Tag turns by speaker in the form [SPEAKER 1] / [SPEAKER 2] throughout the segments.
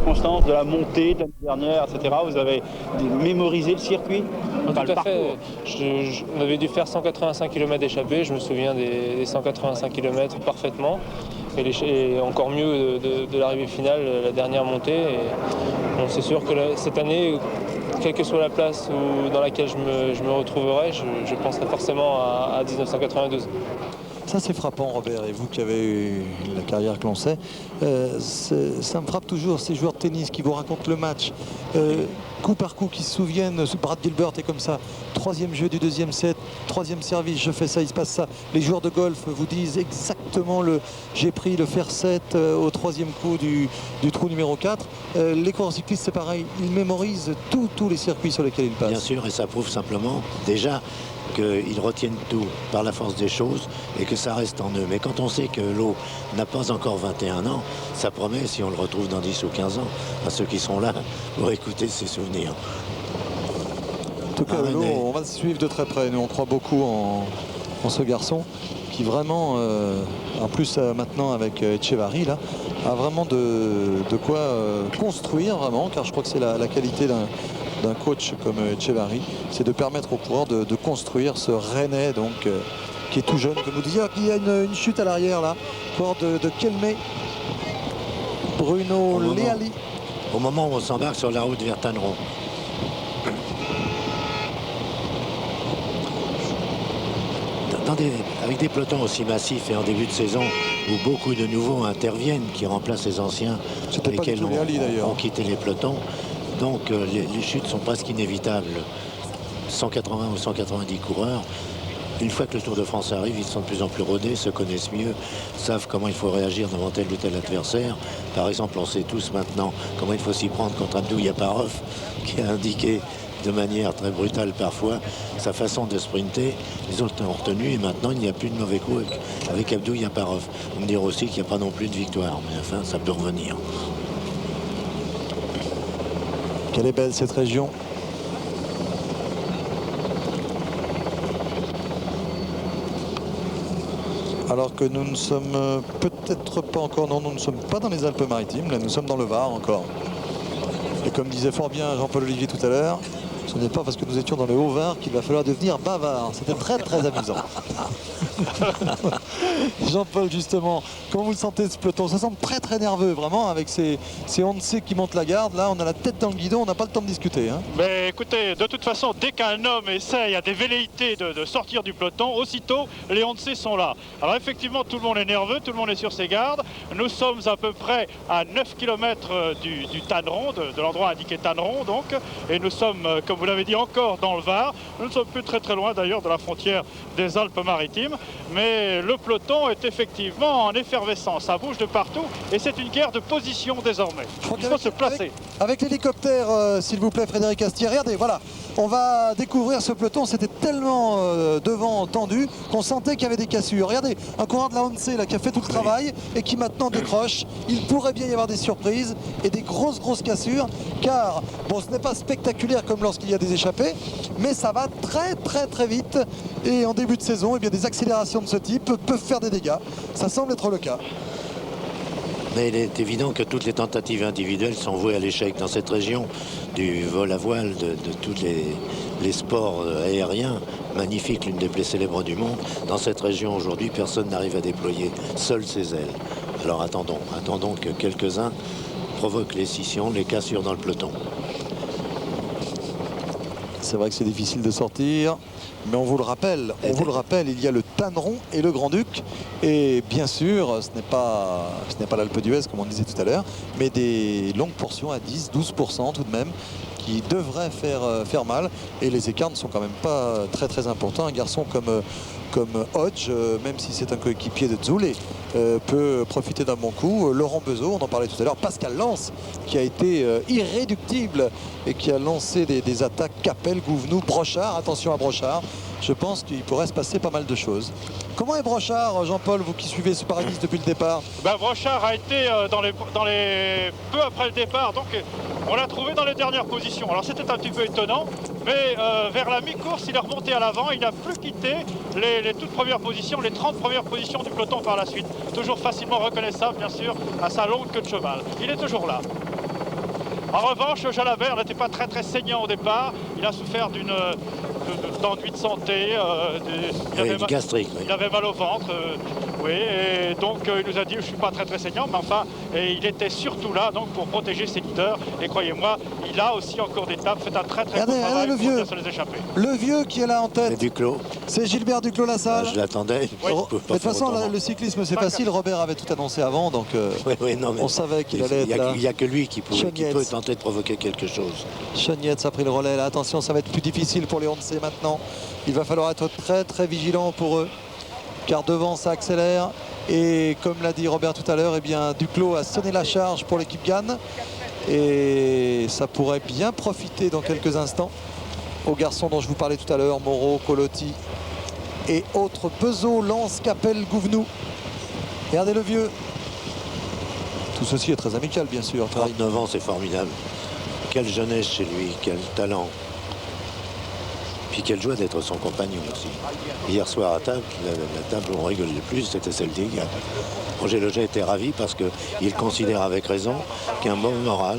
[SPEAKER 1] circonstances de la montée de l'année dernière, etc. Vous avez mémorisé le circuit?
[SPEAKER 2] Tout à fait. On avait dû faire 185 km d'échappée. Je me souviens des 185 km parfaitement. Et encore mieux de l'arrivée finale, la dernière montée. Et bon, c'est sûr que cette année, quelle que soit la place dans laquelle je me retrouverai, je penserai forcément à 1992.
[SPEAKER 3] Ça c'est frappant, Robert, et vous qui avez eu la carrière que l'on sait, ça me frappe toujours ces joueurs de tennis qui vous racontent le match coup par coup, qui se souviennent. Brad Gilbert est comme ça, troisième jeu du deuxième set, troisième service, je fais ça, il se passe ça. Les joueurs de golf vous disent exactement j'ai pris le fer 7 au troisième coup du trou numéro 4. Les coureurs cyclistes c'est pareil, ils mémorisent tous les circuits sur lesquels ils passent.
[SPEAKER 4] Bien sûr, et ça prouve simplement déjà qu'ils retiennent tout par la force des choses et que ça reste en eux. Mais quand on sait que Lo n'a pas encore 21 ans, ça promet, si on le retrouve dans 10 ou 15 ans, à ceux qui sont là pour écouter ses souvenirs.
[SPEAKER 3] En tout cas, Lo, on va le suivre de très près. Nous, on croit beaucoup en ce garçon qui vraiment, en plus maintenant avec Etcheverry, là, a vraiment de quoi construire, vraiment, car je crois que c'est la qualité d'un coach comme Etcheverry, c'est de permettre aux coureurs de construire ce Rennais donc qui est tout jeune, comme vous disiez. Il y a une chute à l'arrière là, coureur de Kelmé, Bruno Leali.
[SPEAKER 4] Au moment où on s'embarque sur la route vers Tanneron. Avec des pelotons aussi massifs et en début de saison où beaucoup de nouveaux interviennent qui remplacent les anciens lesquels ont quitté les pelotons. Donc les chutes sont presque inévitables. 180 ou 190 coureurs. Une fois que le Tour de France arrive, ils sont de plus en plus rodés, se connaissent mieux, savent comment il faut réagir devant tel ou tel adversaire. Par exemple, on sait tous maintenant comment il faut s'y prendre contre Abdou Yaparov, qui a indiqué de manière très brutale parfois sa façon de sprinter. Les autres ont retenu et maintenant il n'y a plus de mauvais coups avec Abdou Yaparov. On me dire aussi qu'il n'y a pas non plus de victoire, mais enfin ça peut revenir.
[SPEAKER 3] Quelle est belle cette région. Alors que nous ne sommes peut-être pas encore, non, nous ne sommes pas dans les Alpes-Maritimes, là nous sommes dans le Var encore. Et comme disait fort bien Jean-Paul Olivier tout à l'heure, ce n'est pas parce que nous étions dans le Haut-Var qu'il va falloir devenir bavard. C'était très très amusant. Jean-Paul, justement, comment vous le sentez ce peloton? Ça semble très très nerveux, vraiment, avec ces Hansé qui montent la garde. Là, on a la tête dans le guidon, on n'a pas le temps de discuter. Hein.
[SPEAKER 5] Mais écoutez, de toute façon, dès qu'un homme essaye à des velléités de sortir du peloton, aussitôt, les Hansé sont là. Alors effectivement, tout le monde est nerveux, tout le monde est sur ses gardes. Nous sommes à peu près à 9 km du Tanneron, de l'endroit indiqué Tanneron, donc. Et nous sommes, comme vous l'avez dit, encore dans le Var. Nous ne sommes plus très très loin d'ailleurs de la frontière des Alpes-Maritimes. Mais le peloton est effectivement en effervescence. Ça bouge de partout et c'est une guerre de position désormais. Il faut se placer.
[SPEAKER 3] Avec l'hélicoptère, s'il vous plaît, Frédéric Astier. Regardez, voilà. On va découvrir ce peloton. C'était tellement devant tendu qu'on sentait qu'il y avait des cassures. Regardez, un coureur de la Hansé là, qui a fait tout le travail et qui maintenant décroche. Il pourrait bien y avoir des surprises et des grosses cassures. Car, bon, ce n'est pas spectaculaire comme lorsqu'il y a des échappées, mais ça va très vite. Et en début de saison, eh bien, des accélérations de ce type peuvent faire des dégâts. Ça semble être le cas.
[SPEAKER 4] Mais il est évident que toutes les tentatives individuelles sont vouées à l'échec dans cette région du vol à voile, de tous les sports aériens. Magnifique, l'une des plus célèbres du monde. Dans cette région aujourd'hui, personne n'arrive à déployer seul ses ailes. Alors attendons que quelques-uns provoquent les scissions, les cassures dans le peloton.
[SPEAKER 3] C'est vrai que c'est difficile de sortir. Mais on vous le rappelle, il y a le Tanneron et le Grand-Duc. Et bien sûr, ce n'est pas l'Alpe d'Huez, comme on disait tout à l'heure, mais des longues portions à 10-12% tout de même, qui devraient faire mal. Et les écarts ne sont quand même pas très importants. Un garçon comme Hodge, même si c'est un coéquipier de Zoulé, peut profiter d'un bon coup. Laurent Bezeau, on en parlait tout à l'heure. Pascal Lans, qui a été irréductible et qui a lancé des attaques. Capel, Gouvenou, Brochard. Attention à Brochard. Je pense qu'il pourrait se passer pas mal de choses. Comment est Brochard, Jean-Paul, vous qui suivez ce Paradis depuis le départ?
[SPEAKER 5] Brochard a été peu après le départ, donc on l'a trouvé dans les dernières positions. Alors c'était un petit peu étonnant, mais vers la mi-course, il est remonté à l'avant. Il n'a plus quitté les toutes premières positions, les 30 premières positions du peloton par la suite. Toujours facilement reconnaissable, bien sûr, à sa longue queue de cheval. Il est toujours là. En revanche, Jalabert n'était pas très saignant au départ. Il a souffert d'ennuis de santé.
[SPEAKER 4] Du gastrique. Oui.
[SPEAKER 5] Il avait mal au ventre. Oui, et donc il nous a dit je ne suis pas très saignant, mais enfin, et il était surtout là donc pour protéger ses leaders. Et croyez-moi, il a aussi en cours d'étape fait un très bon travail
[SPEAKER 3] le vieux,
[SPEAKER 5] pour les échapper.
[SPEAKER 3] Le vieux qui est là en tête.
[SPEAKER 4] Duclos.
[SPEAKER 3] C'est Gilbert Duclos-Lassalle.
[SPEAKER 4] Je l'attendais.
[SPEAKER 5] Oui.
[SPEAKER 3] De toute façon, le cyclisme c'est facile. Robert avait tout annoncé avant, donc
[SPEAKER 4] non, mais
[SPEAKER 3] on savait qu'il allait être là.
[SPEAKER 4] Il n'y a que lui qui peut tenter de provoquer quelque chose.
[SPEAKER 3] Chenietz a pris le relais là. Attention, ça va être plus difficile pour les Hondé maintenant. Il va falloir être très vigilant pour eux. Car devant ça accélère. Et comme l'a dit Robert tout à l'heure, eh bien Duclos a sonné la charge pour l'équipe Gann. Et ça pourrait bien profiter dans quelques instants aux garçons dont je vous parlais tout à l'heure, Moreau, Colotti et autres, Bezo, Lance, Capel, Gouvenou. Regardez le vieux. Tout ceci est très amical bien sûr.
[SPEAKER 4] 39 ans, c'est formidable. Quelle jeunesse chez lui, quel talent. Puis quelle joie d'être son compagnon aussi. Hier soir à table, la table où on rigolait le plus, c'était celle des gars. Roger Leger était ravi parce qu'il considère avec raison qu'un bon moral,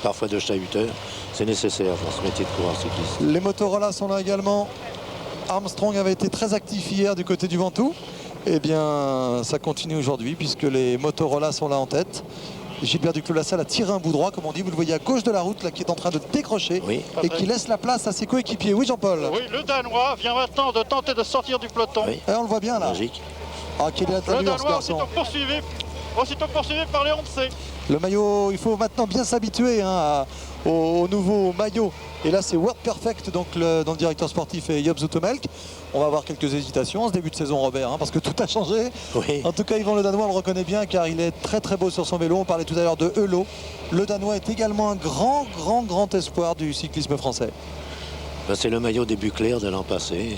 [SPEAKER 4] parfois de chahuteur, c'est nécessaire dans ce métier de coureur cycliste.
[SPEAKER 3] Les Motorola sont là également. Armstrong avait été très actif hier du côté du Ventoux. Eh bien, ça continue aujourd'hui puisque les Motorola sont là en tête. Gilbert Duclos-Lassalle a tiré un bout droit, comme on dit. Vous le voyez à gauche de la route, là, qui est en train de décrocher et qui laisse la place à ses coéquipiers. Oui, Jean-Paul.
[SPEAKER 5] Oui, le Danois vient maintenant de tenter de sortir du peloton.
[SPEAKER 4] Oui.
[SPEAKER 3] Et on le voit bien là.
[SPEAKER 4] Magique.
[SPEAKER 3] Ah, qu'il est
[SPEAKER 5] Le
[SPEAKER 3] allure, ce
[SPEAKER 5] Danois
[SPEAKER 3] garçon.
[SPEAKER 5] aussitôt poursuivi par les Hondé.
[SPEAKER 3] Le maillot, il faut maintenant bien s'habituer au nouveau maillot. Et là, c'est World Perfect, donc dans le directeur sportif et Job Zoetemelk. On va avoir quelques hésitations en ce début de saison, Robert, parce que tout a changé.
[SPEAKER 4] Oui.
[SPEAKER 3] En tout cas, Yvan Le Danois, on le reconnaît bien car il est très beau sur son vélo. On parlait tout à l'heure de Hello. Le Danois est également un grand espoir du cyclisme français.
[SPEAKER 4] C'est le maillot des Buclair de l'an passé.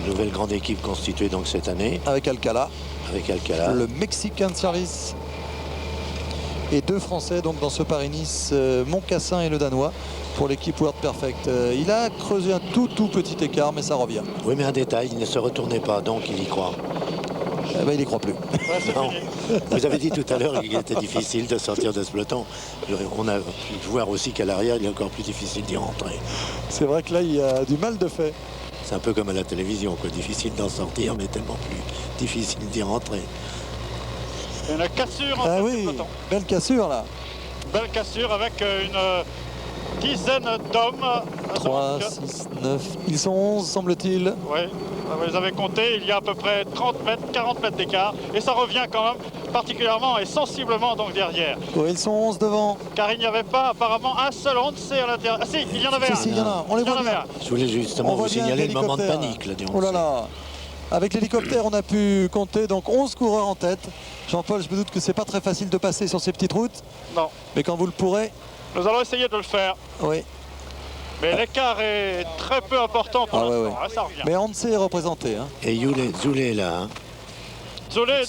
[SPEAKER 4] Une nouvelle grande équipe constituée donc cette année.
[SPEAKER 3] Avec Alcala. Le Mexican Service. Et 2 Français donc dans ce Paris-Nice, Moncassin et le Danois pour l'équipe World Perfect. Il a creusé un tout petit écart, mais ça revient.
[SPEAKER 4] Oui, mais un détail, il ne se retournait pas, donc il y croit.
[SPEAKER 3] Eh ben, il n'y croit plus.
[SPEAKER 4] Non. Vous avez dit tout à l'heure qu'il était difficile de sortir de ce peloton. On a pu voir aussi qu'à l'arrière, il est encore plus difficile d'y rentrer.
[SPEAKER 3] C'est vrai que là, il y a du mal de fait.
[SPEAKER 4] C'est un peu comme à la télévision, quoi. Difficile d'en sortir, mais tellement plus difficile d'y rentrer.
[SPEAKER 5] Une cassure en
[SPEAKER 3] tête du peloton. Belle cassure là.
[SPEAKER 5] Belle cassure avec une dizaine d'hommes.
[SPEAKER 3] 3, 6, 9. Ils sont 11 semble-t-il.
[SPEAKER 5] Oui, vous les avez comptés, il y a à peu près 30 mètres, 40 mètres d'écart. Et ça revient quand même particulièrement et sensiblement donc derrière.
[SPEAKER 3] Oui, ils sont 11 devant.
[SPEAKER 5] Car il n'y avait pas apparemment un seul Hondé à l'intérieur. Ah si, il y en avait un.
[SPEAKER 3] Si, il y en a. On les voit bien.
[SPEAKER 4] Je voulais justement vous signaler le moment de panique. Là,
[SPEAKER 3] oh là là. Avec l'hélicoptère, on a pu compter donc 11 coureurs en tête. Jean-Paul, je me doute que c'est pas très facile de passer sur ces petites routes.
[SPEAKER 5] Non.
[SPEAKER 3] Mais quand vous le pourrez.
[SPEAKER 5] Nous allons essayer de le faire.
[SPEAKER 3] Oui.
[SPEAKER 5] Mais l'écart est très peu important pour l'instant.
[SPEAKER 3] Ouais.
[SPEAKER 5] Ça revient.
[SPEAKER 3] Mais Hondé est représenté.
[SPEAKER 4] Et Zoulé est là.
[SPEAKER 5] Zoulé.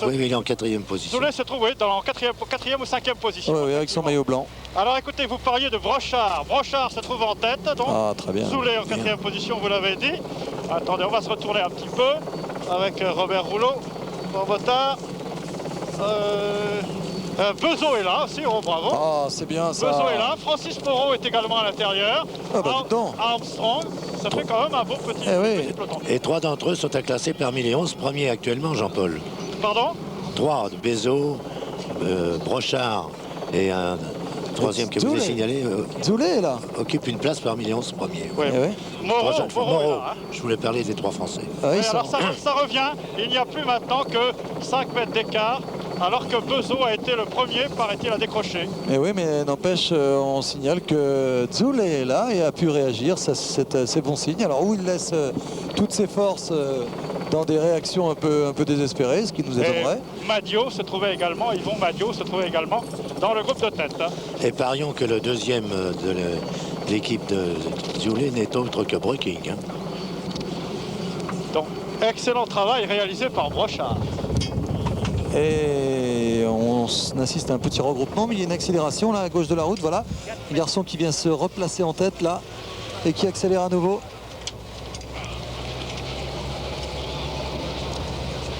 [SPEAKER 4] Oui, mais il est en 4e position.
[SPEAKER 5] Zoulé se trouve dans 4e ou 5e position.
[SPEAKER 3] Oui, avec son maillot blanc.
[SPEAKER 5] Alors écoutez, vous parliez de Brochard. Brochard se trouve en tête. Donc
[SPEAKER 3] très bien.
[SPEAKER 5] Zoulé en 4e position, vous l'avez dit. Attendez, on va se retourner un petit peu avec Robert Rouleau. Botard. Bezo est là aussi, bravo.
[SPEAKER 3] Ah, c'est bien ça.
[SPEAKER 5] Bezo est là. Francis Moreau est également à l'intérieur. Armstrong, ça fait quand même un bon petit peloton.
[SPEAKER 4] Et 3 d'entre eux sont à classer parmi les 11 premiers actuellement, Jean-Paul.
[SPEAKER 5] Pardon?
[SPEAKER 4] 3, Bezo, Brochard et un 3e que vous avez signalé.
[SPEAKER 3] Zoulé est là.
[SPEAKER 4] Occupe une place parmi les 11 premiers.
[SPEAKER 5] Oui. Moreau est là,
[SPEAKER 4] je voulais parler des 3 Français.
[SPEAKER 5] Alors ça revient. Il n'y a plus maintenant que 5 mètres d'écart. Alors que Bezo a été le premier, paraît-il, à décrocher.
[SPEAKER 3] Et oui, mais n'empêche, on signale que Zoulé est là et a pu réagir. C'est bon signe. Alors, où il laisse toutes ses forces dans des réactions un peu désespérées, ce qui nous étonnerait.
[SPEAKER 5] Madio se trouvait également, Yvon Madio se trouvait également dans le groupe de tête.
[SPEAKER 4] Et parions que le deuxième de l'équipe de Zoulé n'est autre que Breuking.
[SPEAKER 5] Donc, excellent travail réalisé par Brochard.
[SPEAKER 3] Et on assiste à un petit regroupement, mais il y a une accélération là à gauche de la route. Voilà, un garçon qui vient se replacer en tête là et qui accélère à nouveau.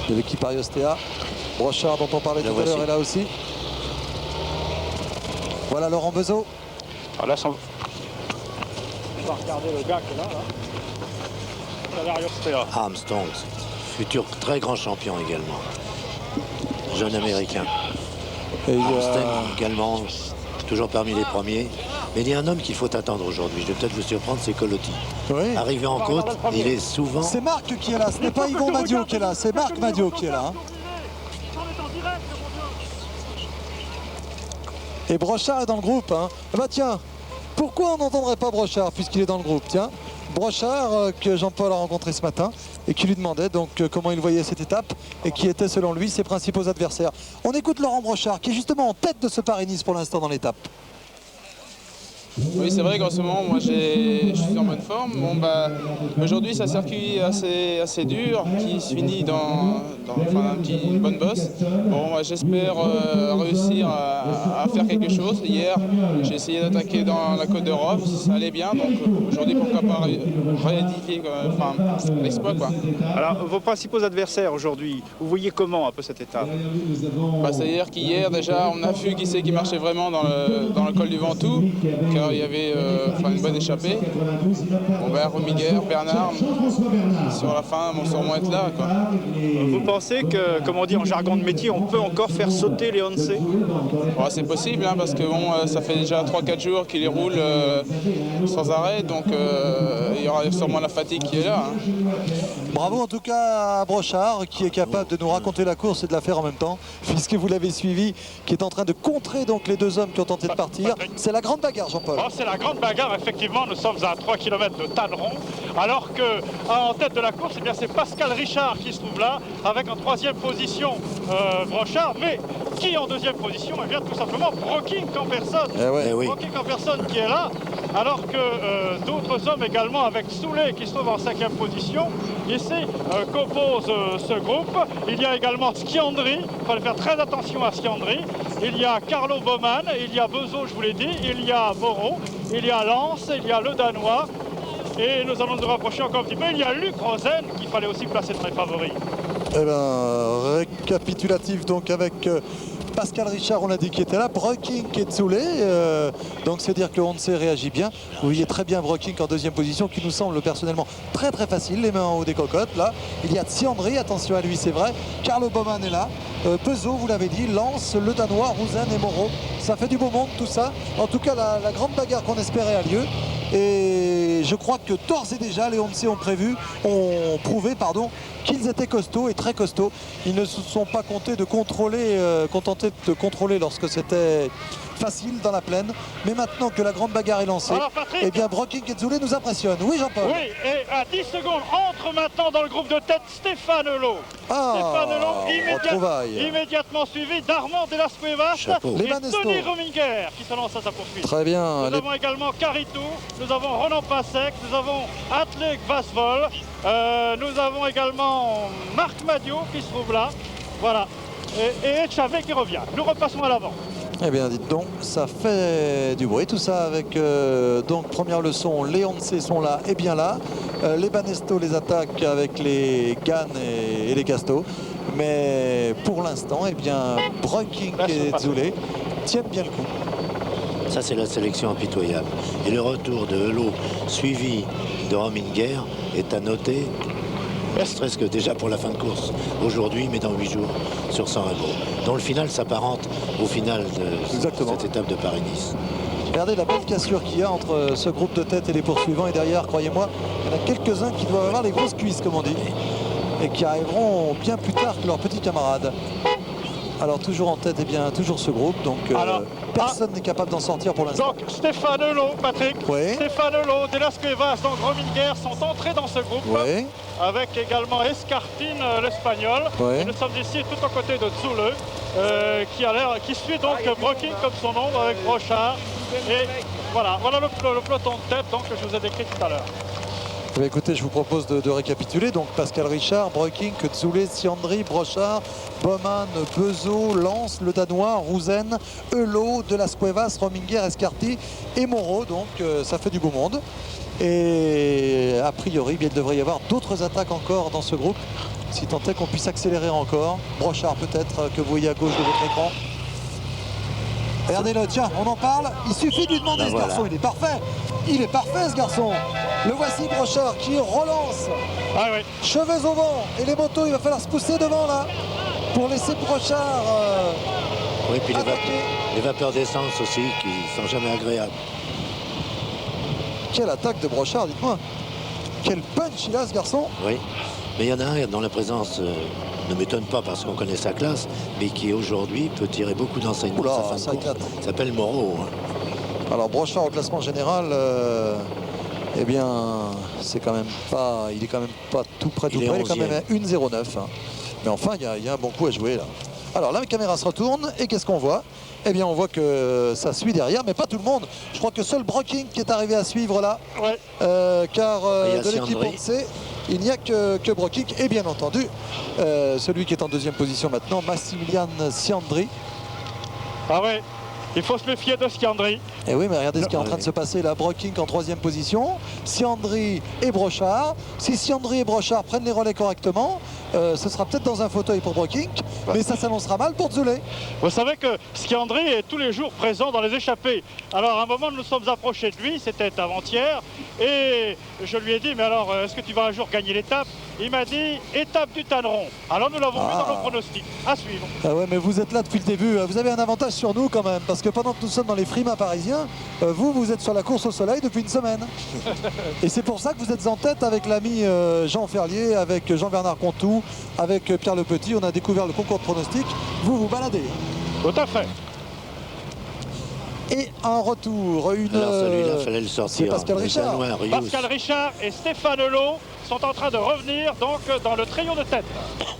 [SPEAKER 3] De l'équipe Ariostea. Brochard dont on parlait tout à l'heure est là aussi. Voilà Laurent Bezeau.
[SPEAKER 5] Alors là, on va regarder le gars qui est là. Valerio Stea.
[SPEAKER 4] Armstrong, futur très grand champion également. Jeune américain.
[SPEAKER 3] Et
[SPEAKER 4] Armstrong également, toujours parmi les premiers. Mais il y a un homme qu'il faut attendre aujourd'hui. Je vais peut-être vous surprendre, c'est Colotti.
[SPEAKER 3] oui.
[SPEAKER 4] Arrivé en côte, il est souvent...
[SPEAKER 3] C'est Marc qui est là, ce n'est pas Yvon Madio qui est là, c'est Marc Madio qui est là. Et Brochard est dans le groupe. Hein. Bah tiens, pourquoi on n'entendrait pas Brochard puisqu'il est dans le groupe? Tiens, Brochard que Jean-Paul a rencontré ce matin et qui lui demandait donc comment il voyait cette étape et qui étaient selon lui ses principaux adversaires. On écoute Laurent Brochard qui est justement en tête de ce Paris-Nice pour l'instant dans l'étape.
[SPEAKER 6] Oui, c'est vrai qu'en ce moment, moi, je suis en bonne forme. Bon, bah, aujourd'hui, c'est un circuit assez dur qui se finit dans une bonne bosse. Bon, bah, j'espère réussir à faire quelque chose. Hier, j'ai essayé d'attaquer dans la Côte d'Europe, ça allait bien. Donc aujourd'hui, pourquoi pas réédifier l'exploit, quoi.
[SPEAKER 1] Alors, vos principaux adversaires aujourd'hui, vous voyez comment un peu cette étape?
[SPEAKER 6] Bah, c'est-à-dire qu'hier, déjà, on a vu qui c'est qui marchait vraiment dans le col du Ventoux. Car il y avait une bonne échappée. Bon, ben, Romiguer, Bernard, sur la fin, vont sûrement être là, quoi.
[SPEAKER 1] Vous pensez que, comme on dit en jargon de métier, on peut encore faire sauter les Once?
[SPEAKER 6] Bon, c'est possible, hein, parce que bon, ça fait déjà 3-4 jours qu'il les roule sans arrêt, donc il y aura sûrement la fatigue qui est là. Hein.
[SPEAKER 3] Bravo en tout cas à Brochard qui est capable de nous raconter la course et de la faire en même temps, puisque vous l'avez suivi, qui est en train de contrer donc les deux hommes qui ont tenté de partir. C'est la grande bagarre, Jean-Paul.
[SPEAKER 5] Oh, c'est la grande bagarre, effectivement. Nous sommes à 3 km de Tanneron, alors qu'en tête de la course, eh bien, c'est Pascal Richard qui se trouve là, avec en troisième position Brochard, mais qui en deuxième position? Eh bien, tout simplement Broking en personne.
[SPEAKER 3] Eh oui.
[SPEAKER 5] Broking en personne qui est là, alors que d'autres hommes également, avec Soulet qui se trouve en cinquième position. Ici, composent ce groupe. Il y a également Schiandri, il fallait faire très attention à Schiandri. Il y a Carlo Baumann, il y a Bezeau, je vous l'ai dit, il y a Moreau, il y a Lens, il y a le Danois. Et nous allons nous rapprocher encore un petit peu. Il y a Luc Rosen qu'il fallait aussi placer dans les favoris.
[SPEAKER 3] Eh bien, récapitulatif donc avec Pascal Richard, on l'a dit, qui était là, Broking et Tsoulet, donc c'est dire que le Once réagit bien. Vous voyez très bien Broking en deuxième position, qui nous semble personnellement très facile, les mains en haut des cocottes. Là, il y a Tsiandri, attention à lui, c'est vrai. Carlo Baumann est là. Bezeau, vous l'avez dit, Lens, le Danois, Rosen et Moreau. Ça fait du beau monde tout ça. En tout cas, la grande bagarre qu'on espérait a lieu. Et je crois que d'ores et déjà, les Once ont prouvé qu'ils étaient costauds et très costauds. Ils ne se sont pas contentés de contrôler lorsque c'était facile dans la plaine. Mais maintenant que la grande bagarre est lancée, eh bien Broking et Tsoulet nous impressionnent. Oui, Jean-Paul.
[SPEAKER 5] Oui, et à 10 secondes, entre maintenant dans le groupe de tête Stéphane Hulot. Stéphane Hulot, immédiatement suivi d'Armand de las Cuevas et Tony Rominger qui se lance à sa poursuite.
[SPEAKER 3] Très bien.
[SPEAKER 5] Nous avons également Caritou, nous avons Roland Passec, nous avons Atle Vasvol, nous avons également Marc Madio qui se trouve là. Voilà. Et Chavé qui revient. Nous repassons à l'avant.
[SPEAKER 3] Eh bien, dites donc, ça fait du bruit tout ça avec, donc, première leçon, les Once sont là et bien là. Les Banesto les attaquent avec les Gann et les Gasto. Mais pour l'instant, eh bien, Broking et Tsoulet tiennent bien le coup.
[SPEAKER 4] Ça, c'est la sélection impitoyable. Et le retour de Hulot, suivi de Rominger, est à noter. Ne serait-ce que déjà pour la fin de course aujourd'hui, mais dans 8 jours sur 100 agros, dont le final s'apparente au final de cette étape de Paris-Nice.
[SPEAKER 3] Regardez la belle cassure qu'il y a entre ce groupe de tête et les poursuivants, et derrière, croyez-moi, il y en a quelques-uns qui doivent avoir les grosses cuisses, comme on dit, et qui arriveront bien plus tard que leurs petits camarades. Alors toujours en tête, et bien toujours ce groupe, donc personne n'est capable d'en sortir pour l'instant.
[SPEAKER 5] Donc Stéphane Hulot, Patrick, Stéphane Hulot, de las Cuevas, donc Rominger sont entrés dans ce groupe, avec également Escartine, l'Espagnol. Nous sommes ici tout aux côtés de Tsoulet, qui suit donc Broking comme son nom, avec Brochard. Et voilà le peloton de tête donc, que je vous ai décrit tout à l'heure.
[SPEAKER 3] Eh bien, écoutez, je vous propose de récapituler. Donc Pascal Richard, Broking, Tsoulet, Tsiandri, Brochard, Baumann, Bezeau, Lens, le Danois, Rosen, Hulot, de las Cuevas, Rominger, Escarti et Moreau. Donc ça fait du beau monde. Et a priori, bien, il devrait y avoir d'autres attaques encore dans ce groupe, si tant est qu'on puisse accélérer encore. Brochard peut-être, que vous voyez à gauche de votre écran. Regardez-le, tiens, on en parle. Il suffit de lui demander ce garçon, il est parfait. Il est parfait ce garçon. Le voici Brochard qui relance.
[SPEAKER 5] Ah oui.
[SPEAKER 3] Cheveux au vent. Et les motos, il va falloir se pousser devant là. Pour laisser Brochard.
[SPEAKER 4] Oui, puis les vapeurs d'essence aussi qui sont jamais agréables.
[SPEAKER 3] Quelle attaque de Brochard, dites-moi. Quel punch il a ce garçon.
[SPEAKER 4] Oui, mais il y en a un dont la présence ne m'étonne pas parce qu'on connaît sa classe, mais qui aujourd'hui peut tirer beaucoup d'enseignements de sa fin de course. Il s'appelle Moreau.
[SPEAKER 3] Alors Brochard au classement général, eh bien, c'est quand même pas, il est quand même pas tout près il est quand même à 1,09. Hein. Mais enfin, il y a un bon coup à jouer là. Alors la caméra se retourne et qu'est-ce qu'on voit? Eh bien, on voit que ça suit derrière, mais pas tout le monde. Je crois que seul Broking qui est arrivé à suivre là, car de l'équipe ONC, il n'y a que Broking et bien entendu celui qui est en deuxième position maintenant, Massimilian Siandri.
[SPEAKER 5] Ah ouais. Il faut se méfier de Siandri.
[SPEAKER 3] Et oui, mais regardez ce qui est en train de se passer là. Broking en troisième position, Siandri et Brochard. Si Siandri et Brochard prennent les relais correctement, ce sera peut-être dans un fauteuil pour Broking, mais ça s'annoncera mal pour Zoulet.
[SPEAKER 5] Vous savez que Siandri est tous les jours présent dans les échappées. Alors à un moment, nous nous sommes approchés de lui, c'était avant-hier, et je lui ai dit, mais alors, est-ce que tu vas un jour gagner l'étape? Il m'a dit, étape du Tanneron. Alors nous l'avons vu dans nos pronostics. À suivre.
[SPEAKER 3] Ah ouais, mais vous êtes là depuis le début. Vous avez un avantage sur nous quand même, parce que pendant que nous sommes dans les frimas parisiens, vous êtes sur la course au soleil depuis une semaine. Et c'est pour ça que vous êtes en tête avec l'ami Jean Ferlier, avec Jean-Bernard Contou, avec Pierre Le Petit. On a découvert le concours de pronostics. Vous vous baladez.
[SPEAKER 5] Tout à fait.
[SPEAKER 3] Et un retour,
[SPEAKER 4] alors celui-là, fallait le sortir.
[SPEAKER 3] C'est Pascal Richard.
[SPEAKER 5] Pascal Richard et Stéphane Hulot sont en train de revenir donc dans le trio de tête.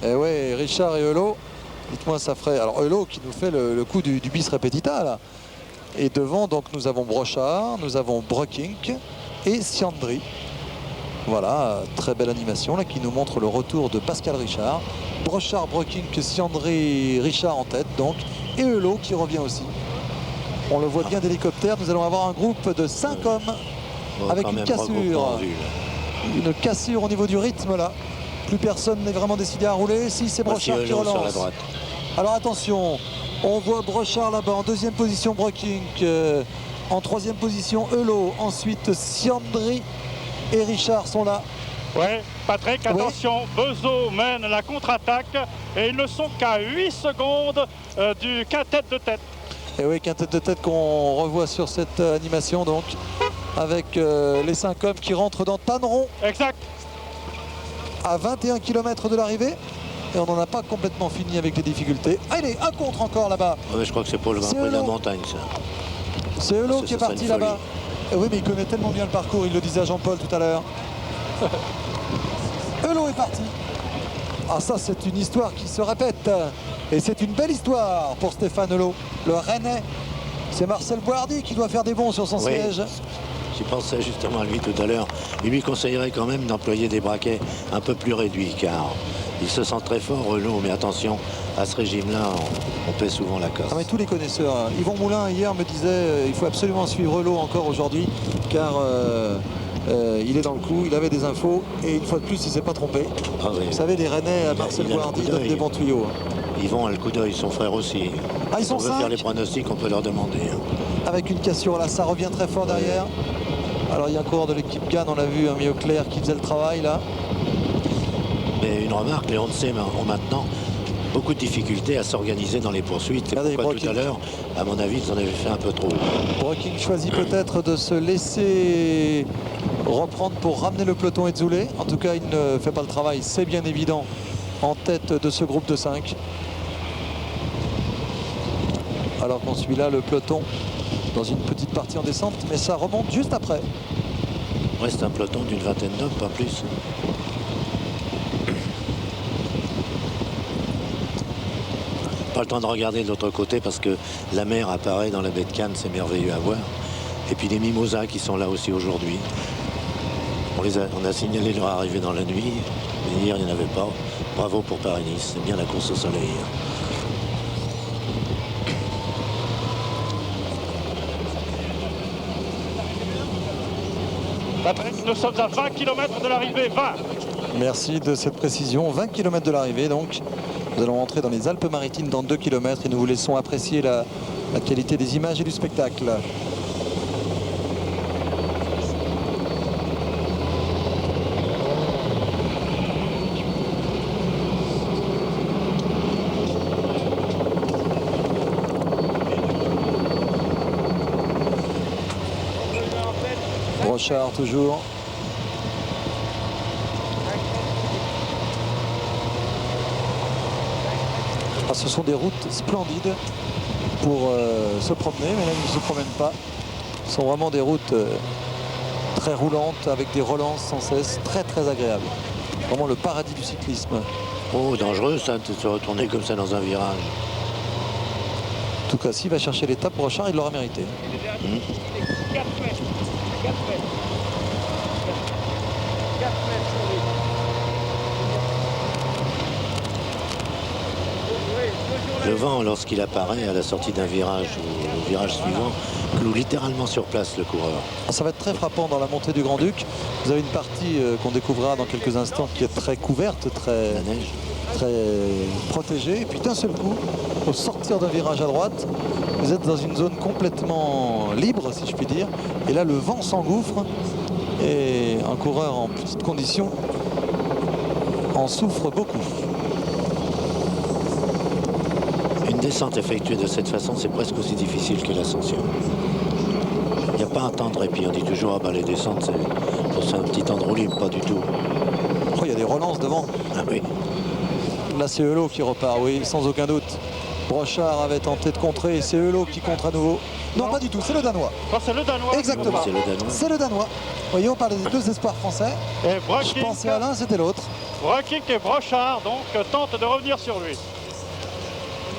[SPEAKER 3] Et oui, Richard et Hulot. Dites-moi, ça ferait. Alors Hulot qui nous fait le coup du bis repetita là. Et devant, donc nous avons Brochard, nous avons Broking et Siandri. Voilà, très belle animation là qui nous montre le retour de Pascal Richard. Brochard, Broking, Siandri, Richard en tête donc. Et Hulot qui revient aussi. On le voit bien d'hélicoptère. Nous allons avoir un groupe de 5 hommes avec une cassure. Une cassure au niveau du rythme là. Plus personne n'est vraiment décidé à rouler. Si c'est Brochard qui relance. Alors attention, on voit Brochard là-bas en deuxième position, Broking. En troisième position, Hulot. Ensuite, Siandri et Richard sont là.
[SPEAKER 5] Ouais, Patrick, attention, Bezo mène la contre-attaque et ils ne sont qu'à 8 secondes du quintet de tête.
[SPEAKER 3] Et oui, quintet de tête qu'on revoit sur cette animation donc, avec les 5 hommes qui rentrent dans Tanneron.
[SPEAKER 5] Exact.
[SPEAKER 3] À 21 km de l'arrivée. Et on n'en a pas complètement fini avec les difficultés. Allez, un contre encore là-bas.
[SPEAKER 4] Ouais, je crois que c'est pour le Grand Prix de la montagne, ça.
[SPEAKER 3] C'est Hulot qui est parti là-bas. Oui, mais il connaît tellement bien le parcours, il le disait à Jean-Paul tout à l'heure. Hulot est parti. Ah, ça, c'est une histoire qui se répète. Et c'est une belle histoire pour Stéphane Hulot, le Rennais. C'est Marcel Boardy qui doit faire des bons sur son siège.
[SPEAKER 4] J'y pensais justement à lui tout à l'heure. Il lui conseillerait quand même d'employer des braquets un peu plus réduits, car il se sent très fort, Hulot. Mais attention, à ce régime-là, on paie souvent la casse.
[SPEAKER 3] Ah, mais tous les connaisseurs. Yvon Moulin, hier, me disait il faut absolument suivre Hulot encore aujourd'hui, car il est dans le coup, il avait des infos, et une fois de plus, il ne s'est pas trompé.
[SPEAKER 4] Ah oui.
[SPEAKER 3] Vous savez, les Rennais, Marcel Boardy donnent des bons tuyaux.
[SPEAKER 4] Yvon a le coup d'œil, son frère aussi.
[SPEAKER 3] Ah, ils sont
[SPEAKER 4] si on veut faire les pronostics, on peut leur demander.
[SPEAKER 3] Avec une cassure, là, ça revient très fort derrière. Alors, il y a un coureur de l'équipe Gann, on a vu un Mio Clair qui faisait le travail, là.
[SPEAKER 4] Mais une remarque, les ONC ont maintenant beaucoup de difficultés à s'organiser dans les poursuites. Et pourquoi tout à l'heure, à mon avis, ils en avaient fait un peu trop.
[SPEAKER 3] Broking choisit peut-être de se laisser reprendre pour ramener le peloton et Zoulet. En tout cas, il ne fait pas le travail, c'est bien évident, en tête de ce groupe de 5. Alors qu'on suit là le peloton dans une petite partie en descente, mais ça remonte juste après.
[SPEAKER 4] Reste un peloton d'une vingtaine d'hommes, pas plus. Pas le temps de regarder de l'autre côté parce que la mer apparaît dans la baie de Cannes, c'est merveilleux à voir. Et puis les mimosas qui sont là aussi aujourd'hui. On a signalé leur arrivée dans la nuit, mais hier il n'y en avait pas. Bravo pour Paris-Nice, c'est bien la course au soleil.
[SPEAKER 5] Patrick, nous sommes à 20 km de l'arrivée, 20.
[SPEAKER 3] Merci de cette précision, 20 km de l'arrivée donc. Nous allons entrer dans les Alpes-Maritimes dans 2 km et nous vous laissons apprécier la qualité des images et du spectacle. Brochard toujours. Ah, ce sont des routes splendides pour se promener, mais là ils ne se promènent pas. Ce sont vraiment des routes très roulantes avec des relances sans cesse, très très agréables. Vraiment le paradis du cyclisme.
[SPEAKER 4] Oh, dangereux ça, de se retourner comme ça dans un virage.
[SPEAKER 3] En tout cas, s'il va chercher l'étape, Brochard, il l'aura mérité.
[SPEAKER 4] Le vent, lorsqu'il apparaît à la sortie d'un virage ou au virage suivant, cloue littéralement sur place le coureur.
[SPEAKER 3] Ça va être très frappant dans la montée du Grand-Duc. Vous avez une partie qu'on découvrira dans quelques instants qui est très couverte, très protégée. Et puis d'un seul coup, au sortir d'un virage à droite, vous êtes dans une zone complètement libre, si je puis dire. Et là, le vent s'engouffre et un coureur en petite condition en souffre beaucoup.
[SPEAKER 4] Une descente effectuée de cette façon, c'est presque aussi difficile que l'ascension. Il n'y a pas un temps de répit. On dit toujours, ah ben, les descentes, c'est un petit temps de roue libre, pas du tout.
[SPEAKER 3] Oh, il y a des relances devant.
[SPEAKER 4] Ah oui.
[SPEAKER 3] Là, c'est Hulot qui repart, oui, sans aucun doute. Brochard avait tenté de contrer et c'est Hulot qui contre à nouveau. Non, pas du tout, c'est le Danois.
[SPEAKER 5] Oh, c'est le Danois.
[SPEAKER 3] Exactement. C'est le Danois. Vous voyez, on parlait des deux espoirs français.
[SPEAKER 5] Et
[SPEAKER 3] je pensais à l'un, c'était l'autre.
[SPEAKER 5] Brokink et Brochard donc tentent de revenir sur lui.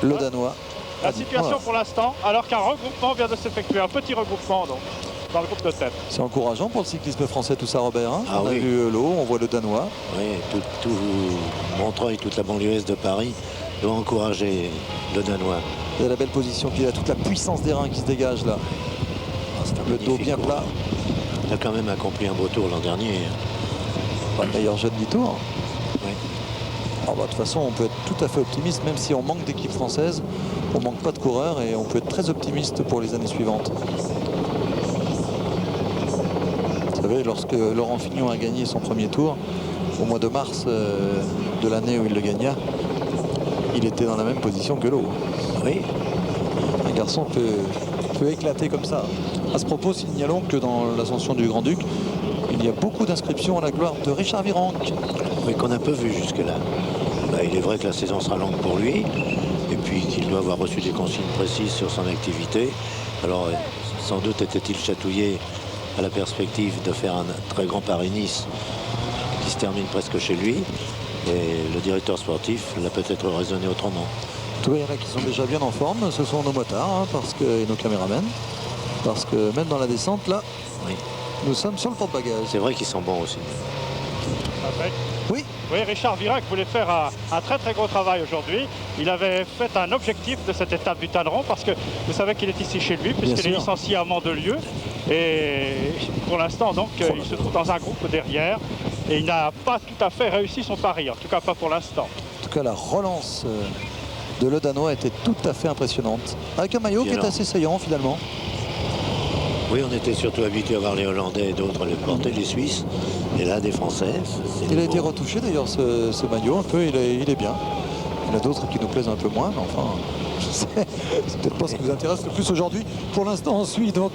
[SPEAKER 3] Le Danois.
[SPEAKER 5] La situation pour l'instant, alors qu'un regroupement vient de s'effectuer, un petit regroupement donc, dans le groupe de tête.
[SPEAKER 3] C'est encourageant pour le cyclisme français tout ça, Robert. Hein,
[SPEAKER 4] ah,
[SPEAKER 3] on a vu Hulot, on voit le Danois.
[SPEAKER 4] Oui, tout Montreuil, toute la banlieue est de Paris doit encourager le Danois.
[SPEAKER 3] Vous avez la belle position qu'il a, toute la puissance des reins qui se dégage là. Le dos bien plat.
[SPEAKER 4] Il a quand même accompli un beau tour l'an dernier.
[SPEAKER 3] Meilleur jeune du tour.
[SPEAKER 4] Oui.
[SPEAKER 3] De toute façon, on peut être tout à fait optimiste, même si on manque d'équipe française, on manque pas de coureurs et on peut être très optimiste pour les années suivantes. Vous savez, lorsque Laurent Fignon a gagné son premier tour, au mois de mars de l'année où il le gagna, il était dans la même position que Hulot.
[SPEAKER 4] Oui.
[SPEAKER 3] Un garçon peut éclater comme ça. À ce propos, signalons que dans l'ascension du Grand-Duc, il y a beaucoup d'inscriptions à la gloire de Richard Virenque.
[SPEAKER 4] Oui, qu'on a peu vu jusque-là. Il est vrai que la saison sera longue pour lui, et puis qu'il doit avoir reçu des consignes précises sur son activité. Alors, sans doute était-il chatouillé à la perspective de faire un très grand Paris-Nice qui se termine presque chez lui. Et le directeur sportif l'a peut-être raisonné autrement.
[SPEAKER 3] En tout cas, il y en a qui sont déjà bien en forme. Ce sont nos motards et nos caméramens. Parce que même dans la descente, là, oui, nous sommes sur le porte-bagages.
[SPEAKER 4] C'est vrai qu'ils sont bons aussi.
[SPEAKER 3] Oui.
[SPEAKER 5] Oui, Richard Virenque voulait faire un très très gros travail aujourd'hui. Il avait fait un objectif de cette étape du Tanneron parce que vous savez qu'il est ici chez lui puisqu'il est licencié à Mandelieu. Et pour l'instant, donc, il se trouve dans un groupe derrière. Et il n'a pas tout à fait réussi son pari, en tout cas pas pour l'instant.
[SPEAKER 3] En tout cas, la relance de le Danois était tout à fait impressionnante. Avec un maillot qui est assez saillant finalement.
[SPEAKER 4] Oui, on était surtout habitué à voir les Hollandais et d'autres les porter, les Suisses. Et là, des Français.
[SPEAKER 3] Il a été retouché d'ailleurs ce maillot un peu, il est bien. Il y en a d'autres qui nous plaisent un peu moins, mais enfin, c'est peut-être pas ce qui nous intéresse le plus aujourd'hui. Pour l'instant, on suit donc...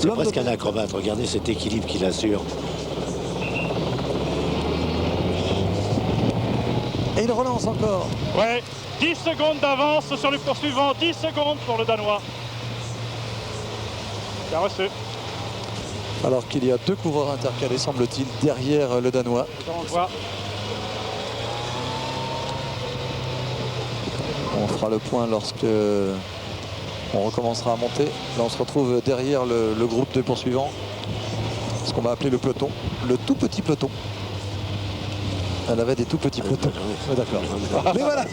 [SPEAKER 4] c'est presque un acrobate, regardez cet équilibre qu'il assure.
[SPEAKER 3] Et il relance encore.
[SPEAKER 5] Ouais, 10 secondes d'avance sur le poursuivant, 10 secondes pour le Danois. Bien reçu.
[SPEAKER 3] Alors qu'il y a deux coureurs intercalés, semble-t-il, derrière le Danois.
[SPEAKER 5] On le voit.
[SPEAKER 3] On fera le point lorsque on recommencera à monter. Là, on se retrouve derrière le groupe de poursuivants. Ce qu'on va appeler le peloton, le tout petit peloton. Elle avait des tout petits pelotons. D'accord. Mais voilà.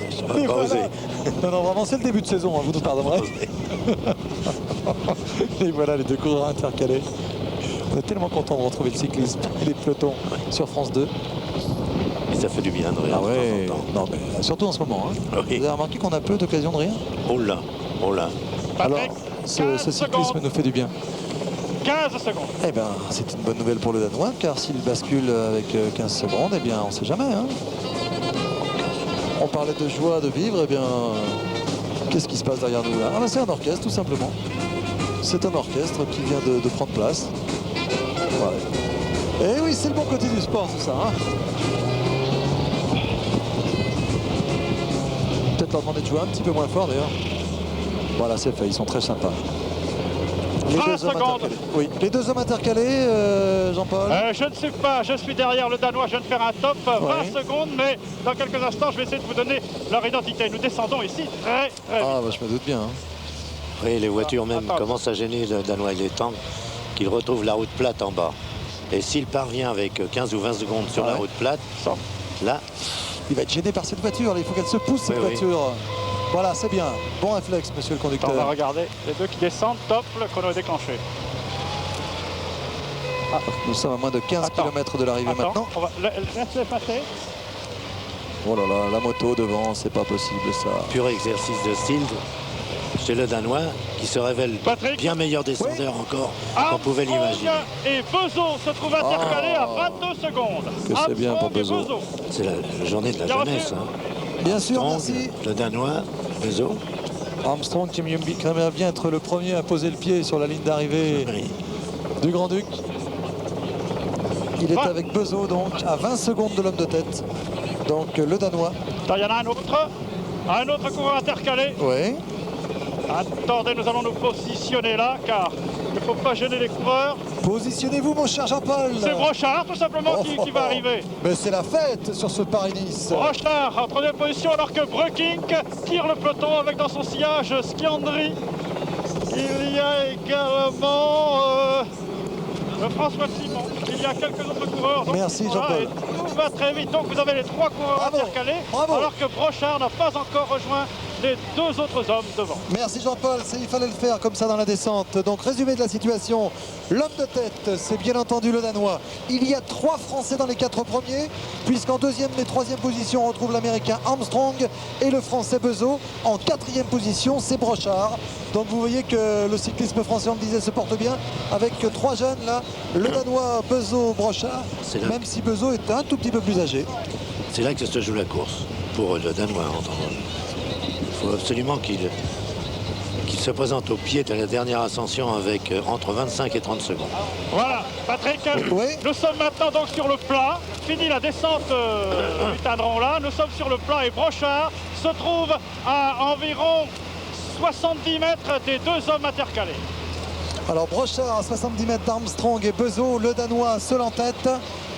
[SPEAKER 3] Non, vraiment, c'est le début de saison, vous nous pardonnerez. Et voilà les deux coureurs intercalés. On est tellement content de retrouver le cyclisme et les pelotons sur France 2.
[SPEAKER 4] Et ça fait du bien de rire.
[SPEAKER 3] Ah ouais. Non, mais surtout en ce moment. Hein. Oui. Vous avez remarqué qu'on a peu d'occasion de rire?
[SPEAKER 4] Oh là, oh là.
[SPEAKER 3] Alors,
[SPEAKER 5] Patrick,
[SPEAKER 3] ce cyclisme nous fait du bien.
[SPEAKER 5] 15 secondes.
[SPEAKER 3] Eh bien, c'est une bonne nouvelle pour le Danois, car s'il bascule avec 15 secondes, eh bien, on ne sait jamais. Hein. On parlait de joie de vivre, eh bien, qu'est-ce qui se passe derrière nous là? Ah ben, c'est un orchestre, tout simplement. C'est un orchestre qui vient de prendre place. Ouais. Et oui, c'est le bon côté du sport, tout ça. Hein. Peut-être leur demander de jouer un petit peu moins fort, d'ailleurs. Voilà, c'est fait, ils sont très sympas. Les deux hommes intercalés. Oui, les deux hommes intercalés, Jean-Paul.
[SPEAKER 5] Je ne sais pas, je suis derrière le Danois, je viens de faire un top, 20 secondes, mais dans quelques instants, je vais essayer de vous donner leur identité. Nous descendons ici très vite.
[SPEAKER 3] Ah, bah, je me doute bien. Hein.
[SPEAKER 4] Oui, les voitures même commencent à gêner le Danois. Il est temps qu'il retrouve la route plate en bas. Et s'il parvient avec 15 ou 20 secondes sur la route plate, là...
[SPEAKER 3] Il va être gêné par cette voiture, il faut qu'elle se pousse, cette voiture. Voilà, c'est bien. Bon réflexe, monsieur le conducteur.
[SPEAKER 5] On va regarder les deux qui descendent, top, le chrono est déclenché.
[SPEAKER 3] Ah, nous sommes à moins de 15 km de l'arrivée maintenant.
[SPEAKER 5] On va laisser passer.
[SPEAKER 3] Oh là là, la moto devant, c'est pas possible ça.
[SPEAKER 4] Pur exercice de style chez le Danois qui se révèle bien meilleur descendeur encore qu'on pouvait l'imaginer.
[SPEAKER 5] Et Bezo se trouve intercalé à 22 secondes.
[SPEAKER 3] Que c'est bien pour Bezo.
[SPEAKER 4] C'est la journée de la jeunesse. Hein.
[SPEAKER 3] Bien sûr,
[SPEAKER 4] Armstrong,
[SPEAKER 3] merci.
[SPEAKER 4] Le Danois, Bezo.
[SPEAKER 3] Armstrong qui aimerait bien être le premier à poser le pied sur la ligne d'arrivée du Grand-Duc. Il est avec Bezo donc à 20 secondes de l'homme de tête. Donc le Danois.
[SPEAKER 5] Il y en a un autre coureur intercalé.
[SPEAKER 3] Oui.
[SPEAKER 5] Attendez, nous allons nous positionner là car il ne faut pas gêner les coureurs.
[SPEAKER 3] Positionnez-vous mon cher Jean-Paul.
[SPEAKER 5] C'est Brochard tout simplement qui va arriver.
[SPEAKER 3] Mais c'est la fête sur ce Paris-Nice.
[SPEAKER 5] Brochard en première position alors que Breukink tire le peloton avec dans son sillage Schiandri. Il y a également François Simon. Il y a quelques autres coureurs. Donc,
[SPEAKER 3] merci Jean-Paul.
[SPEAKER 5] Tout va très vite. Donc vous avez les trois coureurs intercalés. Alors que Brochard n'a pas encore rejoint les deux autres hommes devant.
[SPEAKER 3] Merci Jean-Paul, il fallait le faire comme ça dans la descente. Donc résumé de la situation, l'homme de tête, c'est bien entendu le Danois. Il y a 3 Français dans les 4 premiers, puisqu'en deuxième et troisième position, on retrouve l'Américain Armstrong et le Français Bezo. En 4e position, c'est Brochard. Donc vous voyez que le cyclisme français, on le disait, se porte bien, avec 3 jeunes là, le Danois, Bezo, Brochard, même si Bezo est un tout petit peu plus âgé.
[SPEAKER 4] C'est là que se joue la course, pour le Danois. Il faut absolument qu'il se présente au pied de la dernière ascension avec entre 25 et 30 secondes.
[SPEAKER 5] Voilà, Patrick, nous sommes maintenant donc sur le plat. Fini la descente du Tanneron là. Nous sommes sur le plat et Brochard se trouve à environ 70 mètres des deux hommes intercalés.
[SPEAKER 3] Alors Brochard à 70 mètres d'Armstrong et Bezo, le Danois seul en tête.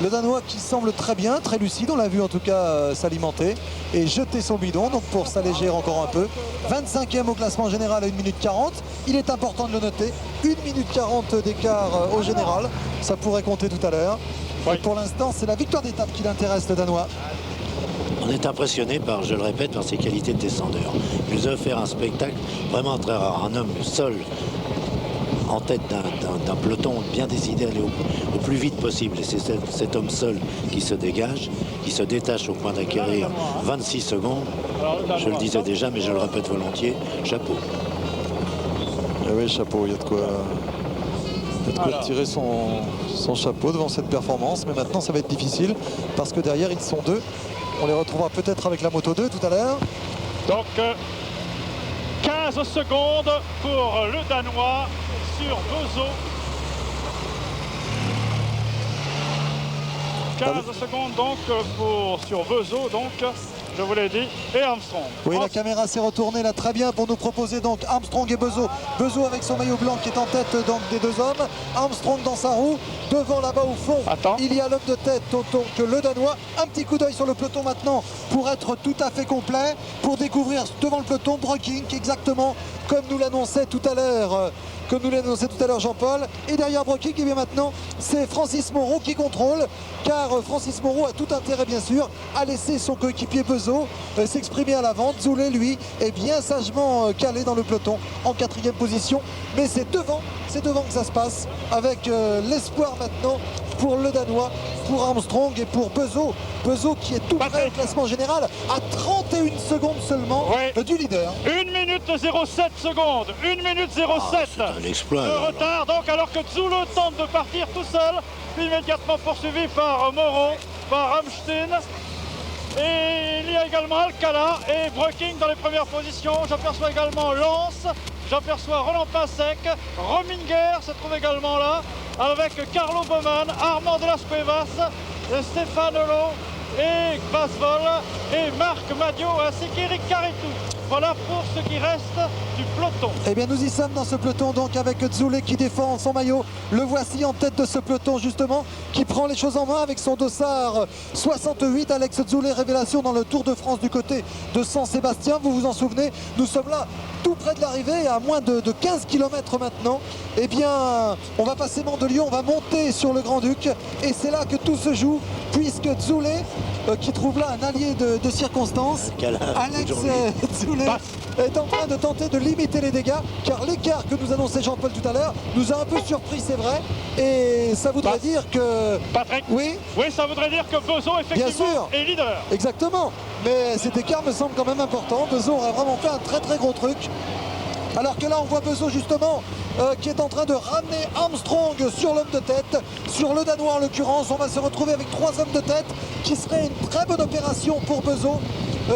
[SPEAKER 3] Le Danois qui semble très bien, très lucide, on l'a vu en tout cas s'alimenter et jeter son bidon, donc pour s'alléger encore un peu. 25e au classement général à 1 minute 40. Il est important de le noter, 1 minute 40 d'écart au général, ça pourrait compter tout à l'heure. Et pour l'instant, c'est la victoire d'étape qui l'intéresse, le Danois.
[SPEAKER 4] On est impressionné par, je le répète, par ses qualités de descendeur. Il nous a offert un spectacle vraiment très rare, un homme seul en tête d'un peloton bien décidé à aller au plus vite possible. Et c'est cet homme seul qui se dégage, qui se détache au point d'acquérir 26 secondes. Je le disais déjà, mais je le répète volontiers, chapeau.
[SPEAKER 3] Et oui, chapeau, il y a de quoi tirer son chapeau devant cette performance. Mais maintenant, ça va être difficile parce que derrière, ils sont 2. On les retrouvera peut-être avec la moto 2 tout à l'heure.
[SPEAKER 5] Donc, 15 secondes pour le Danois sur Bezo. 15 secondes donc sur Bezo, donc je vous l'ai dit, et Armstrong.
[SPEAKER 3] Oui, la caméra s'est retournée là très bien pour nous proposer donc Armstrong et Bezo. Bezo avec son maillot blanc qui est en tête donc des deux hommes. Armstrong dans sa roue. Devant là-bas au fond, il y a l'homme de tête, donc le Danois. Un petit coup d'œil sur le peloton maintenant pour être tout à fait complet, pour découvrir devant le peloton Breukink exactement comme nous l'annonçait tout à l'heure. Jean-Paul. Et derrière Breukink, et bien maintenant, c'est Francis Moreau qui contrôle, car Francis Moreau a tout intérêt, bien sûr, à laisser son coéquipier Bezo s'exprimer à l'avant. Zoulé, lui, est bien sagement calé dans le peloton en 4e position. Mais c'est devant que ça se passe, avec l'espoir maintenant pour le Danois, pour Armstrong et pour Bezo. Bezo qui est tout près au classement général à 31 secondes seulement du leader.
[SPEAKER 5] 1 minute 07 secondes. 1 minute 07
[SPEAKER 4] un exploit,
[SPEAKER 5] de retard. Donc alors que Zulo tente de partir tout seul, immédiatement poursuivi par Moreau, par Amstein. Et il y a également Alcala et Breking dans les premières positions. J'aperçois également Lance, j'aperçois Roland Pinsec, Rominger se trouve également là, avec Carlo Baumann, Armand de las Cuevas, Stéphane Holo et Vasvol et Marc Madio ainsi qu'Éric Caritou. Voilà pour ce qui reste du peloton.
[SPEAKER 3] Eh bien nous y sommes dans ce peloton donc avec Zoulet qui défend son maillot. Le voici en tête de ce peloton justement qui prend les choses en main avec son dossard 68. Alex Zoulet, révélation dans le Tour de France du côté de Saint-Sébastien. Vous vous en souvenez, nous sommes là tout près de l'arrivée, à moins de 15 km maintenant. Eh bien on va passer Mandelieu, on va monter sur le Grand-Duc et c'est là que tout se joue puisque Zoulet qui trouve là un allié de circonstance, Alex Zoulet est en train de tenter de limiter les dégâts car l'écart que nous annonçait Jean-Paul tout à l'heure nous a un peu surpris, c'est vrai, et ça voudrait dire que...
[SPEAKER 5] Patrick,
[SPEAKER 3] oui,
[SPEAKER 5] ça voudrait dire que Bezo effectivement est leader.
[SPEAKER 3] Exactement, mais cet écart me semble quand même important. Bezo aurait vraiment fait un très très gros truc. Alors que là on voit Bezo justement qui est en train de ramener Armstrong sur l'homme de tête, sur le Danois en l'occurrence. On va se retrouver avec 3 hommes de tête qui serait une très bonne opération pour Bezo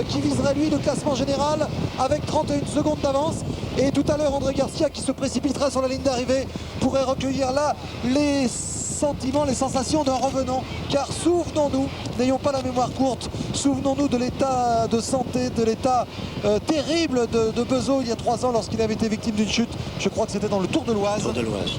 [SPEAKER 3] qui viserait lui le classement général avec 31 secondes d'avance. Et tout à l'heure André Garcia qui se précipitera sur la ligne d'arrivée pourrait recueillir là les sentiments, les sensations d'un revenant, car souvenons-nous, n'ayons pas la mémoire courte, souvenons-nous de l'état de santé, de l'état terrible de Bezo il y a 3 ans lorsqu'il avait été victime d'une chute. Je crois que c'était dans le Tour de l'Oise.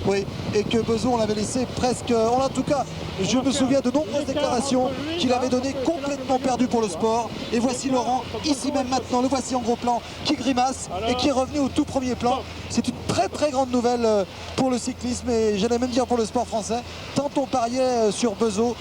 [SPEAKER 3] Oui, et que Bezo on l'avait laissé presque, en tout cas je me souviens de nombreuses déclarations qu'il avait donné complètement perdu pour le sport. Et voici Laurent, ici même maintenant, le voici en gros plan, qui grimace et qui est revenu au tout premier plan. C'est une très très grande nouvelle pour le cyclisme et j'allais même dire pour le sport français, tant on pariait sur Bezo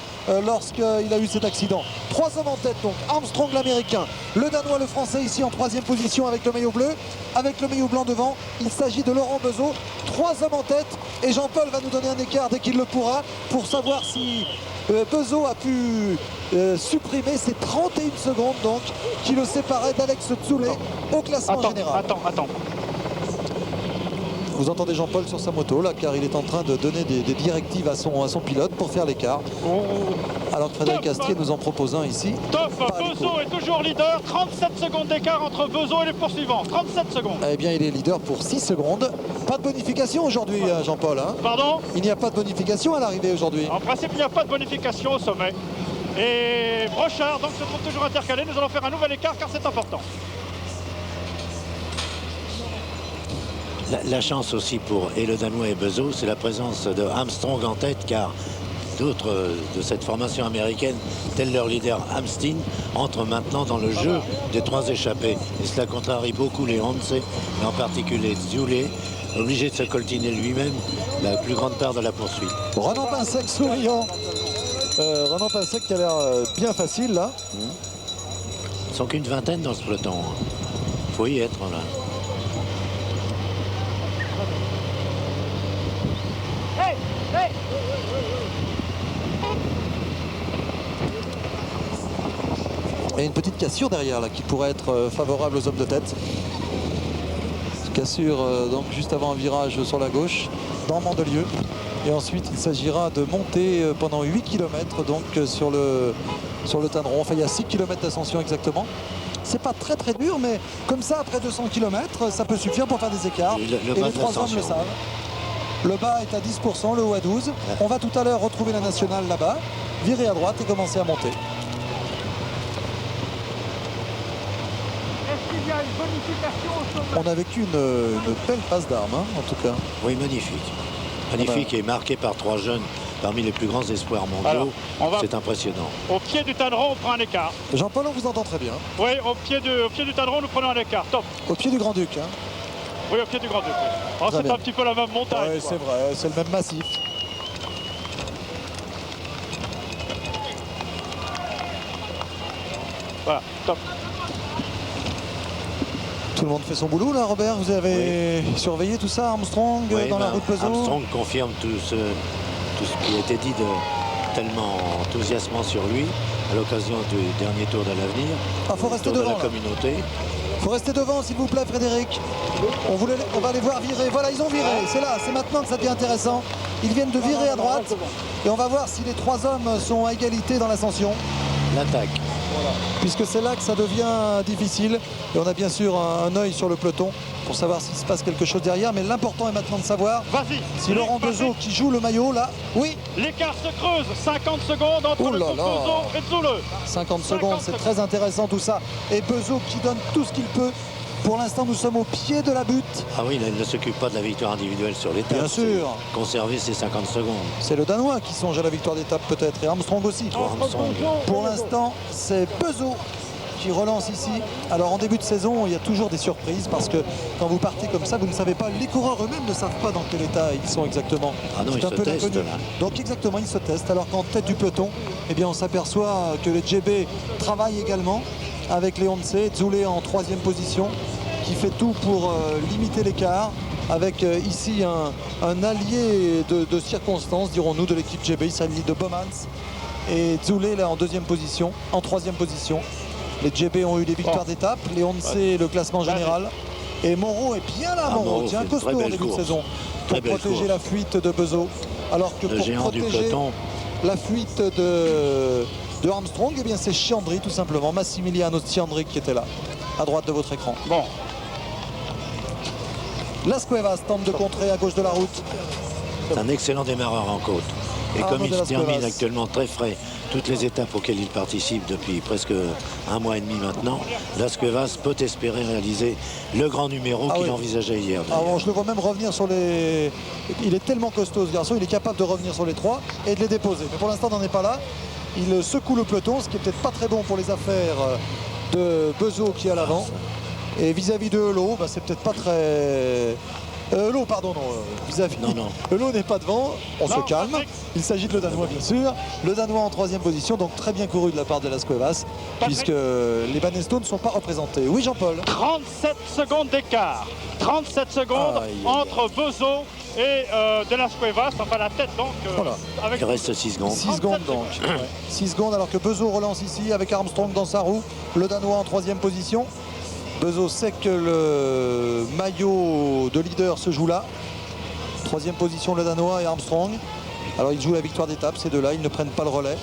[SPEAKER 3] lorsqu'il a eu cet accident. 3 hommes en tête donc, Armstrong l'américain, le danois, le français ici en 3e position avec le maillot bleu, avec le maillot blanc devant. Il s'agit de Laurent Bezo, 3 hommes en tête et Jean-Paul va nous donner un écart dès qu'il le pourra pour savoir si Bezo a pu supprimer ces 31 secondes donc qui le séparaient d'Alex Zoulet au classement général.
[SPEAKER 5] Attends.
[SPEAKER 3] Vous entendez Jean-Paul sur sa moto là car il est en train de donner des directives à son pilote pour faire l'écart. Alors que Frédéric Astier nous en propose un ici.
[SPEAKER 5] Bezo est toujours leader, 37 secondes d'écart entre Bezo et les poursuivants, 37 secondes.
[SPEAKER 3] Eh bien il est leader pour 6 secondes. Pas de bonification aujourd'hui Jean-Paul.
[SPEAKER 5] Pardon ?
[SPEAKER 3] Il n'y a pas de bonification à l'arrivée aujourd'hui.
[SPEAKER 5] En principe il n'y a pas de bonification au sommet. Et Brochard donc se trouve toujours intercalé, nous allons faire un nouvel écart car c'est important.
[SPEAKER 4] La chance aussi pour le Danois et Bezo, c'est la présence de Armstrong en tête, car d'autres de cette formation américaine, tel leur leader Amstein, entrent maintenant dans le jeu des 3 échappés. Et cela contrarie beaucoup les Hanse, et en particulier Zoulet, obligé de se coltiner lui-même la plus grande part de la poursuite.
[SPEAKER 3] Ronan Pinsec souriant. Ronan Pinsec qui a l'air bien facile là.
[SPEAKER 4] Ils ne sont qu'une vingtaine dans ce peloton. Il faut y être là.
[SPEAKER 3] Et une petite cassure derrière là qui pourrait être favorable aux hommes de tête. Cassure donc juste avant un virage sur la gauche dans Mandelieu. Et ensuite il s'agira de monter pendant 8 km donc sur le Tanneron. Enfin il y a 6 km d'ascension exactement. C'est pas très très dur mais comme ça après 200 km ça peut suffire pour faire des écarts. Et les 3 hommes le savent. Le bas est à 10%, le haut à 12%. On va tout à l'heure retrouver la nationale là-bas, virer à droite et commencer à monter. On a vécu une belle passe d'armes, en tout cas.
[SPEAKER 4] Oui, magnifique. Magnifique et marqué par 3 jeunes parmi les plus grands espoirs mondiaux. C'est impressionnant.
[SPEAKER 5] Au pied du Tanneron, on prend un écart.
[SPEAKER 3] Jean-Paul, on vous entend très bien.
[SPEAKER 5] Oui, au pied du Tanneron, nous prenons un écart. Top.
[SPEAKER 3] Au pied du Grand-Duc.
[SPEAKER 5] Oui, au pied du Grand-Duc. Oh, c'est un petit peu la même montagne.
[SPEAKER 3] Oui, c'est vrai, c'est le même massif.
[SPEAKER 5] Voilà, top.
[SPEAKER 3] Tout le monde fait son boulot là, Robert. Vous avez surveillé tout ça, Armstrong dans la route Bezo.
[SPEAKER 4] Armstrong confirme tout ce qui a été dit tellement enthousiasmant sur lui à l'occasion du dernier Tour de l'Avenir.
[SPEAKER 3] Ah, faut rester devant,
[SPEAKER 4] de la communauté.
[SPEAKER 3] Faut rester devant, s'il vous plaît, Frédéric. On va les voir virer. Voilà, ils ont viré. C'est là, c'est maintenant que ça devient intéressant. Ils viennent de virer à droite. Et on va voir si les trois hommes sont à égalité dans l'ascension.
[SPEAKER 4] L'attaque.
[SPEAKER 3] Puisque c'est là que ça devient difficile. Et on a bien sûr un œil sur le peloton pour savoir s'il se passe quelque chose derrière. Mais l'important est maintenant de savoir si Laurent Beuzot, qui joue le maillot, là, oui.
[SPEAKER 5] L'écart se creuse, 50 secondes entre le groupe Beuzot et Zoule.
[SPEAKER 3] 50 secondes, c'est très intéressant tout ça. Et Beuzot qui donne tout ce qu'il peut. Pour l'instant, nous sommes au pied de la butte.
[SPEAKER 4] Ah oui, il ne s'occupe pas de la victoire individuelle sur l'étape.
[SPEAKER 3] Bien sûr.
[SPEAKER 4] Conserver ses 50 secondes.
[SPEAKER 3] C'est le Danois qui songe à la victoire d'étape peut-être. Et Armstrong aussi. Pour l'instant, c'est Beuzot qui relance ici. Alors en début de saison, il y a toujours des surprises parce que quand vous partez comme ça, vous ne savez pas. Les coureurs eux-mêmes ne savent pas dans quel état ils sont exactement.
[SPEAKER 4] Ah non, ils se testent là.
[SPEAKER 3] Donc exactement, ils se testent. Alors qu'en tête du peloton, eh bien, on s'aperçoit que les GB travaillent également avec Léon Tse, Zoulé en 3e position, qui fait tout pour limiter l'écart, avec ici un allié de circonstances, dirons-nous, de l'équipe GB. Il s'agit de Bomans et Zoulé là en 2e position, en 3e position. Les GB ont eu des victoires d'étape, Léon Tse le classement général, et Moreau est bien là. Moreau tient costaud en début de saison pour protéger la fuite de Beuzot, alors que pour protéger la fuite de Armstrong, eh bien c'est Chiandri tout simplement, Massimiliano Chiandri qui était là, à droite de votre écran.
[SPEAKER 5] Bon.
[SPEAKER 3] Las Cuevas tente de contrer à gauche de la route.
[SPEAKER 4] C'est un excellent démarreur en côte. Et comme il termine actuellement très frais toutes les étapes auxquelles il participe depuis presque un mois et demi maintenant, Las Cuevas peut espérer réaliser le grand numéro qu'il envisageait hier.
[SPEAKER 3] Alors, je le vois même revenir sur les... Il est tellement costaud ce garçon, il est capable de revenir sur les trois et de les déposer. Mais pour l'instant, on n'en est pas là. Il secoue le peloton, ce qui est peut-être pas très bon pour les affaires de Beuzot qui est à l'avant. Et vis-à-vis de Hello, bah, c'est peut-être pas très... Hello, pardon, non. Vis-à-vis.
[SPEAKER 4] Non.
[SPEAKER 3] Hello n'est pas devant, on se calme. Il s'agit de le Danois, bien sûr. Le Danois en 3e position, donc très bien couru de la part de Las Cuevas, puisque les Banesto ne sont pas représentés. Oui, Jean-Paul.
[SPEAKER 5] 37 secondes d'écart. 37 secondes entre Beuzot et de Las Cuevas, enfin la tête donc.
[SPEAKER 4] Avec... Il reste 6 secondes.
[SPEAKER 3] 6 secondes donc. 6 secondes alors que Beuzot relance ici avec Armstrong dans sa roue. Le Danois en 3e position. Beuzot sait que le maillot de leader se joue là. 3e position le Danois et Armstrong. Alors ils jouent la victoire d'étape, ces deux-là, ils ne prennent pas le relais.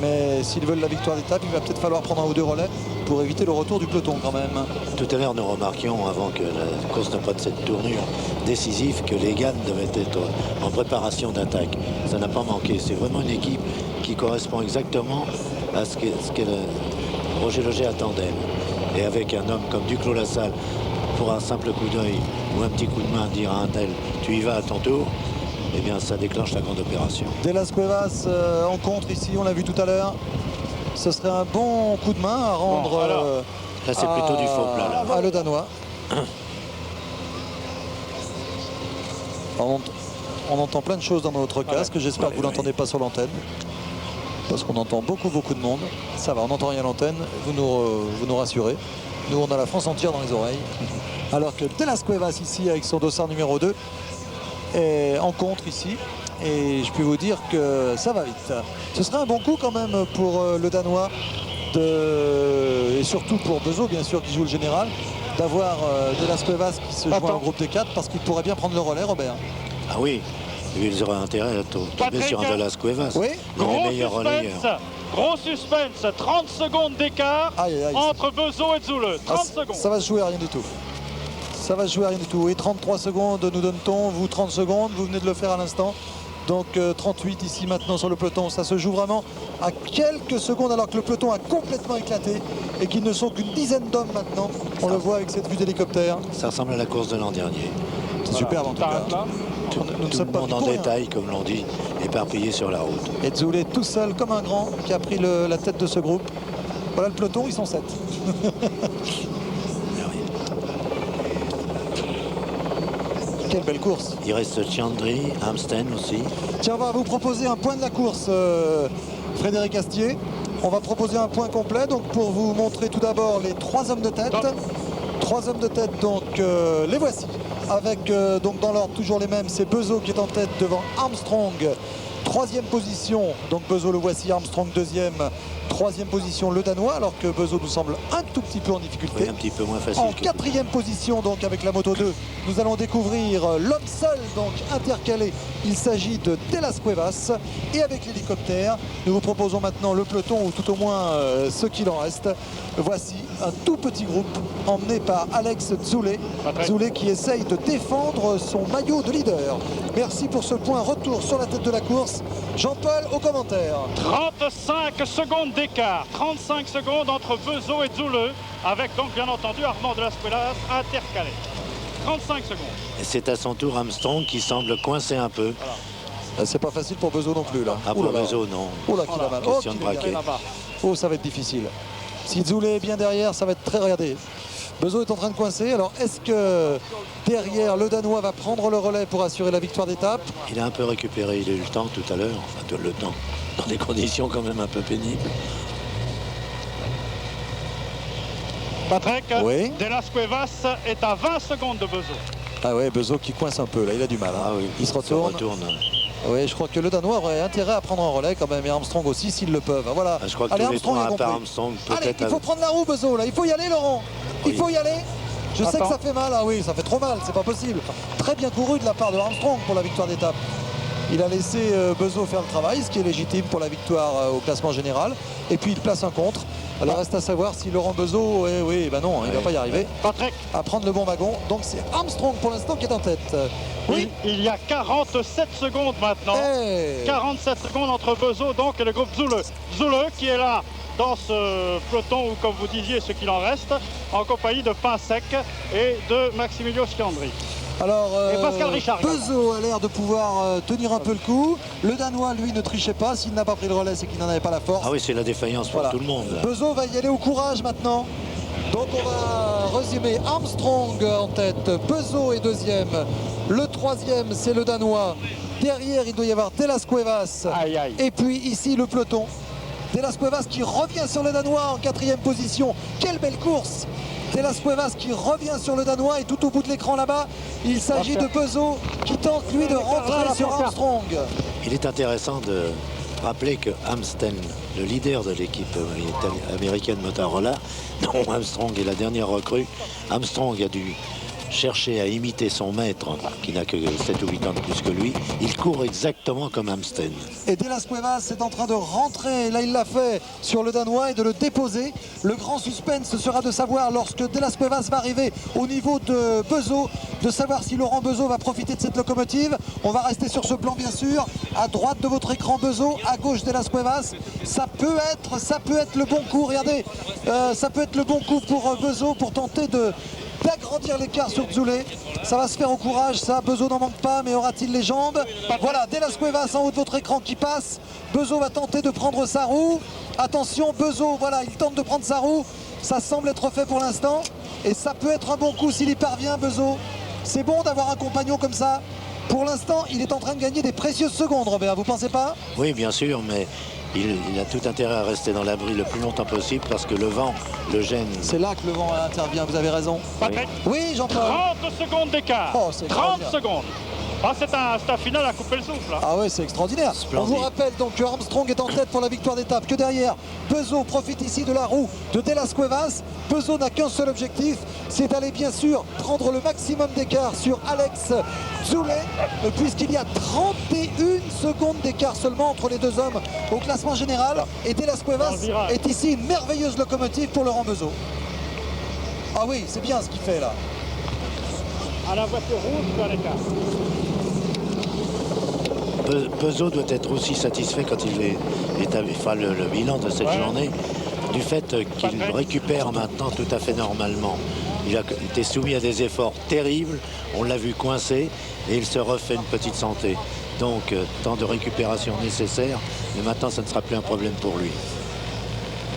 [SPEAKER 3] Mais s'ils veulent la victoire d'étape, il va peut-être falloir prendre un ou deux relais pour éviter le retour du peloton quand même.
[SPEAKER 4] Tout à l'heure nous remarquions, avant que la course ne prenne cette tournure décisive, que les Gann devaient être en préparation d'attaque. Ça n'a pas manqué, c'est vraiment une équipe qui correspond exactement à ce que Roger Leger attendait. Et avec un homme comme Duclos-Lassalle, pour un simple coup d'œil ou un petit coup de main, dire à un tel tu y vas à ton tour, eh bien ça déclenche la grande opération.
[SPEAKER 3] De Las Cuevas en contre ici, on l'a vu tout à l'heure. Ce serait un bon coup de main à rendre
[SPEAKER 4] là c'est plutôt du faux plat là.
[SPEAKER 3] À le Danois. On entend plein de choses dans notre casque, j'espère que vous n'entendez pas sur l'antenne. Parce qu'on entend beaucoup de monde. Ça va, on n'entend rien à l'antenne, vous nous rassurez. Nous, on a la France entière dans les oreilles. Alors que De Las Cuevas ici, avec son dossard numéro 2, est en contre ici. Et je peux vous dire que ça va vite. Ce serait un bon coup quand même pour le Danois, et surtout pour Beuzot, bien sûr, qui joue le général, d'avoir De Las Cuevas qui se joint en groupe de 4, parce qu'il pourrait bien prendre le relais, Robert.
[SPEAKER 4] Ah oui, ils auraient intérêt à tomber sur un De Las Cuevas.
[SPEAKER 3] Oui.
[SPEAKER 4] Les meilleurs relayeurs.
[SPEAKER 5] Gros suspense, 30 secondes d'écart entre Beuzot et Zoule. 30 secondes.
[SPEAKER 3] Ça va se jouer à rien du tout. Ça va se jouer à rien du tout. Et 33 secondes nous donne-t-on, vous 30 secondes, vous venez de le faire à l'instant. Donc 38 ici maintenant sur le peloton. Ça se joue vraiment à quelques secondes alors que le peloton a complètement éclaté et qu'ils ne sont qu'une dizaine d'hommes maintenant. On le voit avec cette vue d'hélicoptère.
[SPEAKER 4] Ça ressemble à la course de l'an dernier.
[SPEAKER 3] C'est superbe en tout cas.
[SPEAKER 4] Tout le monde en détail, comme l'on dit, éparpillé sur la route.
[SPEAKER 3] Et Zoulé tout seul comme un grand qui a pris la tête de ce groupe. Voilà le peloton, ils sont 7. Quelle belle course.
[SPEAKER 4] Il reste Chiandri, Amsten aussi.
[SPEAKER 3] Tiens, on va vous proposer un point de la course, Frédéric Astier. On va proposer un point complet, donc pour vous montrer tout d'abord les 3 hommes de tête. 3 hommes de tête, donc les voici. avec donc dans l'ordre toujours les mêmes. C'est Bezo qui est en tête devant Armstrong. Troisième position, donc Bezo le voici, Armstrong deuxième. Troisième position le Danois, alors que Bezo nous semble un tout petit peu en difficulté.
[SPEAKER 4] Oui, un petit peu moins facile.
[SPEAKER 3] En quatrième position, donc avec la Moto 2, nous allons découvrir l'homme seul, donc intercalé. Il s'agit de De Las Cuevas. Et avec l'hélicoptère, nous vous proposons maintenant le peloton, ou tout au moins ce qu'il en reste. Voici un tout petit groupe emmené par Alex Zoulet. Zoulet qui essaye de défendre son maillot de leader. Merci pour ce point. Retour sur la tête de la course. Jean-Paul au commentaire.
[SPEAKER 5] 35 secondes d'écart, 35 secondes entre Bezo et Zoulet, avec donc bien entendu Armand De Las Cuevas intercalé. 35 secondes.
[SPEAKER 4] Et c'est à son tour Armstrong qui semble coincer un peu.
[SPEAKER 3] Voilà. C'est pas facile pour Bezo non plus là.
[SPEAKER 4] Ah, pour Bezo, non.
[SPEAKER 3] Oh là, qu'il a mal.
[SPEAKER 4] Question de braquet.
[SPEAKER 3] Oh, ça va être difficile. Si Zoulet est bien derrière, ça va être très regardé. Bezo est en train de coincer. Alors, est-ce que derrière, le Danois va prendre le relais pour assurer la victoire d'étape?
[SPEAKER 4] Il a un peu récupéré. Il a eu le temps tout à l'heure. Enfin, le temps. Dans des conditions quand même un peu pénibles.
[SPEAKER 5] Patrick,
[SPEAKER 3] oui.
[SPEAKER 5] De Las Cuevas est à 20 secondes de Bezo.
[SPEAKER 3] Ah ouais, Bezo qui coince un peu là, il a du mal. Hein.
[SPEAKER 4] Ah oui,
[SPEAKER 3] il se retourne. Oui, je crois que le Danois aurait intérêt à prendre un relais quand même, et Armstrong aussi s'ils le peuvent. Voilà.
[SPEAKER 4] Ah, je crois que
[SPEAKER 3] allez,
[SPEAKER 4] tous
[SPEAKER 3] Armstrong,
[SPEAKER 4] les trois, Armstrong,
[SPEAKER 3] allez, il faut prendre la roue, Bezo là. Il faut y aller, Laurent. Il faut y aller. Je sais que ça fait mal. Ah oui, ça fait trop mal. C'est pas possible. Très bien couru de la part de Armstrong pour la victoire d'étape. Il a laissé Bezo faire le travail, ce qui est légitime pour la victoire au classement général. Et puis il place un contre. Alors reste à savoir si Laurent Bezo, oui, ben non, il ne va pas y arriver.
[SPEAKER 5] Patrick.
[SPEAKER 3] À prendre le bon wagon. Donc c'est Armstrong pour l'instant qui est en tête.
[SPEAKER 5] Oui. Il y a 47 secondes maintenant. 47 secondes entre Bezo donc et le groupe Zoulet. Zoulet qui est là dans ce peloton, ou comme vous disiez, ce qu'il en reste, en compagnie de Pinsec et de Maximilio Sciandri.
[SPEAKER 3] Alors,
[SPEAKER 5] et Pascal Richard.
[SPEAKER 3] Bezo a l'air de pouvoir tenir un peu le coup. Le Danois, lui, ne trichait pas. S'il n'a pas pris le relais, c'est qu'il n'en avait pas la force.
[SPEAKER 4] Ah oui, c'est la défaillance pour tout le monde.
[SPEAKER 3] Bezo va y aller au courage maintenant. Donc on va résumer. Armstrong en tête, Bezo est deuxième. Le troisième, c'est le Danois. Derrière, il doit y avoir De Las Cuevas.
[SPEAKER 5] Aïe, aïe.
[SPEAKER 3] Et puis ici, le peloton. De Las Cuevas qui revient sur le Danois en quatrième position. Quelle belle course! De Las Cuevas qui revient sur le Danois, et tout au bout de l'écran là-bas, il s'agit de Bezo qui tente lui de rentrer sur Armstrong.
[SPEAKER 4] Il est intéressant de rappeler que Amstel, le leader de l'équipe américaine Motorola, dont Armstrong est la dernière recrue, Armstrong a dû chercher à imiter son maître, qui n'a que 7 ou 8 ans de plus que lui. Il court exactement comme Amstel.
[SPEAKER 3] Et De Las Cuevas est en train de rentrer, là il l'a fait, sur le Danois et de le déposer. Le grand suspense sera de savoir, lorsque De Las Cuevas va arriver au niveau de Bezo, de savoir si Laurent Bezo va profiter de cette locomotive. On va rester sur ce plan bien sûr. À droite de votre écran Bezo, à gauche De Las Cuevas. Ça peut être le bon coup, regardez. Ça peut être le bon coup pour Bezo pour tenter d'agrandir l'écart sur Zoulet. Ça va se faire au courage, ça. Bezo n'en manque pas, mais aura-t-il les jambes? Voilà, De Las Cuevas en haut de votre écran qui passe. Bezo va tenter de prendre sa roue. Attention, Bezo, voilà, il tente de prendre sa roue. Ça semble être fait pour l'instant. Et ça peut être un bon coup s'il y parvient, Bezo. C'est bon d'avoir un compagnon comme ça. Pour l'instant, il est en train de gagner des précieuses secondes, Robert, vous pensez pas?
[SPEAKER 4] Oui, bien sûr, mais il a tout intérêt à rester dans l'abri le plus longtemps possible parce que le vent le gêne.
[SPEAKER 3] C'est là que le vent intervient, vous avez raison.
[SPEAKER 5] Patrick.
[SPEAKER 3] Oui, Jean-Paul.
[SPEAKER 5] 30 secondes d'écart.
[SPEAKER 3] Oh,
[SPEAKER 5] 30 secondes. Ah, c'est un final à couper le souffle. Hein.
[SPEAKER 3] Ah ouais, c'est extraordinaire.
[SPEAKER 4] Splendide.
[SPEAKER 3] On vous rappelle donc que Armstrong est en tête pour la victoire d'étape, que derrière, Bezo profite ici de la roue de De Las Cuevas. Bezo n'a qu'un seul objectif, c'est d'aller bien sûr prendre le maximum d'écart sur Alex Zoulet, puisqu'il y a 31 secondes d'écart seulement entre les deux hommes au classement général. Et De Las Cuevas est ici une merveilleuse locomotive pour Laurent Bezo. Ah oui, c'est bien ce qu'il fait là.
[SPEAKER 5] À la voiture rouge, dans l'écart.
[SPEAKER 4] Bezo doit être aussi satisfait quand il établit le bilan de cette journée du fait qu'il récupère maintenant tout à fait normalement. Il a été soumis à des efforts terribles, on l'a vu coincé et il se refait une petite santé. Donc temps de récupération nécessaire, mais maintenant ça ne sera plus un problème pour lui.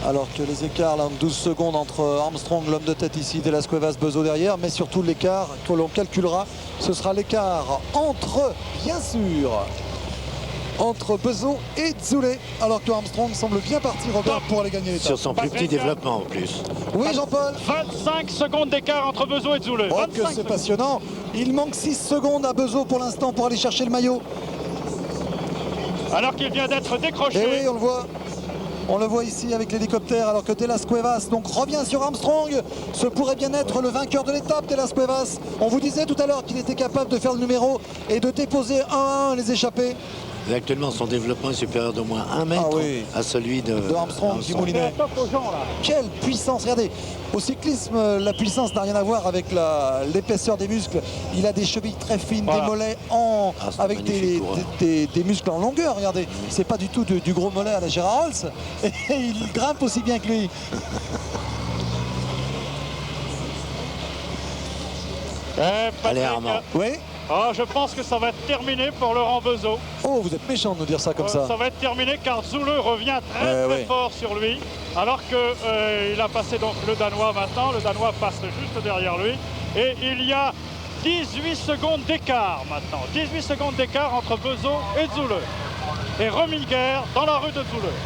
[SPEAKER 3] Alors que les écarts, là, 12 secondes entre Armstrong, l'homme de tête ici, De Las Cuevas, Bezo derrière, mais surtout l'écart que l'on calculera, ce sera l'écart entre, bien sûr, entre Bezo et Zoulé, alors que Armstrong semble bien parti, Robert, pour aller gagner l'étape.
[SPEAKER 4] Sur son plus petit développement en plus.
[SPEAKER 3] Oui, Jean-Paul.
[SPEAKER 5] 25 secondes d'écart entre Bezo et Zoulé.
[SPEAKER 3] Oh, que c'est passionnant. Il manque 6 secondes à Bezo pour l'instant pour aller chercher le maillot.
[SPEAKER 5] Alors qu'il vient d'être décroché.
[SPEAKER 3] Et oui, on le voit. On le voit ici avec l'hélicoptère, alors que De Las Cuevas donc revient sur Armstrong. Ce pourrait bien être le vainqueur de l'étape, De Las Cuevas. On vous disait tout à l'heure qu'il était capable de faire le numéro et de déposer 1 à 1 les échappés.
[SPEAKER 4] Et actuellement, son développement est supérieur d'au moins 1 mètre à celui de
[SPEAKER 3] Armstrong qui moulinait. Quelle puissance, regardez. Au cyclisme, la puissance n'a rien à voir avec l'épaisseur des muscles. Il a des chevilles très fines, des mollets avec des muscles en longueur. Regardez, c'est pas du tout du gros mollet à la Gérard Rolls. Et il grimpe aussi bien que lui.
[SPEAKER 4] Allez, Armand.
[SPEAKER 3] Oui.
[SPEAKER 5] Oh, je pense que ça va être terminé pour Laurent Bezo.
[SPEAKER 3] Oh, vous êtes méchant de nous dire ça comme ça.
[SPEAKER 5] Ça va être terminé car Zouleux revient très fort sur lui. Alors qu'il a passé donc le Danois maintenant. Le Danois passe juste derrière lui. Et il y a 18 secondes d'écart maintenant. 18 secondes d'écart entre Bezo et Zouleux. Et Rominger dans la rue de Zouleux.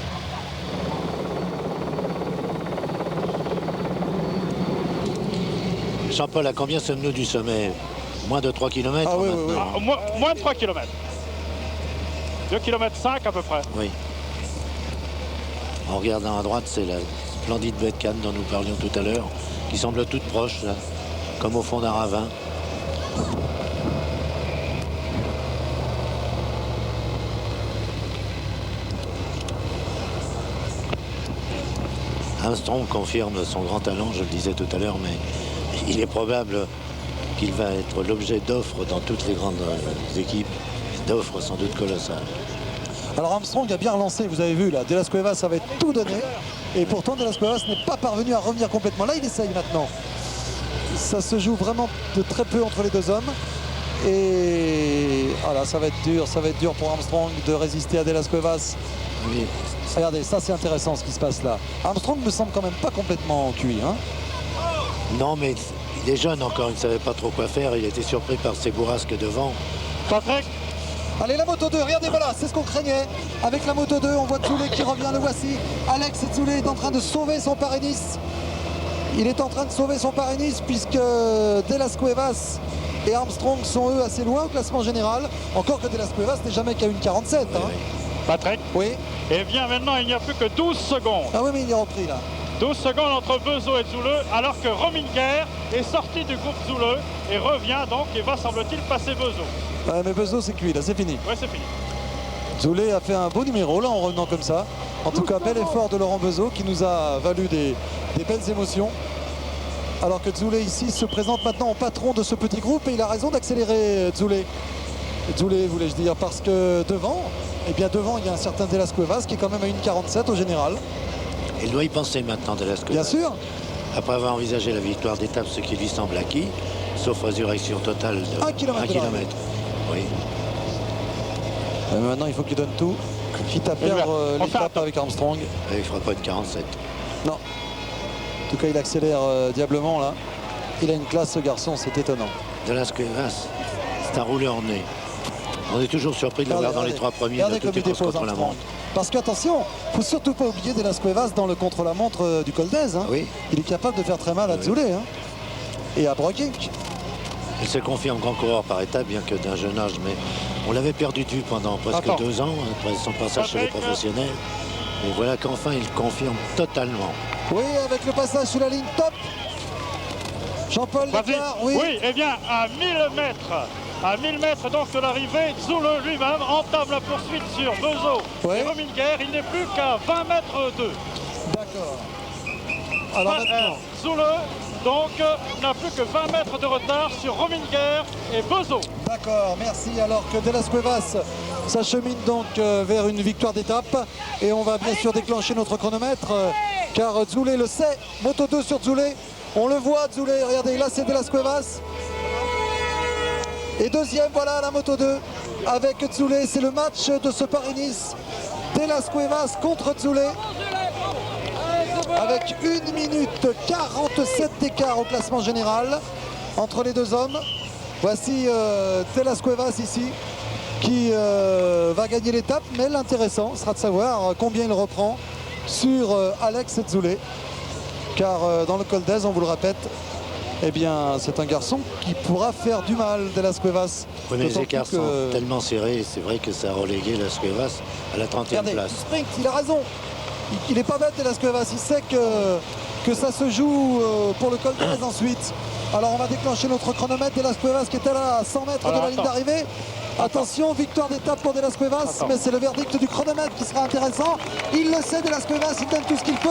[SPEAKER 4] Jean-Paul, à combien sommes-nous du sommet? Moins de 3 km maintenant.
[SPEAKER 5] Moins de 3 km. 2 km 5 à peu près.
[SPEAKER 4] Oui. En regardant à droite, c'est la splendide baie de Cannes dont nous parlions tout à l'heure, qui semble toute proche, là, comme au fond d'un ravin. Armstrong confirme son grand talent, je le disais tout à l'heure, mais il est probable qu'il va être l'objet d'offres dans toutes les grandes équipes, d'offres sans doute colossales.
[SPEAKER 3] Alors Armstrong a bien relancé, vous avez vu là, De Las Cuevas ça va être tout donné. Et pourtant De Las Cuevas n'est pas parvenu à revenir complètement. Là il essaye maintenant. Ça se joue vraiment de très peu entre les deux hommes. Et voilà, ça va être dur pour Armstrong de résister à De Las Cuevas.
[SPEAKER 4] Oui.
[SPEAKER 3] Regardez, ça c'est intéressant ce qui se passe là. Armstrong me semble quand même pas complètement cuit. Hein.
[SPEAKER 4] Non, mais il est jeune encore, il ne savait pas trop quoi faire. Il a été surpris par ses bourrasques devant.
[SPEAKER 5] Patrick.
[SPEAKER 3] Allez, la moto 2, regardez, voilà, c'est ce qu'on craignait. Avec la moto 2, on voit Zoulé qui revient, le voici. Alex Zoulé est en train de sauver son Paris-Nice. Il est en train de sauver son Paris-Nice puisque De Las Cuevas et Armstrong sont eux assez loin au classement général. Encore que De Las Cuevas n'est jamais qu'à 1,47. Hein.
[SPEAKER 5] Oui. Patrick.
[SPEAKER 3] Oui.
[SPEAKER 5] Et bien maintenant, il n'y a plus que 12 secondes.
[SPEAKER 3] Ah oui, mais il est repris là.
[SPEAKER 5] 12 secondes entre Bezo et Zouleux, alors que Rominger est sorti du groupe Zouleux et revient donc et va, semble-t-il, passer Bezo.
[SPEAKER 3] Ouais, mais Bezo, c'est cuit, là, c'est fini.
[SPEAKER 5] Oui, c'est fini.
[SPEAKER 3] Zoulé a fait un beau numéro, là, en revenant comme ça. En tout cas, bel effort de Laurent Bezo qui nous a valu des belles émotions. Alors que Zoulé, ici, se présente maintenant en patron de ce petit groupe et il a raison d'accélérer Zoulé. Zoulé, voulais-je dire, parce que devant, il y a un certain De Las Cuevas qui est quand même à 1,47 au général.
[SPEAKER 4] Il doit y penser maintenant, De Las Cuevas.
[SPEAKER 3] Bien sûr.
[SPEAKER 4] Après avoir envisagé la victoire d'étape, ce qui lui semble acquis, sauf résurrection totale de
[SPEAKER 3] 1 km.
[SPEAKER 4] Oui.
[SPEAKER 3] Mais maintenant, il faut qu'il donne tout, quitte à perdre l'étape avec Armstrong.
[SPEAKER 4] Et il ne fera pas une 47.
[SPEAKER 3] Non. En tout cas, il accélère diablement, là. Il a une classe, ce garçon, c'est étonnant.
[SPEAKER 4] De Las Cuevas, c'est un rouleur né. On est toujours surpris de le voir dans les 3 premiers de toutes les courses contre la montre.
[SPEAKER 3] Parce qu'attention, il ne faut surtout pas oublier De Las Cuevas dans le contre-la-montre du Col d'Aise. Hein.
[SPEAKER 4] Oui.
[SPEAKER 3] Il est capable de faire très mal à Zoulé hein. Et à Broguic.
[SPEAKER 4] Il se confirme grand coureur par étape, bien que d'un jeune âge, mais on l'avait perdu de vue pendant presque 2 ans, après son passage chez les professionnels. Et voilà qu'enfin il confirme totalement.
[SPEAKER 3] Oui, avec le passage sous la ligne, top. Jean-Paul Leclerc, oui.
[SPEAKER 5] Oui, eh bien, à 1000 mètres. À 1000 mètres donc de l'arrivée, Zouleux lui-même entame la poursuite sur Bezo et Rominger. Il n'est plus qu'à 20 mètres d'eux.
[SPEAKER 3] D'accord. Alors maintenant,
[SPEAKER 5] Zouleux donc n'a plus que 20 mètres de retard sur Rominger et Bezo.
[SPEAKER 3] D'accord, merci. Alors que De Las Cuevas s'achemine donc vers une victoire d'étape. Et on va bien sûr déclencher notre chronomètre car Zoulé le sait. Moto 2 sur Zoulé. On le voit, Zoulé. Regardez, là c'est De Las Cuevas. Et deuxième, voilà la moto 2 avec Zoulé. C'est le match de ce Paris-Nice. De Las Cuevas contre Zoulé. Avec 1 minute 47 d'écart au classement général entre les deux hommes. Voici De Las Cuevas ici. qui va gagner l'étape, mais l'intéressant sera de savoir combien il reprend sur Alex Etzoulé, car dans le Col d'Aise, on vous le répète, eh bien, c'est un garçon qui pourra faire du mal de Las Cuevas.
[SPEAKER 4] Oui, mais les écarts sont tellement serrés, c'est vrai que ça a relégué Las Cuevas à la 30e place.
[SPEAKER 3] Sprint, il a raison. Il n'est pas bête de Las Cuevas. Il sait que ça se joue pour le Col d'Aise ensuite. Alors on va déclencher notre chronomètre de Las Cuevas qui était là à 100 mètres de la ligne d'arrivée. Attention, victoire d'étape pour De Las Cuevas, mais c'est le verdict du chronomètre qui sera intéressant. Il le sait, De Las Cuevas, il donne tout ce qu'il peut.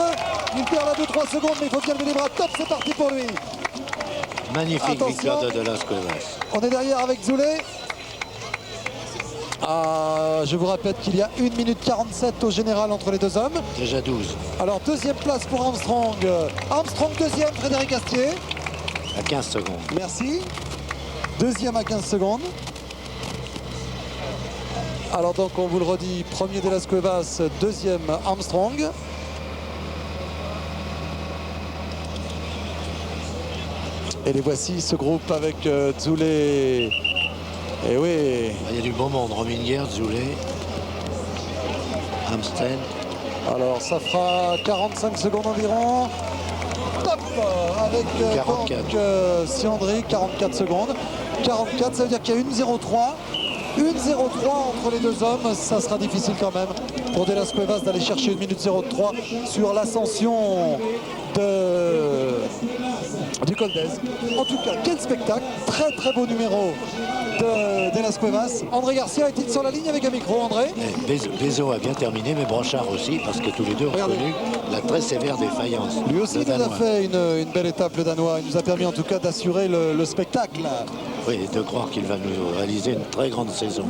[SPEAKER 3] Il perd là 2-3 secondes, mais il faut bien lever les bras. Top, c'est parti pour lui.
[SPEAKER 4] Magnifique victoire de Las Cuevas.
[SPEAKER 3] On est derrière avec Zoulé. Je vous répète qu'il y a 1 minute 47 au général entre les deux hommes.
[SPEAKER 4] Déjà 12.
[SPEAKER 3] Alors deuxième place pour Armstrong. Armstrong deuxième, Frédéric Astier.
[SPEAKER 4] À 15 secondes.
[SPEAKER 3] Merci. Deuxième à 15 secondes. Alors donc on vous le redit, premier de Las Cuevas, deuxième Armstrong. Et les voici, ce groupe avec Zoulé. Et oui.
[SPEAKER 4] Il y a du beau monde, Rominger, Zoulé, Amstel.
[SPEAKER 3] Alors ça fera 45 secondes environ. Top avec Siandri, 44 secondes. 44, ça veut dire qu'il y a 1-0-3. 1-0-3 entre les deux hommes, ça sera difficile quand même pour De Las Cuevas d'aller chercher 1 minute 03 sur l'ascension du Col d'Aise. En tout cas, quel spectacle, très très beau numéro de Las Cuevas. André Garcia est-il sur la ligne avec un micro, André?
[SPEAKER 4] Bezo a bien terminé, mais Brochard aussi, parce que tous les deux ont connu la très sévère défaillance.
[SPEAKER 3] Lui aussi nous a fait une belle étape, le Danois. Il nous a permis en tout cas d'assurer le spectacle.
[SPEAKER 4] Oui, et de croire qu'il va nous réaliser une très grande saison.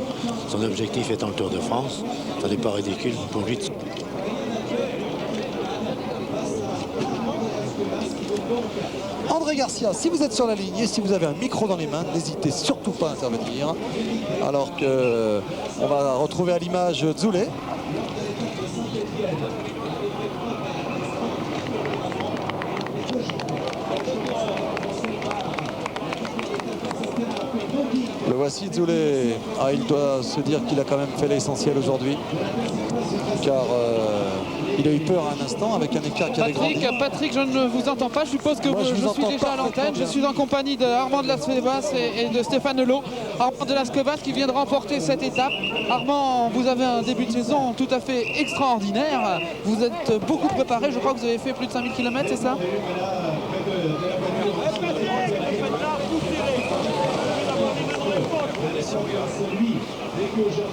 [SPEAKER 4] Son objectif étant le Tour de France, ça n'est pas ridicule pour lui.
[SPEAKER 3] André Garcia, si vous êtes sur la ligne et si vous avez un micro dans les mains, n'hésitez surtout pas à intervenir. Alors qu'on va retrouver à l'image Zoulé. Le voici Zoulé. Il doit se dire qu'il a quand même fait l'essentiel aujourd'hui. Car il a eu peur à un instant avec un écart qui avait grandi.
[SPEAKER 7] Patrick, je ne vous entends pas. Je suppose que je suis déjà à l'antenne. Je suis en compagnie d'Armand de Las Cuevas et de Stéphane Lelot. Armand de Las Cuevas qui vient de remporter cette étape. Armand, vous avez un début de saison tout à fait extraordinaire. Vous êtes beaucoup préparé. Je crois que vous avez fait plus de 5000 km, c'est ça ?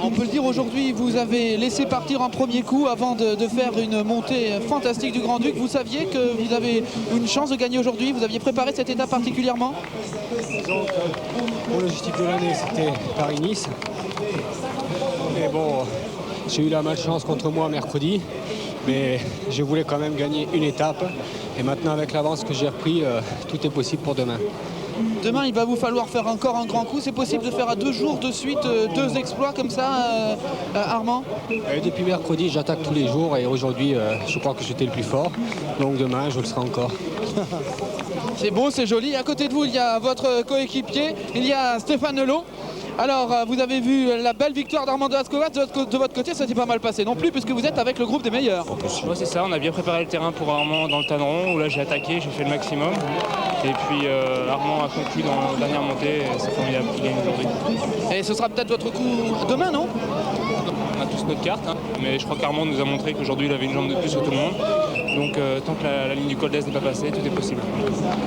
[SPEAKER 7] On peut le dire aujourd'hui, vous avez laissé partir en premier coup avant de faire une montée fantastique du Grand-Duc. Vous saviez que vous avez une chance de gagner aujourd'hui. Vous aviez préparé cette étape particulièrement?
[SPEAKER 8] Pour l'objectif de l'année, c'était Paris-Nice. Mais bon, j'ai eu la malchance contre moi mercredi. Mais je voulais quand même gagner une étape. Et maintenant, avec l'avance que j'ai repris, tout est possible pour demain.
[SPEAKER 7] Demain, il va vous falloir faire encore un grand coup. C'est possible de faire à 2 jours de suite 2 exploits comme ça, Armand?
[SPEAKER 8] Depuis mercredi, j'attaque tous les jours et aujourd'hui, je crois que j'étais le plus fort. Donc demain, je le serai encore.
[SPEAKER 7] C'est beau, c'est joli. À côté de vous, il y a votre coéquipier, il y a Stéphane Lelot. Alors, vous avez vu la belle victoire d'Armand de Las Cuevas. De votre côté, ça s'est pas mal passé non plus, puisque vous êtes avec le groupe des meilleurs.
[SPEAKER 2] Ouais, c'est ça, on a bien préparé le terrain pour Armand dans le Tanneron, où là j'ai attaqué, j'ai fait le maximum. Et puis Armand a conclu dans la dernière montée, c'est formidable qu'il gagne aujourd'hui.
[SPEAKER 7] Et ce sera peut-être votre coup demain, non?
[SPEAKER 2] On a tous notre carte, hein, mais je crois qu'Armand nous a montré qu'aujourd'hui il avait une jambe de plus que tout le monde. Donc tant que la ligne du Col d'Aise n'est pas passée, tout est possible.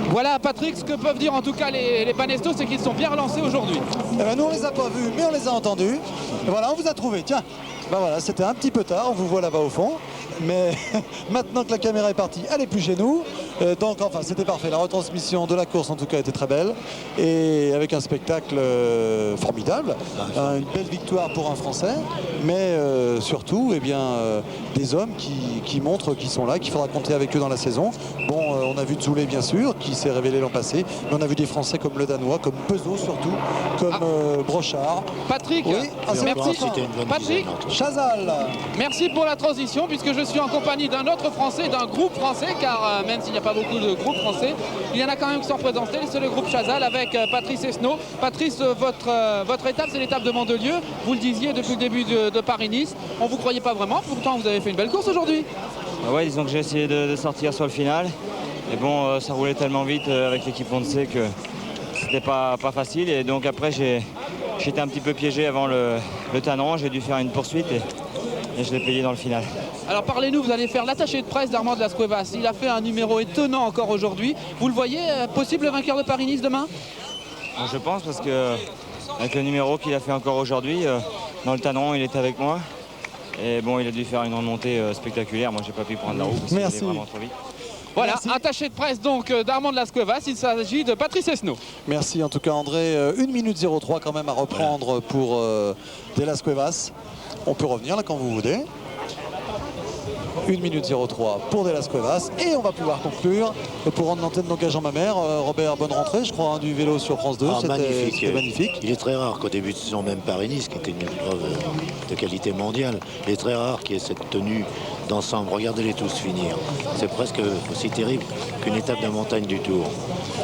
[SPEAKER 7] Voilà Patrick, ce que peuvent dire en tout cas les Banestos, c'est qu'ils sont bien relancés aujourd'hui.
[SPEAKER 3] Eh ben, nous on les a pas vus, mais on les a entendus. Et voilà, on vous a trouvé, tiens. Ben voilà, c'était un petit peu tard, on vous voit là-bas au fond. Mais maintenant que la caméra est partie, elle est plus chez nous. Donc enfin, c'était parfait. La retransmission de la course en tout cas était très belle. Et avec un spectacle formidable. Une belle victoire pour un Français. Mais surtout, eh bien, des hommes qui montrent qu'ils sont là, qu'il faudra compter avec eux dans la saison. Bon, on a vu Zoulé bien sûr, qui s'est révélé l'an passé. Mais on a vu des Français comme le Danois, comme Pezo surtout, comme Brochard.
[SPEAKER 7] Patrick,
[SPEAKER 3] oui,
[SPEAKER 7] merci.
[SPEAKER 4] Patrick,
[SPEAKER 7] merci pour la transition, puisque je suis en compagnie d'un autre Français, d'un groupe français, car même s'il n'y a pas pas beaucoup de groupes français. Il y en a quand même qui sont présentés, c'est le groupe Chazal avec Patrice Esnault. Patrice, votre étape, c'est l'étape de Mandelieu. Vous le disiez depuis le début de Paris-Nice. On ne vous croyait pas vraiment, pourtant vous avez fait une belle course aujourd'hui.
[SPEAKER 9] Ouais, disons que j'ai essayé de sortir sur le final. Et bon, ça roulait tellement vite avec l'équipe Once que c'était pas facile. Et donc après, j'étais un petit peu piégé avant le Tanneron. J'ai dû faire une poursuite et je l'ai payé dans le final.
[SPEAKER 7] Alors parlez-nous, vous allez faire l'attaché de presse d'Armand de Las Cuevas. Il a fait un numéro étonnant encore aujourd'hui. Vous le voyez, possible vainqueur de Paris-Nice demain?
[SPEAKER 9] Bon, je pense, parce que avec le numéro qu'il a fait encore aujourd'hui, dans le Tanneron, il était avec moi. Et bon, il a dû faire une remontée spectaculaire. Moi, j'ai pas pu prendre la roue parce qu'il allait vraiment trop vite.
[SPEAKER 7] Voilà, attaché de presse donc d'Armand de Las Cuevas, il s'agit de Patrice Esnault.
[SPEAKER 3] Merci en tout cas André, 1 minute 03 quand même à reprendre pour de Las Cuevas. On peut revenir là quand vous voulez. 1 minute 03 pour de Las Cuevas et on va pouvoir conclure pour rendre l'antenne donc à Jean Mamère. Robert, bonne rentrée je crois, hein, du vélo sur France 2, c'était magnifique.
[SPEAKER 4] Il est très rare qu'au début de saison, même Paris-Nice, qui était une épreuve de qualité mondiale, il est très rare qu'il y ait cette tenue d'ensemble. Regardez-les tous finir. C'est presque aussi terrible qu'une étape de montagne du Tour.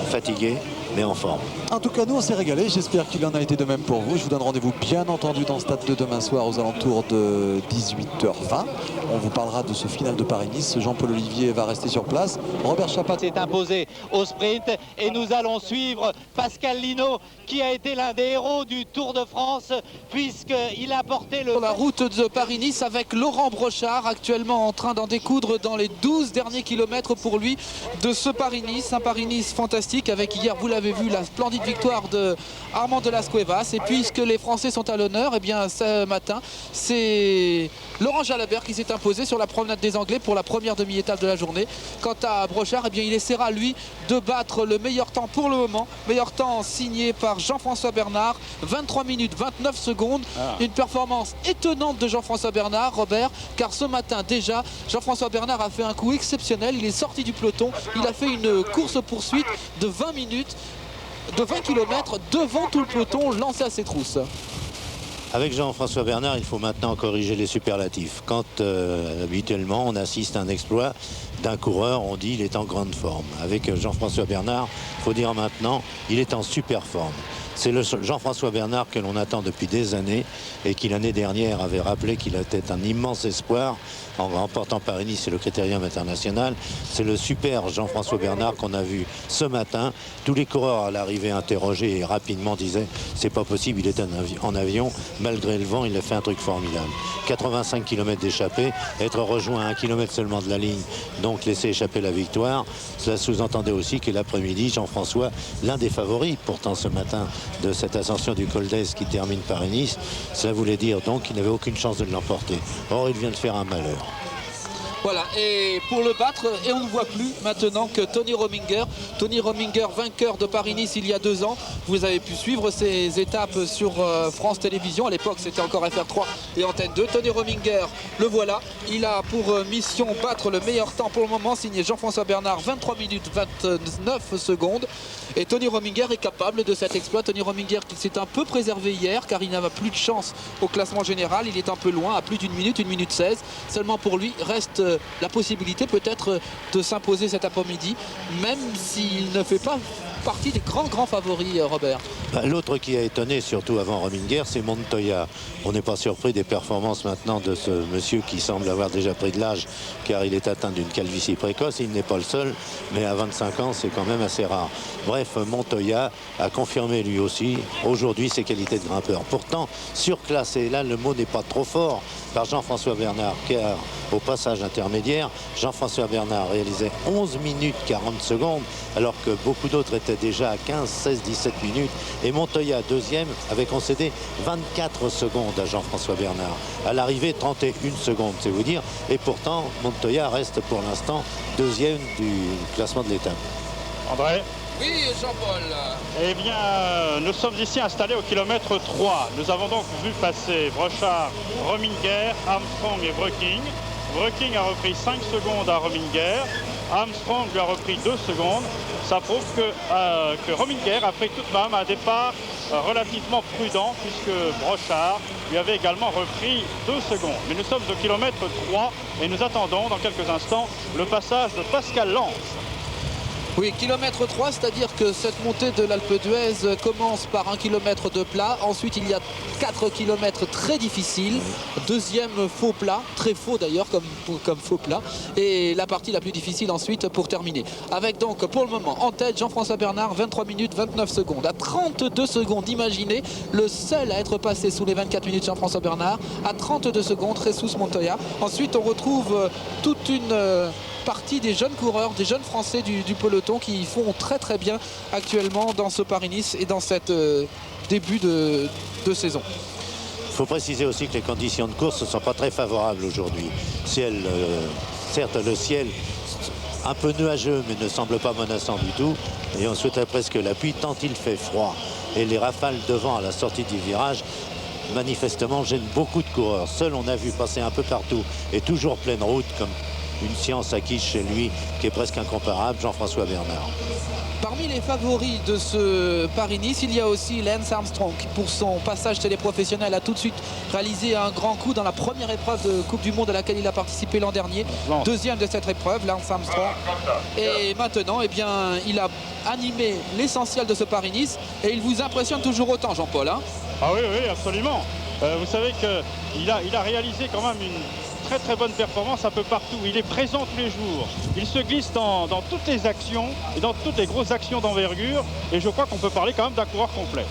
[SPEAKER 4] Fatigué, mais en forme.
[SPEAKER 3] En tout cas, nous, on s'est régalé. J'espère qu'il en a été de même pour vous. Je vous donne rendez-vous, bien entendu, dans le stade de demain soir aux alentours de 18h20. On vous parlera de ce final de Paris-Nice. Jean-Paul Olivier va rester sur place. Robert Chapat
[SPEAKER 10] s'est imposé au sprint et nous allons suivre Pascal Lino qui a été l'un des héros du Tour de France puisqu'il a porté
[SPEAKER 7] la route de Paris-Nice avec Laurent Brochard actuellement en train d'en découdre dans les 12 derniers kilomètres pour lui de ce Paris-Nice. Un Paris-Nice fantastique avec hier, vous l'avez vu, la splendide victoire de Armand de Las Cuevas. Et puisque les Français sont à l'honneur, et bien ce matin, c'est Laurent Jalabert qui s'est imposé sur la promenade des Anglais pour la première demi-étape de la journée. Quant à Brochard, eh bien, il essaiera lui de battre le meilleur temps pour le moment. Meilleur temps signé par Jean-François Bernard, 23 minutes 29 secondes. Une performance étonnante de Jean-François Bernard, Robert, car ce matin déjà, Jean-François Bernard a fait un coup exceptionnel. Il est sorti du peloton, il a fait une course-poursuite de 20 minutes, de 20 km devant tout le peloton lancé à ses trousses.
[SPEAKER 4] Avec Jean-François Bernard, il faut maintenant corriger les superlatifs. Quand habituellement on assiste à un exploit d'un coureur, on dit il est en grande forme. Avec Jean-François Bernard, il faut dire maintenant, il est en super forme. C'est le Jean-François Bernard que l'on attend depuis des années et qui l'année dernière avait rappelé qu'il était un immense espoir en remportant Paris-Nice et le Critérium international. C'est le super Jean-François Bernard qu'on a vu ce matin. Tous les coureurs à l'arrivée interrogés et rapidement disaient c'est pas possible, il est en avion. Malgré le vent, il a fait un truc formidable. 85 km d'échappée, être rejoint à 1 km seulement de la ligne, donc laisser échapper la victoire. Cela sous-entendait aussi que l'après-midi, Jean-François, l'un des favoris pourtant ce matin de cette ascension du Col d'Este qui termine Paris-Nice, cela voulait dire donc qu'il n'avait aucune chance de l'emporter. Or, il vient de faire un malheur.
[SPEAKER 7] Voilà, et pour le battre, et on ne voit plus maintenant que Tony Rominger, vainqueur de Paris-Nice il y a 2 ans. Vous avez pu suivre ces étapes sur France Télévisions. À l'époque, c'était encore FR3 et Antenne 2. Tony Rominger, le voilà. Il a pour mission battre le meilleur temps pour le moment, signé Jean-François Bernard, 23 minutes 29 secondes. Et Tony Rominger est capable de cet exploit. Tony Rominger qui s'est un peu préservé hier car il n'avait plus de chance au classement général. Il est un peu loin, à plus d'1 minute, 1 minute 16. Seulement pour lui, reste la possibilité peut-être de s'imposer cet après-midi, même s'il ne fait pas partie des grands favoris, Robert.
[SPEAKER 4] L'autre qui a étonné, surtout avant Rominger, c'est Montoya. On n'est pas surpris des performances maintenant de ce monsieur qui semble avoir déjà pris de l'âge, car il est atteint d'une calvitie précoce. Il n'est pas le seul, mais à 25 ans, c'est quand même assez rare. Bref, Montoya a confirmé lui aussi aujourd'hui ses qualités de grimpeur. Pourtant, surclassé, là le mot n'est pas trop fort, par Jean-François Bernard, car au passage intermédiaire, Jean-François Bernard réalisait 11 minutes 40 secondes, alors que beaucoup d'autres étaient déjà à 15, 16, 17 minutes. Et Montoya, deuxième, avait concédé 24 secondes à Jean-François Bernard. À l'arrivée, 31 secondes, c'est vous dire. Et pourtant, Montoya reste pour l'instant deuxième du classement de l'étape.
[SPEAKER 5] André ?
[SPEAKER 7] Oui, Jean-Paul.
[SPEAKER 5] Eh bien, nous sommes ici installés au kilomètre 3. Nous avons donc vu passer Brochard, Rominger, Armstrong et Breking. Breking a repris 5 secondes à Rominger. Armstrong lui a repris 2 secondes. Ça prouve que Rominger a pris tout de même un départ relativement prudent puisque Brochard lui avait également repris 2 secondes. Mais nous sommes au kilomètre 3 et nous attendons dans quelques instants le passage de Pascal Lans.
[SPEAKER 7] Oui, kilomètre 3, c'est-à-dire que cette montée de l'Alpe d'Huez commence par 1 km de plat. Ensuite, il y a 4 km très difficiles. Deuxième faux plat, très faux d'ailleurs comme faux plat. Et la partie la plus difficile ensuite pour terminer. Avec donc pour le moment en tête Jean-François Bernard, 23 minutes 29 secondes. À 32 secondes, imaginez, le seul à être passé sous les 24 minutes Jean-François Bernard. À 32 secondes, Jesus Montoya. Ensuite, on retrouve toute une partie des jeunes coureurs, des jeunes Français du peloton qui font très très bien actuellement dans ce Paris-Nice et dans cette début de saison.
[SPEAKER 4] Il faut préciser aussi que les conditions de course ne sont pas très favorables aujourd'hui. Certes, le ciel un peu nuageux mais ne semble pas menaçant du tout. Et on souhaiterait presque la pluie tant il fait froid. Et les rafales de vent à la sortie du virage manifestement gênent beaucoup de coureurs. Seul on a vu passer un peu partout et toujours pleine route comme une science acquise chez lui qui est presque incomparable, Jean-François Bernard.
[SPEAKER 7] Parmi les favoris de ce Paris-Nice, il y a aussi Lance Armstrong qui, pour son passage téléprofessionnel, a tout de suite réalisé un grand coup dans la première épreuve de Coupe du Monde à laquelle il a participé l'an dernier. Deuxième de cette épreuve, Lance Armstrong. Et maintenant, eh bien, il a animé l'essentiel de ce Paris-Nice et il vous impressionne toujours autant, Jean-Paul, hein?
[SPEAKER 5] Ah oui, oui, absolument. Vous savez qu'il a réalisé quand même une très bonne performance un peu partout. Il est présent tous les jours. Il se glisse dans toutes les actions et dans toutes les grosses actions d'envergure. Et je crois qu'on peut parler quand même d'un coureur complet.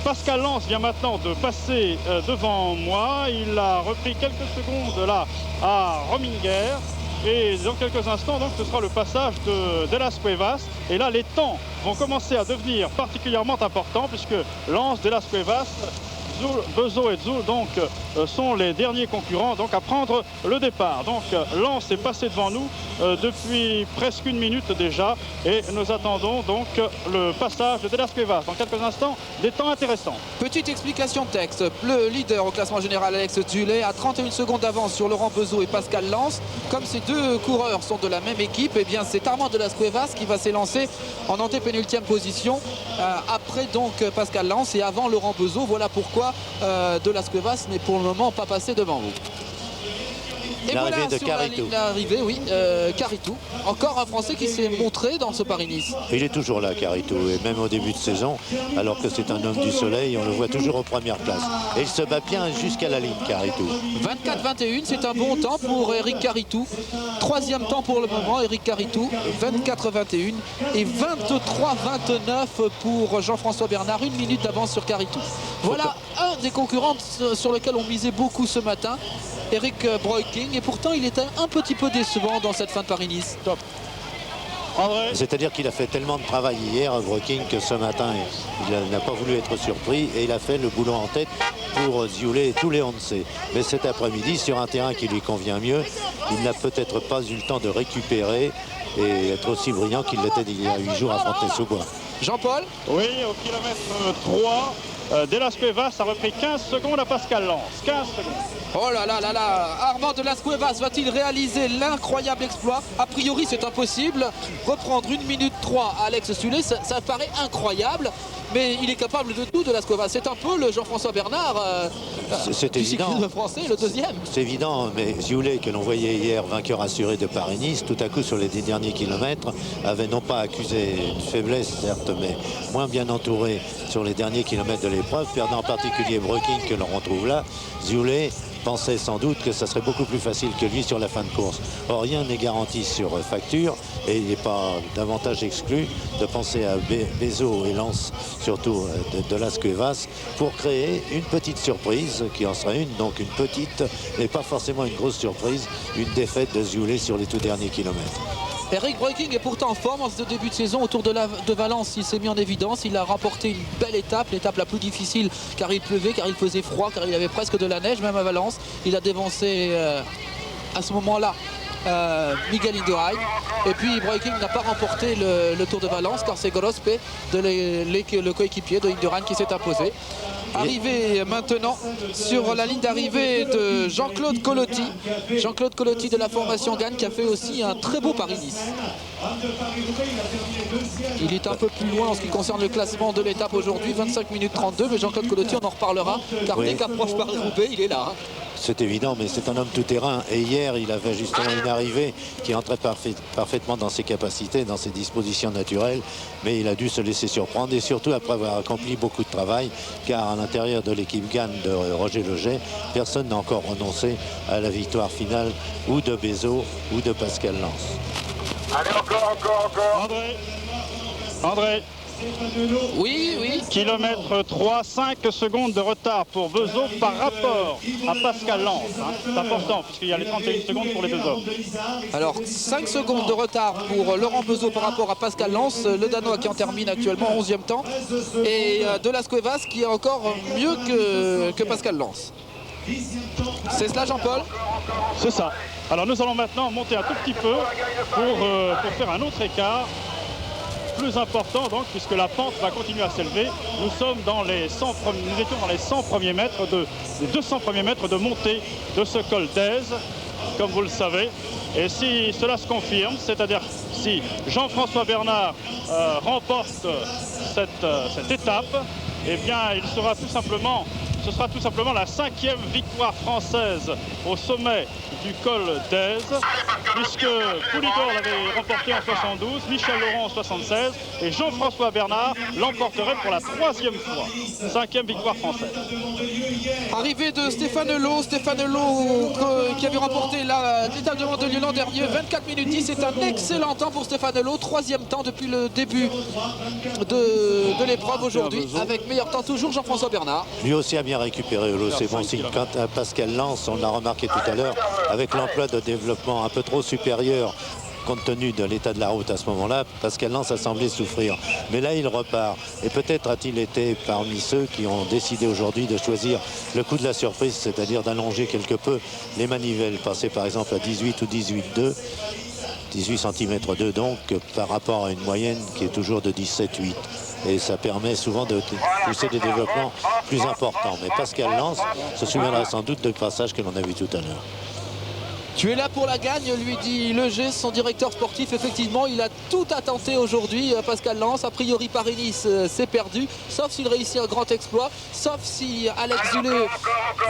[SPEAKER 5] Pascal Lans vient maintenant de passer devant moi. Il a repris quelques secondes là à Rominger. Et dans quelques instants, donc, ce sera le passage de Las Cuevas. Et là, les temps vont commencer à devenir particulièrement importants puisque Lans, de Las Cuevas, Bezo et Zul donc sont les derniers concurrents donc à prendre le départ. Donc Lens est passé devant nous depuis presque une minute déjà et nous attendons donc le passage de Las Cuevas. Dans quelques instants, des temps intéressants.
[SPEAKER 7] Petite explication de texte. Le leader au classement général, Alex Zülle, a 31 secondes d'avance sur Laurent Bezo et Pascal Lans. Comme ces deux coureurs sont de la même équipe, eh bien c'est Armand de Las Cuevas qui va s'élancer en antépénultième position après donc Pascal Lans et avant Laurent Bezo. Voilà pourquoi de Las Cuevas n'est pour le moment pas passé devant vous. Et voilà
[SPEAKER 4] de
[SPEAKER 7] sur
[SPEAKER 4] Carito.
[SPEAKER 7] La ligne d'arrivée, oui, Carito. Encore un Français qui s'est montré dans ce Paris-Nice.
[SPEAKER 4] Il est toujours là, Carito, et même au début de saison, alors que c'est un homme du soleil, on le voit toujours aux premières places. Et il se bat bien jusqu'à la ligne, Carito.
[SPEAKER 7] 24-21, c'est un bon temps pour Eric Carito. Troisième temps pour le moment, Eric Carito. 24-21 et 23-29 pour Jean-François Bernard. Une minute d'avance sur Carito. Voilà un des concurrents sur lequel on misait beaucoup ce matin. Eric Breukling, et pourtant il était un petit peu décevant dans cette fin de Paris-Nice.
[SPEAKER 5] Top.
[SPEAKER 4] C'est-à-dire qu'il a fait tellement de travail hier, Breukling, que ce matin il n'a pas voulu être surpris et il a fait le boulot en tête pour Zülle et tous les Once. Mais cet après-midi, sur un terrain qui lui convient mieux, il n'a peut-être pas eu le temps de récupérer et être aussi brillant qu'il l'était il y a 8 jours à Fontenay-sous-Bois.
[SPEAKER 7] Jean-Paul?
[SPEAKER 5] Oui, au kilomètre 3, de Las Cuevas a repris 15 secondes à Pascal Lans. 15 secondes.
[SPEAKER 7] Oh là là là là, Armand de Las Cuevas va-t-il réaliser l'incroyable exploit? A priori c'est impossible. Reprendre 1 minute 3 à Alex Zülle, ça paraît incroyable. Mais il est capable de tout, de Las Cuevas. C'est un peu le Jean-François Bernard
[SPEAKER 4] c'est
[SPEAKER 7] du
[SPEAKER 4] évident.
[SPEAKER 7] cyclisme français, le deuxième.
[SPEAKER 4] C'est évident, mais Zülle, que l'on voyait hier vainqueur assuré de Paris-Nice, tout à coup sur les 10 derniers kilomètres, avait non pas accusé une faiblesse, certes, mais moins bien entouré sur les derniers kilomètres de l'épreuve, perdant en particulier Breukling que l'on retrouve là. Zülle pensait sans doute que ça serait beaucoup plus facile que lui sur la fin de course. Or, rien n'est garanti sur facture et il n'est pas davantage exclu de penser à Bezo et Lans, surtout de Las Cuevas, pour créer une petite surprise, qui en serait une, donc une petite, mais pas forcément une grosse surprise, une défaite de Zülle sur les tout derniers kilomètres.
[SPEAKER 7] Eric Breukling est pourtant en forme en ce début de saison autour de Valence. Il s'est mis en évidence, il a remporté une belle étape, l'étape la plus difficile car il pleuvait, car il faisait froid, car il y avait presque de la neige même à Valence. Il a dévancé à ce moment-là Miguel Indurain. Et puis Breukling n'a pas remporté le Tour de Valence car c'est Grospe, le coéquipier de Indurain, qui s'est imposé. Arrivé maintenant sur la ligne d'arrivée de Jean-Claude Colotti. Jean-Claude Colotti de la formation Gann qui a fait aussi un très beau Paris-Nice. Il est un peu plus loin en ce qui concerne le classement de l'étape aujourd'hui, 25 minutes 32, mais Jean-Claude Colotti, on en reparlera car dès qu'approche Paris-Roubaix, il est là.
[SPEAKER 4] c'est évident, mais c'est un homme tout-terrain. Et hier, il avait justement une arrivée qui entrait parfaitement dans ses capacités, dans ses dispositions naturelles. Mais il a dû se laisser surprendre, et surtout après avoir accompli beaucoup de travail, car à l'intérieur de l'équipe Gann de Roger Leget, personne n'a encore renoncé à la victoire finale ou de Bezo ou de Pascal Lans.
[SPEAKER 5] Allez, encore. André.
[SPEAKER 7] Oui.
[SPEAKER 5] Kilomètre 3, 5 secondes de retard pour Bezo par rapport à Pascal Lans. C'est important puisqu'il y a les 31 secondes pour les deux hommes.
[SPEAKER 7] Alors 5 secondes de retard pour Laurent Bezo par rapport à Pascal Lans, le Danois qui en termine actuellement 11e temps, et de Las Cuevas qui est encore mieux que Pascal Lans. C'est cela, Jean-Paul?
[SPEAKER 5] C'est ça. Alors nous allons maintenant monter un tout petit peu pour faire un autre écart plus important, donc, puisque la pente va continuer à s'élever. Nous sommes dans les 100 nous étions dans les 100 premiers mètres les 200 premiers mètres de montée de ce col d'Aise, comme vous le savez. Et si cela se confirme, c'est-à-dire si Jean-François Bernard remporte cette étape, eh bien il sera tout simplement ce sera tout simplement la 5e victoire française au sommet du col d'Aise, puisque Poulidor l'avait remporté en 72, Michel Laurent en 76 et Jean-François Bernard l'emporterait pour la 3e fois. 5e victoire française.
[SPEAKER 7] Arrivée de Stéphane Lo qui avait remporté l'étape de Mandelieu l'an dernier, 24 minutes 10, c'est un excellent temps pour Stéphane Lo, 3e temps depuis le début de l'épreuve aujourd'hui, avec meilleur temps toujours Jean-François Bernard.
[SPEAKER 4] Lui aussi a bien récupéré Lo, c'est bon signe. Quant à Pascal Lans, on l'a remarqué tout à l'heure, avec l'emploi de développement un peu trop supérieur compte tenu de l'état de la route à ce moment-là, Pascal Lans a semblé souffrir. Mais là, il repart. Et peut-être a-t-il été parmi ceux qui ont décidé aujourd'hui de choisir le coup de la surprise, c'est-à-dire d'allonger quelque peu les manivelles, passer par exemple à 18 ou 18,2. 18 cm 2 donc par rapport à une moyenne qui est toujours de 17,8. Et ça permet souvent de pousser des développements plus importants. Mais Pascal Lans se souviendra sans doute de passage que l'on a vu tout à l'heure.
[SPEAKER 7] Tu es là pour la gagne, lui dit Leger, son directeur sportif. Effectivement, il a tout à tenter aujourd'hui, Pascal Lans. A priori, Paris-Nice, c'est perdu, sauf s'il réussit un grand exploit, sauf si Alex Zulé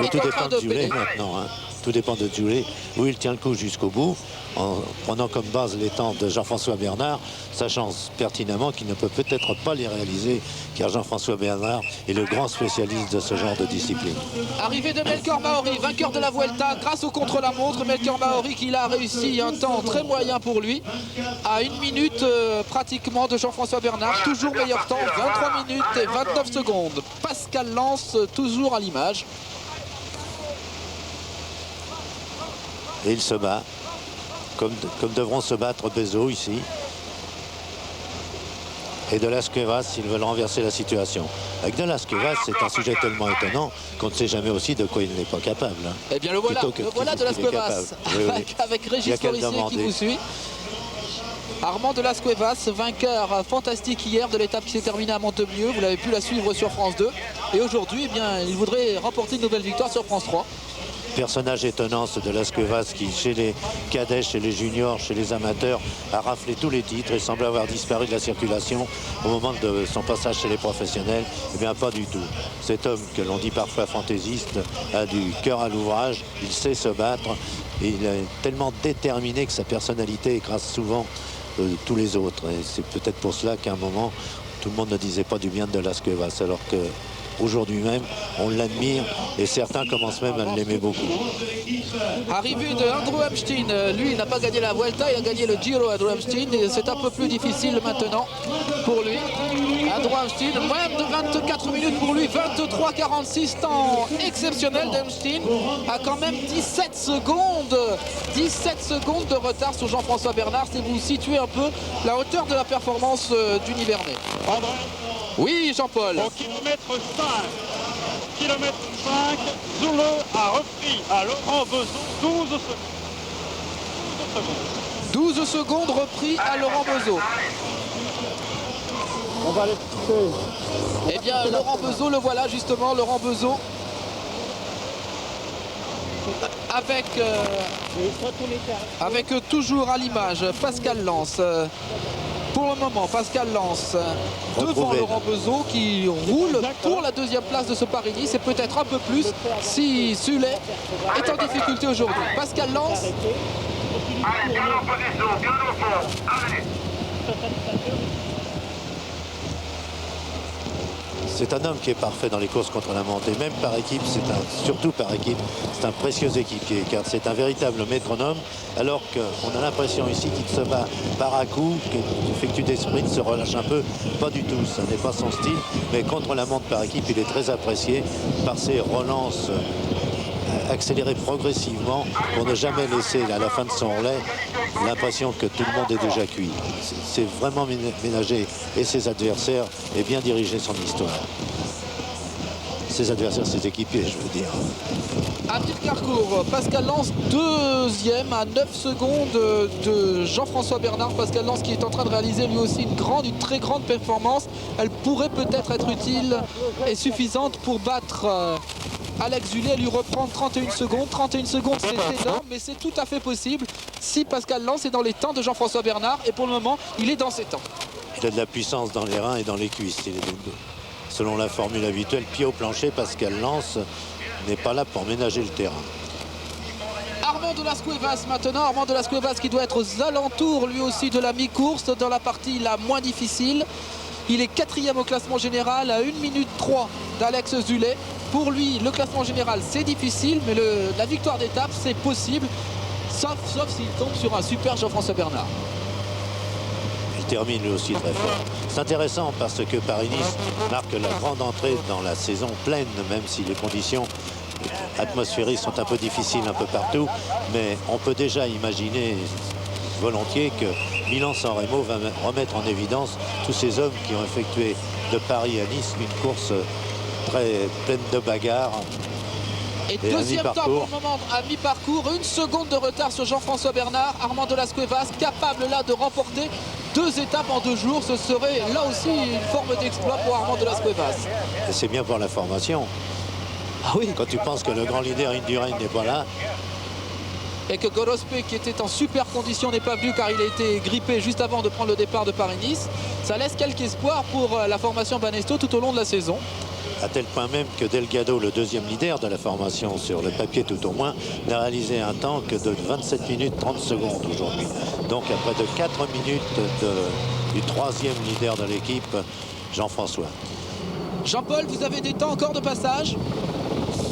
[SPEAKER 4] est en train de payer. Maintenant, hein. Tout dépend de Zulé, où il tient le coup jusqu'au bout, en prenant comme base les temps de Jean-François Bernard, sachant pertinemment qu'il ne peut peut-être pas les réaliser, car Jean-François Bernard est le grand spécialiste de ce genre de discipline.
[SPEAKER 7] Arrivée de Melchior Maori, vainqueur de la Vuelta grâce au contre-la-montre. Melchior Maori qui a réussi un temps très moyen pour lui, à 1 minute pratiquement de Jean-François Bernard, toujours meilleur temps, 23 minutes et 29 secondes. Pascal Lans toujours à l'image.
[SPEAKER 4] Et il se bat, comme devront se battre Bezo ici. Et de Las Cuevas, s'ils veulent renverser la situation. Avec de Las Cuevas, c'est un sujet tellement étonnant qu'on ne sait jamais aussi de quoi il n'est pas capable. Hein.
[SPEAKER 7] Eh bien le voilà de Las Cuevas, avec Régis Forissier qui vous suit. Armand de Las Cuevas, vainqueur fantastique hier de l'étape qui s'est terminée à Montemieux. Vous l'avez pu la suivre sur France 2. Et aujourd'hui, eh bien, il voudrait remporter une nouvelle victoire sur France 3.
[SPEAKER 4] Personnage étonnant, ce de Las Cuevas qui, chez les cadets, chez les juniors, chez les amateurs, a raflé tous les titres et semble avoir disparu de la circulation au moment de son passage chez les professionnels. Eh bien, pas du tout. Cet homme, que l'on dit parfois fantaisiste, a du cœur à l'ouvrage, il sait se battre et il est tellement déterminé que sa personnalité écrase souvent tous les autres. Et c'est peut-être pour cela qu'à un moment, tout le monde ne disait pas du bien de Las Cuevas, alors que aujourd'hui même, on l'admire et certains commencent même à l'aimer beaucoup.
[SPEAKER 7] Arrivée de Andrew Amstein, lui il n'a pas gagné la Vuelta, il a gagné le Giro Andrew Amstein et c'est un peu plus difficile maintenant pour lui. Andrew Amstein, moins de 24 minutes pour lui, 23,46, temps exceptionnel d'Amstein, a quand même 17 secondes de retard sur Jean-François Bernard, si vous situez un peu la hauteur de la performance du Nivernais. Oui, Jean-Paul.
[SPEAKER 5] Au kilomètre 5, Zoule a repris à Laurent Bezo 12 secondes.
[SPEAKER 7] 12 secondes repris à Laurent Bezo.
[SPEAKER 1] On va aller pousser.
[SPEAKER 7] Eh bien, Laurent Bezo, le voilà justement, Laurent Bezo. Avec toujours à l'image Pascal Lans. Pour le moment, Pascal Lans devant Laurent Bezeau qui roule pour la deuxième place de ce Paris-Nice et peut-être un peu plus si Suley est en difficulté aujourd'hui. Pascal Lans.
[SPEAKER 11] Allez, bien en position, bien au fond. Allez.
[SPEAKER 4] C'est un homme qui est parfait dans les courses contre la montre. Et même par équipe, surtout par équipe, c'est un précieux équipier. Car c'est un véritable métronome. Alors qu'on a l'impression ici qu'il se bat par à coup, qu'il effectue des sprints, se relâche un peu. Pas du tout, ça n'est pas son style. Mais contre la montre par équipe, il est très apprécié par ses relances accélérées progressivement pour ne jamais laisser à la fin de son relais l'impression que tout le monde est déjà cuit. C'est vraiment ménager et ses adversaires et bien diriger son histoire. Ses adversaires, ses équipiers, je veux dire.
[SPEAKER 7] À Mirecarcourt, Pascal Lans deuxième à 9 secondes de Jean-François Bernard. Pascal Lans qui est en train de réaliser lui aussi une très grande performance. Elle pourrait peut-être être utile et suffisante pour battre Alex Suley, lui reprendre 31 secondes. 31 secondes, c'est énorme, mais c'est tout à fait possible si Pascal Lans est dans les temps de Jean-François Bernard. Et pour le moment, il est dans ses temps.
[SPEAKER 4] Il a de la puissance dans les reins et dans les cuisses. Selon la formule habituelle, pied au plancher, Pascal Lans n'est pas là pour ménager le terrain.
[SPEAKER 7] Armand de las Cuevas maintenant, Armand de las Cuevas qui doit être aux alentours lui aussi de la mi-course, dans la partie la moins difficile. Il est 4e au classement général à 1 minute 3 d'Alex Suley. Pour lui, le classement général, c'est difficile, mais la victoire d'étape, c'est possible, sauf s'il tombe sur un super Jean-François Bernard.
[SPEAKER 4] Il termine lui aussi très fort. C'est intéressant parce que Paris-Nice marque la grande entrée dans la saison pleine, même si les conditions atmosphériques sont un peu difficiles un peu partout. Mais on peut déjà imaginer volontiers que Milan-San Remo va remettre en évidence tous ces hommes qui ont effectué de Paris à Nice une course très pleine de bagarres.
[SPEAKER 7] Et deuxième temps pour le moment à mi-parcours, 1 seconde de retard sur Jean-François Bernard. Armand de las Cuevas capable là de remporter 2 étapes en 2 jours. Ce serait là aussi une forme d'exploit pour Armand de las Cuevas.
[SPEAKER 4] Et c'est bien pour la formation.
[SPEAKER 7] Ah oui.
[SPEAKER 4] Quand tu penses que le grand leader Indurain n'est pas là.
[SPEAKER 7] Et que Gorospe, qui était en super condition, n'est pas venu car il a été grippé juste avant de prendre le départ de Paris-Nice. Ça laisse quelques espoirs pour la formation Banesto tout au long de la saison.
[SPEAKER 4] À tel point même que Delgado, le deuxième leader de la formation, sur le papier tout au moins, n'a réalisé un temps que de 27 minutes 30 secondes aujourd'hui. Donc à près de 4 minutes du 3e leader de l'équipe, Jean-François.
[SPEAKER 7] Jean-Paul, vous avez des temps encore de passage?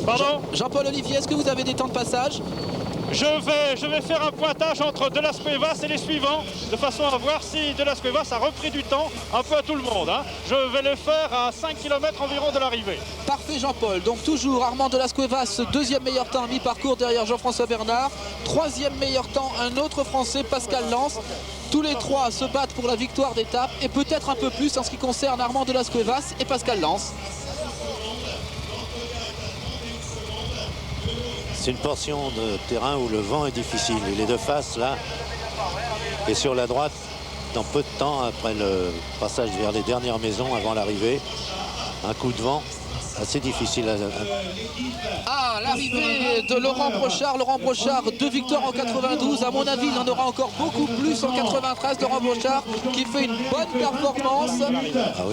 [SPEAKER 5] Pardon?
[SPEAKER 7] Jean-Paul Olivier, est-ce que vous avez des temps de passage?
[SPEAKER 5] Je vais faire un pointage entre de las Cuevas et les suivants, de façon à voir si de las Cuevas a repris du temps un peu à tout le monde. Hein. Je vais le faire à 5 km environ de l'arrivée.
[SPEAKER 7] Parfait Jean-Paul. Donc toujours Armand de las Cuevas, 2e meilleur temps à mi-parcours derrière Jean-François Bernard. 3e meilleur temps, un autre Français, Pascal Lans. Tous les 3 se battent pour la victoire d'étape et peut-être un peu plus en ce qui concerne Armand de las Cuevas et Pascal Lans.
[SPEAKER 4] C'est une portion de terrain où le vent est difficile. Il est de face là. Et sur la droite, dans peu de temps, après le passage vers les dernières maisons avant l'arrivée, un coup de vent assez difficile à...
[SPEAKER 7] Ah, l'arrivée de Laurent Brochard. Laurent Brochard, 2 victoires en 92. À mon avis, il en aura encore beaucoup plus en 93. Laurent Brochard qui fait une bonne performance.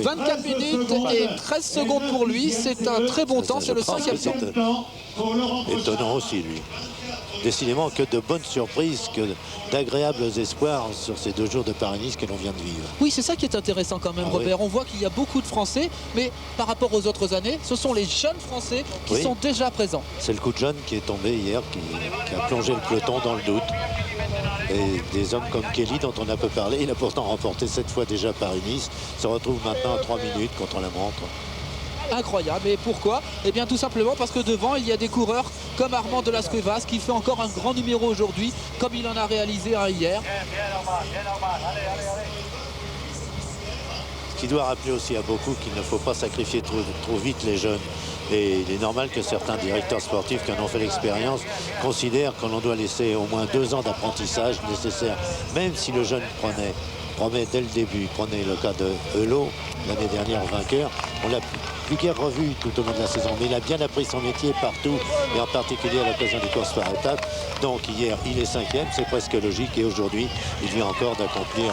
[SPEAKER 7] 24 minutes et 13 secondes pour lui. C'est un très bon temps. C'est le 5e temps.
[SPEAKER 4] Étonnant aussi, lui. Décidément que de bonnes surprises, que d'agréables espoirs sur ces 2 jours de Paris-Nice que l'on vient de vivre.
[SPEAKER 7] Oui, c'est ça qui est intéressant quand même, Robert. Oui. On voit qu'il y a beaucoup de Français, mais par rapport aux autres années, ce sont les jeunes Français qui sont déjà présents.
[SPEAKER 4] C'est le coup de jeune qui est tombé hier, qui a plongé le peloton dans le doute. Et des hommes comme Kelly, dont on a peu parlé, il a pourtant remporté 7 fois déjà Paris-Nice, se retrouve maintenant à 3 minutes contre la montre.
[SPEAKER 7] Incroyable. Et pourquoi? Eh bien tout simplement parce que devant il y a des coureurs comme Armand de las Cuevas qui fait encore un grand numéro aujourd'hui, comme il en a réalisé un hier.
[SPEAKER 4] Ce qui doit rappeler aussi à beaucoup qu'il ne faut pas sacrifier trop vite les jeunes. Et il est normal que certains directeurs sportifs qui en ont fait l'expérience considèrent que l'on doit laisser au moins 2 ans d'apprentissage nécessaire, même si le jeune promet dès le début. Prenez le cas de Hello, l'année dernière vainqueur. On l'a plus guère revu tout au long de la saison, mais il a bien appris son métier partout, et en particulier à l'occasion des courses par étapes. Donc hier, il est 5e, c'est presque logique, et aujourd'hui, il vient encore d'accomplir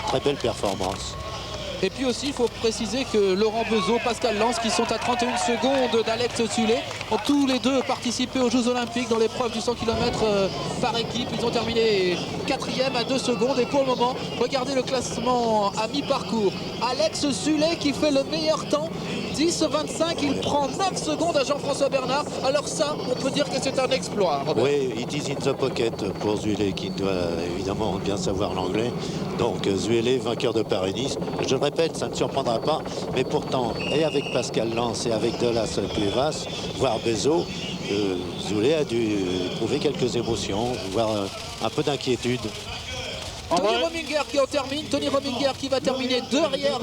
[SPEAKER 4] très belle performance.
[SPEAKER 7] Et puis aussi, il faut préciser que Laurent Beuzot, Pascal Lans, qui sont à 31 secondes d'Alex Sulé, ont tous les deux participé aux Jeux Olympiques dans l'épreuve du 100 km par équipe. Ils ont terminé 4e à 2 secondes. Et pour le moment, regardez le classement à mi-parcours. Alex Sulé qui fait le meilleur temps. 10-25, il prend 9 secondes à Jean-François Bernard. Alors ça, on peut dire que c'est un exploit. Robert.
[SPEAKER 4] Oui, it is in the pocket pour Zuele qui doit évidemment bien savoir l'anglais. Donc Zuele, vainqueur de Paris-Nice. Je le répète, ça ne surprendra pas. Mais pourtant, et avec Pascal Lans et avec Delas Cuevas, voire Bezo, Zuele a dû éprouver quelques émotions, voire un peu d'inquiétude.
[SPEAKER 7] Tony Rominger qui en termine, Tony Rominger qui va terminer derrière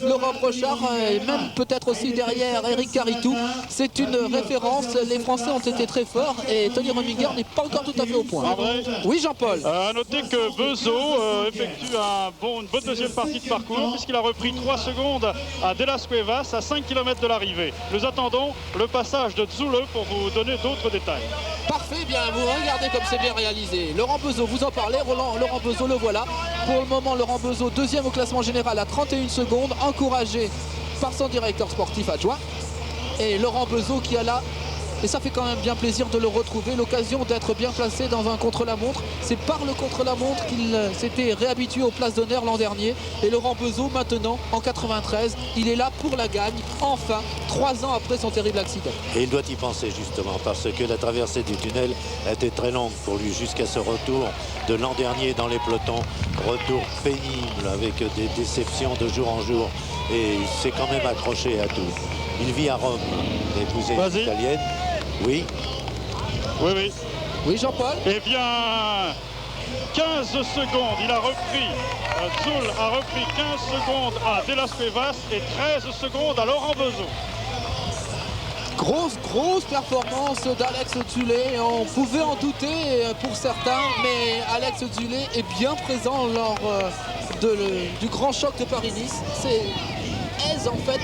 [SPEAKER 7] Laurent Brochard et même peut-être aussi derrière Eric Caritou. C'est une référence, les Français ont été très forts et Tony Rominger n'est pas encore tout à fait au point. Oui Jean-Paul.
[SPEAKER 5] À noter que Beuzot effectue une bonne deuxième partie de parcours puisqu'il a repris 3 secondes à Delas Cuevas à 5 km de l'arrivée. Nous attendons le passage de Zule pour vous donner d'autres détails.
[SPEAKER 7] Parfait, bien, vous regardez comme c'est bien réalisé. Laurent Beuzot, vous en parlez, Laurent Beuzot le voilà. Pour le moment, Laurent Beuzot, deuxième au classement général à 31 secondes, encouragé par son directeur sportif adjoint. Et Laurent Beuzot qui a là, et ça fait quand même bien plaisir de le retrouver, l'occasion d'être bien placé dans un contre-la-montre. C'est par le contre-la-montre qu'il s'était réhabitué aux places d'honneur l'an dernier. Et Laurent Beuzot, maintenant, en 93, il est là pour la gagne, enfin, 3 ans après son terrible accident.
[SPEAKER 4] Et il doit y penser justement, parce que la traversée du tunnel a été très longue pour lui jusqu'à ce retour de l'an dernier dans les pelotons. Retour pénible avec des déceptions de jour en jour. Et il s'est quand même accroché à tout. Il vit à Rome, épousé une italienne. Oui.
[SPEAKER 5] Oui.
[SPEAKER 7] Oui, Jean-Paul.
[SPEAKER 5] Eh bien, 15 secondes, il a repris, Zule a repris 15 secondes à Delas Cuevas et 13 secondes à Laurent Beuzot.
[SPEAKER 7] Grosse performance d'Alex Sulé. On pouvait en douter pour certains, mais Alex Sulé est bien présent lors du grand choc de Paris-Nice. En fait,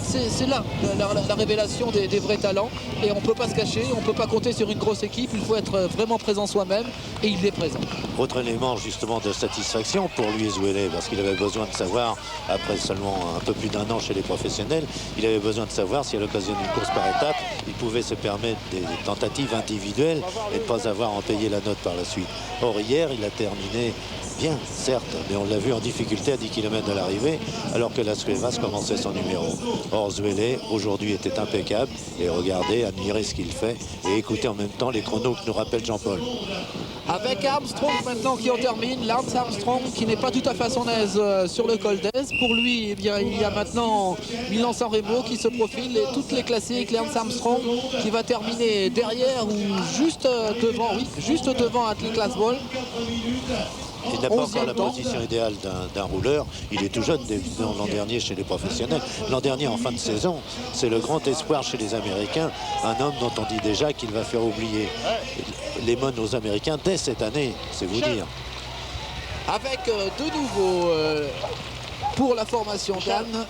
[SPEAKER 7] c'est là la révélation des vrais talents et on ne peut pas se cacher, on ne peut pas compter sur une grosse équipe, il faut être vraiment présent soi-même et il est présent.
[SPEAKER 4] Autre élément justement de satisfaction pour lui Zuele, parce qu'il avait besoin de savoir, après seulement un peu plus d'1 an chez les professionnels, il avait besoin de savoir si à l'occasion d'une course par étape, il pouvait se permettre des tentatives individuelles et ne pas avoir à en payer la note par la suite. Or hier, il a terminé bien, certes, mais on l'a vu en difficulté à 10 km de l'arrivée, alors que Las Cuevas commençait son numéro. Or, Zuele, aujourd'hui, était impeccable. Et regardez, admirez ce qu'il fait et écoutez en même temps les chronos que nous rappelle Jean-Paul.
[SPEAKER 7] Avec Armstrong maintenant qui en termine, Lance Armstrong qui n'est pas tout à fait à son aise sur le col d'Aise. Pour lui, eh bien, il y a maintenant Milan-San Remo qui se profile et toutes les classiques. Lance Armstrong qui va terminer derrière ou juste devant Atlas Ball.
[SPEAKER 4] Il n'a pas encore la position idéale d'un rouleur. Il est tout jeune, l'an dernier chez les professionnels. L'an dernier, en fin de saison, c'est le grand espoir chez les Américains. Un homme dont on dit déjà qu'il va faire oublier les mônes aux Américains dès cette année, c'est vous dire.
[SPEAKER 7] Avec de nouveau, pour la formation d'Anne,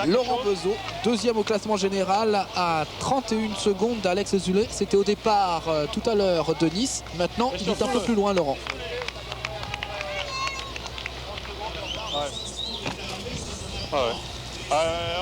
[SPEAKER 7] Laurent Beuzot, deuxième au classement général à 31 secondes d'Alex Sulé. C'était au départ tout à l'heure de Nice. Maintenant, il est un peu plus loin, Laurent.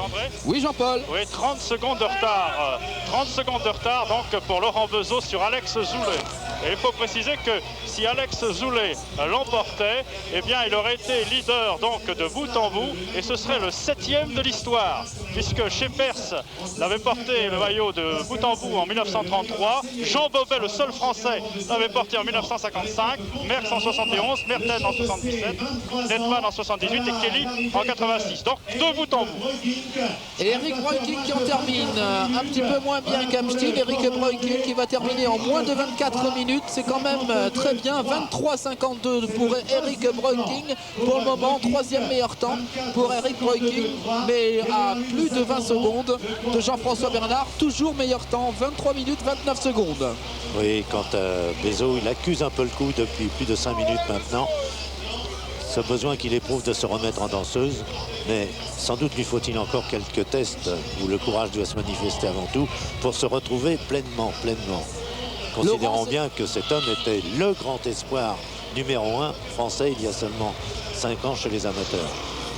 [SPEAKER 5] André ?
[SPEAKER 7] Oui, Jean-Paul.
[SPEAKER 5] Oui, 30 secondes de retard. 30 secondes de retard donc pour Laurent Beuzot sur Alex Sulé. Et il faut préciser que si Alex Sulé l'emportait, eh bien il aurait été leader donc de bout en bout et ce serait le 7e de l'histoire puisque Scheepers l'avait porté le maillot de bout en bout en 1933, Jean Bobet, le seul français, l'avait porté en 1955, Merckx en 71, Merten en 77, Netman en 78 et Kelly en 86. Donc de bout en bout.
[SPEAKER 7] Et Eric Breukink qui en termine un petit peu moins bien qu'Amstel. Eric Breukink qui va terminer en moins de 24 minutes. C'est quand même très bien. 23,52 pour Eric Breukink. Pour le moment, 3e meilleur temps pour Eric Breukink. Mais à plus de 20 secondes de Jean-François Bernard. Toujours meilleur temps. 23 minutes 29 secondes.
[SPEAKER 4] Oui, quant à Beuzot, il accuse un peu le coup depuis plus de 5 minutes maintenant. Ce besoin qu'il éprouve de se remettre en danseuse, mais sans doute lui faut-il encore quelques tests où le courage doit se manifester avant tout pour se retrouver pleinement. Considérons bien que cet homme était le grand espoir numéro 1 français il y a seulement 5 ans chez les amateurs.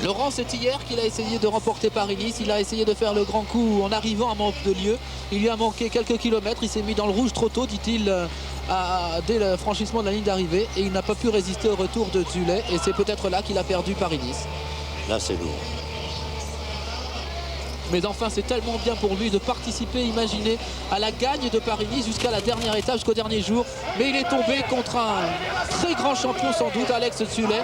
[SPEAKER 7] Laurent, c'est hier qu'il a essayé de remporter Paris-Nice. Il a essayé de faire le grand coup en arrivant à manque de lieu. Il lui a manqué quelques kilomètres. Il s'est mis dans le rouge trop tôt, dit-il, dès le franchissement de la ligne d'arrivée. Et il n'a pas pu résister au retour de Zulay. Et c'est peut-être là qu'il a perdu Paris-Nice.
[SPEAKER 4] Là, c'est lourd.
[SPEAKER 7] Mais enfin, c'est tellement bien pour lui de participer, imaginez, à la gagne de Paris-Nice jusqu'à la dernière étape, jusqu'au dernier jour. Mais il est tombé contre un très grand champion, sans doute, Alex Zulay.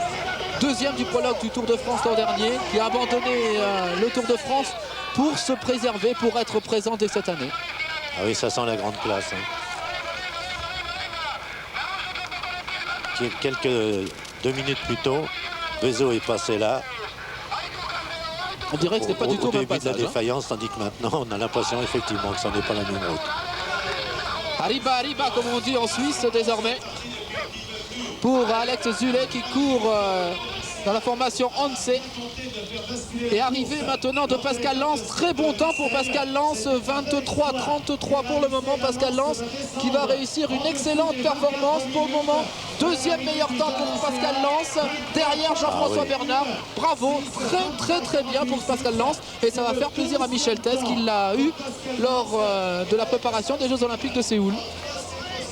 [SPEAKER 7] Deuxième du prologue du Tour de France l'an dernier, qui a abandonné le Tour de France pour se préserver, pour être présent dès cette année.
[SPEAKER 4] Ah oui, ça sent la grande classe. Hein. Quelques 2 minutes plus tôt, Bezo est passé là.
[SPEAKER 7] On dirait que ce n'est pas du tout
[SPEAKER 4] au
[SPEAKER 7] le même
[SPEAKER 4] début
[SPEAKER 7] passage.
[SPEAKER 4] de la défaillance, tandis que maintenant, on a l'impression effectivement que ce n'est pas la même route.
[SPEAKER 7] Arriba, comme on dit en Suisse désormais. Pour Alex Zulay qui court dans la formation Hanse. Et arrivé maintenant de Pascal Lans, très bon temps pour Pascal Lans, 23-33 pour le moment. Pascal Lans qui va réussir une excellente performance pour le moment. Deuxième meilleur temps pour Pascal Lans, derrière Jean-François Bernard. Bravo, très bien pour Pascal Lans. Et ça va faire plaisir à Michel Thys qui l'a eu lors de la préparation des Jeux Olympiques de Séoul.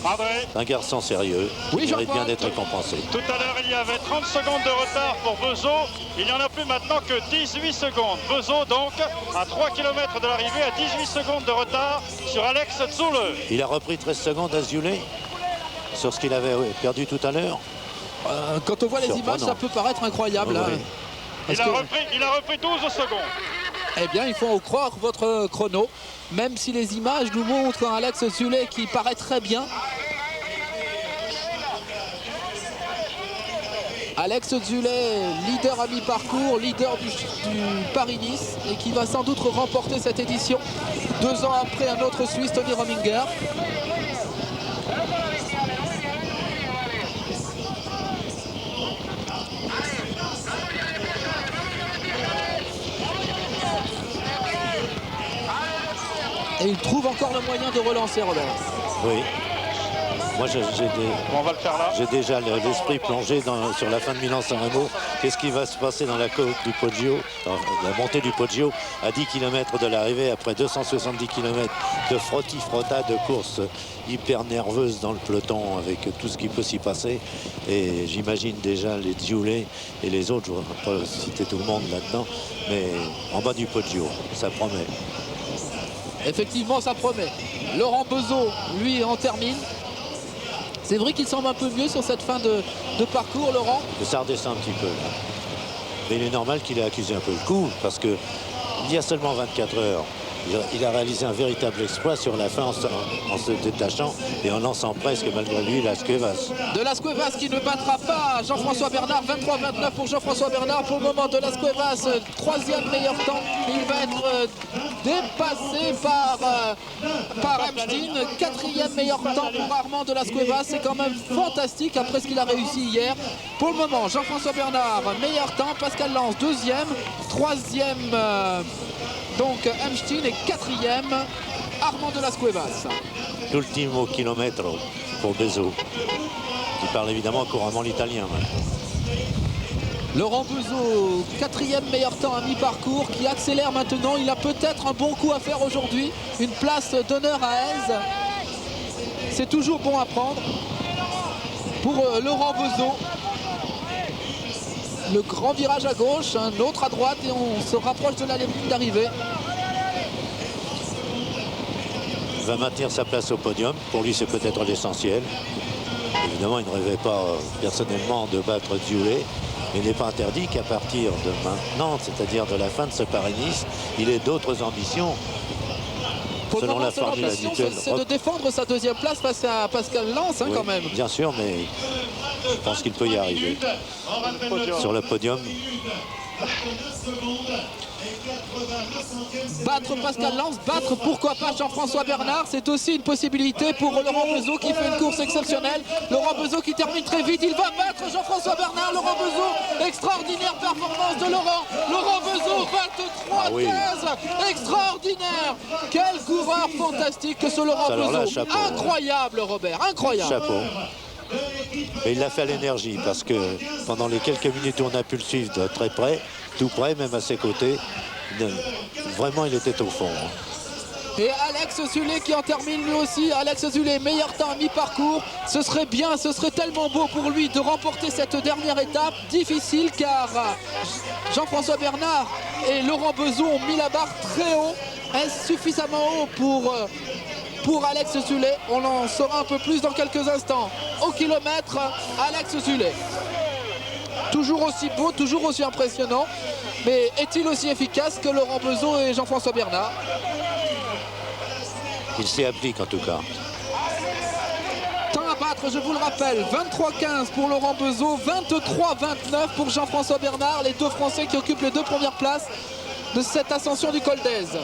[SPEAKER 5] André.
[SPEAKER 4] Un garçon sérieux,
[SPEAKER 7] oui,
[SPEAKER 4] il mérite bien d'être récompensé.
[SPEAKER 5] Tout à l'heure, il y avait 30 secondes de retard pour Bezo. Il n'y en a plus maintenant que 18 secondes. Bezo, donc, à 3 km de l'arrivée, à 18 secondes de retard sur Alex Zulay.
[SPEAKER 4] Il a repris 13 secondes à Zulay sur ce qu'il avait perdu tout à l'heure.
[SPEAKER 7] Quand on voit les images, ça peut paraître incroyable.
[SPEAKER 4] Oui.
[SPEAKER 7] Hein,
[SPEAKER 5] il a repris 12 secondes.
[SPEAKER 7] Eh bien, il faut croire votre chrono, même si les images nous montrent un Alex Zulay qui paraît très bien. Alex Zulay, leader à mi-parcours, leader du Paris-Nice et qui va sans doute remporter cette édition 2 ans après un autre Suisse, Tony Rominger. Et il trouve encore le moyen de relancer, Robert.
[SPEAKER 4] Oui. Moi,
[SPEAKER 5] on va le faire là.
[SPEAKER 4] J'ai déjà l'esprit plongé sur la fin de Milan-San Remo. Qu'est-ce qui va se passer dans la côte du Poggio, la montée du Poggio, à 10 km de l'arrivée, après 270 km de frotta de course hyper nerveuse dans le peloton, avec tout ce qui peut s'y passer. Et j'imagine déjà les Zulay et les autres, je ne vais pas citer tout le monde là-dedans, mais en bas du Poggio, ça promet.
[SPEAKER 7] Effectivement, ça promet. Laurent Bezo, lui, en termine. C'est vrai qu'il semble un peu mieux sur cette fin de parcours, Laurent.
[SPEAKER 4] Ça redescend un petit peu. Là. Mais il est normal qu'il ait accusé un peu le coup, parce que il y a seulement 24 heures, il a réalisé un véritable exploit sur la fin en se détachant et en lançant presque malgré lui Las Cuevas.
[SPEAKER 7] De Las Cuevas qui ne battra pas Jean-François Bernard, 23-29 pour Jean-François Bernard. Pour le moment, de Las Cuevas, 3e meilleur temps. Il va être dépassé par Epstein, 4e meilleur temps pour Armand de Las Cuevas. C'est quand même fantastique après ce qu'il a réussi hier. Pour le moment, Jean-François Bernard, meilleur temps. Pascal Lans, 2e. 3e... donc Epstein est 4e, Armand de Las Cuevas.
[SPEAKER 4] L'ultimo kilomètre pour Bezo, qui parle évidemment couramment l'italien.
[SPEAKER 7] Laurent Bezo, 4e meilleur temps à mi-parcours, qui accélère maintenant. Il a peut-être un bon coup à faire aujourd'hui. Une place d'honneur à Aise. C'est toujours bon à prendre pour Laurent Bezo. Le grand virage à gauche, un autre à droite et on se rapproche de la ligne d'arrivée.
[SPEAKER 4] Il va maintenir sa place au podium. Pour lui, c'est peut-être l'essentiel. Évidemment, il ne rêvait pas personnellement de battre Zulay. Il n'est pas interdit qu'à partir de maintenant, c'est-à-dire de la fin de ce Paris-Nice, il ait d'autres ambitions.
[SPEAKER 7] Pour
[SPEAKER 4] selon la formule habituelle.
[SPEAKER 7] C'est de défendre sa 2e place face à Pascal Lans, hein,
[SPEAKER 4] oui,
[SPEAKER 7] quand même.
[SPEAKER 4] Bien sûr, mais je pense qu'il peut y arriver. Sur le podium.
[SPEAKER 7] Battre Pascal Lans, battre pourquoi pas Jean-François Bernard, c'est aussi une possibilité pour Laurent Bezo qui fait une course exceptionnelle. Laurent Bezo qui termine très vite, il va battre Jean-François Bernard. Laurent Bezo, extraordinaire performance de Laurent. Laurent Bezo, 23-15, extraordinaire. Quel coureur fantastique que ce Laurent Bezo. Incroyable, Robert, incroyable.
[SPEAKER 4] Chapeau. Mais il l'a fait à l'énergie parce que pendant les quelques minutes où on a pu le suivre de très près, tout près, même à ses côtés, vraiment il était au fond.
[SPEAKER 7] Et Alex Zülle qui en termine lui aussi. Alex Zülle, meilleur temps à mi-parcours. Ce serait bien, ce serait tellement beau pour lui de remporter cette dernière étape. Difficile car Jean-François Bernard et Laurent Bezeau ont mis la barre très haut. Est-ce suffisamment haut pour Alex Zülle? On en saura un peu plus dans quelques instants. Au kilomètre, Alex Zülle. Toujours aussi beau, toujours aussi impressionnant. Mais est-il aussi efficace que Laurent Bezeau et Jean-François Bernard?
[SPEAKER 4] Il s'y applique en tout cas.
[SPEAKER 7] Temps à battre, je vous le rappelle, 23-15 pour Laurent Bezeau, 23-29 pour Jean-François Bernard, les deux Français qui occupent les deux premières places de cette ascension du Col d'Èze.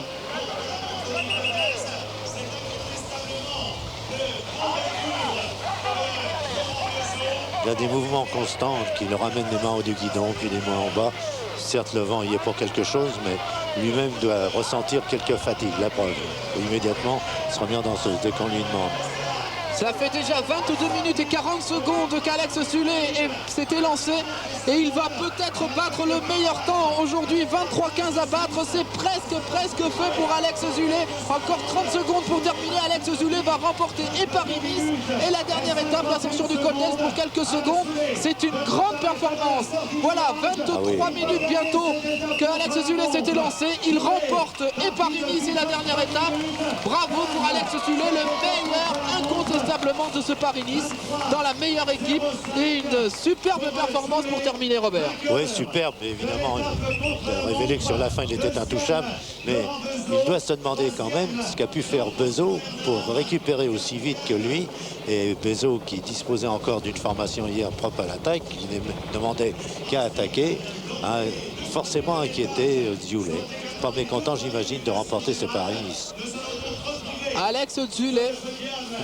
[SPEAKER 4] Il y a des mouvements constants qui le ramènent les mains au du guidon, puis les mains en bas. Certes, le vent y est pour quelque chose, mais lui-même doit ressentir quelques fatigues. La preuve, immédiatement, il sera bien danseuse dès qu'on lui demande.
[SPEAKER 7] Ça fait déjà 22 minutes et 40 secondes qu'Alex Zülle s'était lancé et il va peut-être battre le meilleur temps aujourd'hui. 23-15 à battre, c'est presque fait pour Alex Zülle. Encore 30 secondes pour terminer. Alex Zülle va remporter et Paris-Nice et la dernière étape, l'ascension du Col d'Èze pour quelques secondes. C'est une grande performance. Voilà, 23 minutes bientôt que Alex Zülle s'était lancé. Il remporte et Paris-Nice et la dernière étape. Bravo pour Alex Zülle, le meilleur incontestablement de ce Paris-Nice dans la meilleure équipe et une superbe performance pour terminer, Robert.
[SPEAKER 4] Oui, superbe, évidemment. Il a révélé que sur la fin il était intouchable, mais il doit se demander quand même ce qu'a pu faire Bezeau pour récupérer aussi vite que lui. Et Bezeau, qui disposait encore d'une formation hier propre à l'attaque, il ne demandait qu'à attaquer, a forcément inquiété Zülle. Pas mécontent, j'imagine, de remporter ce Paris-Nice.
[SPEAKER 7] Alex Zülle,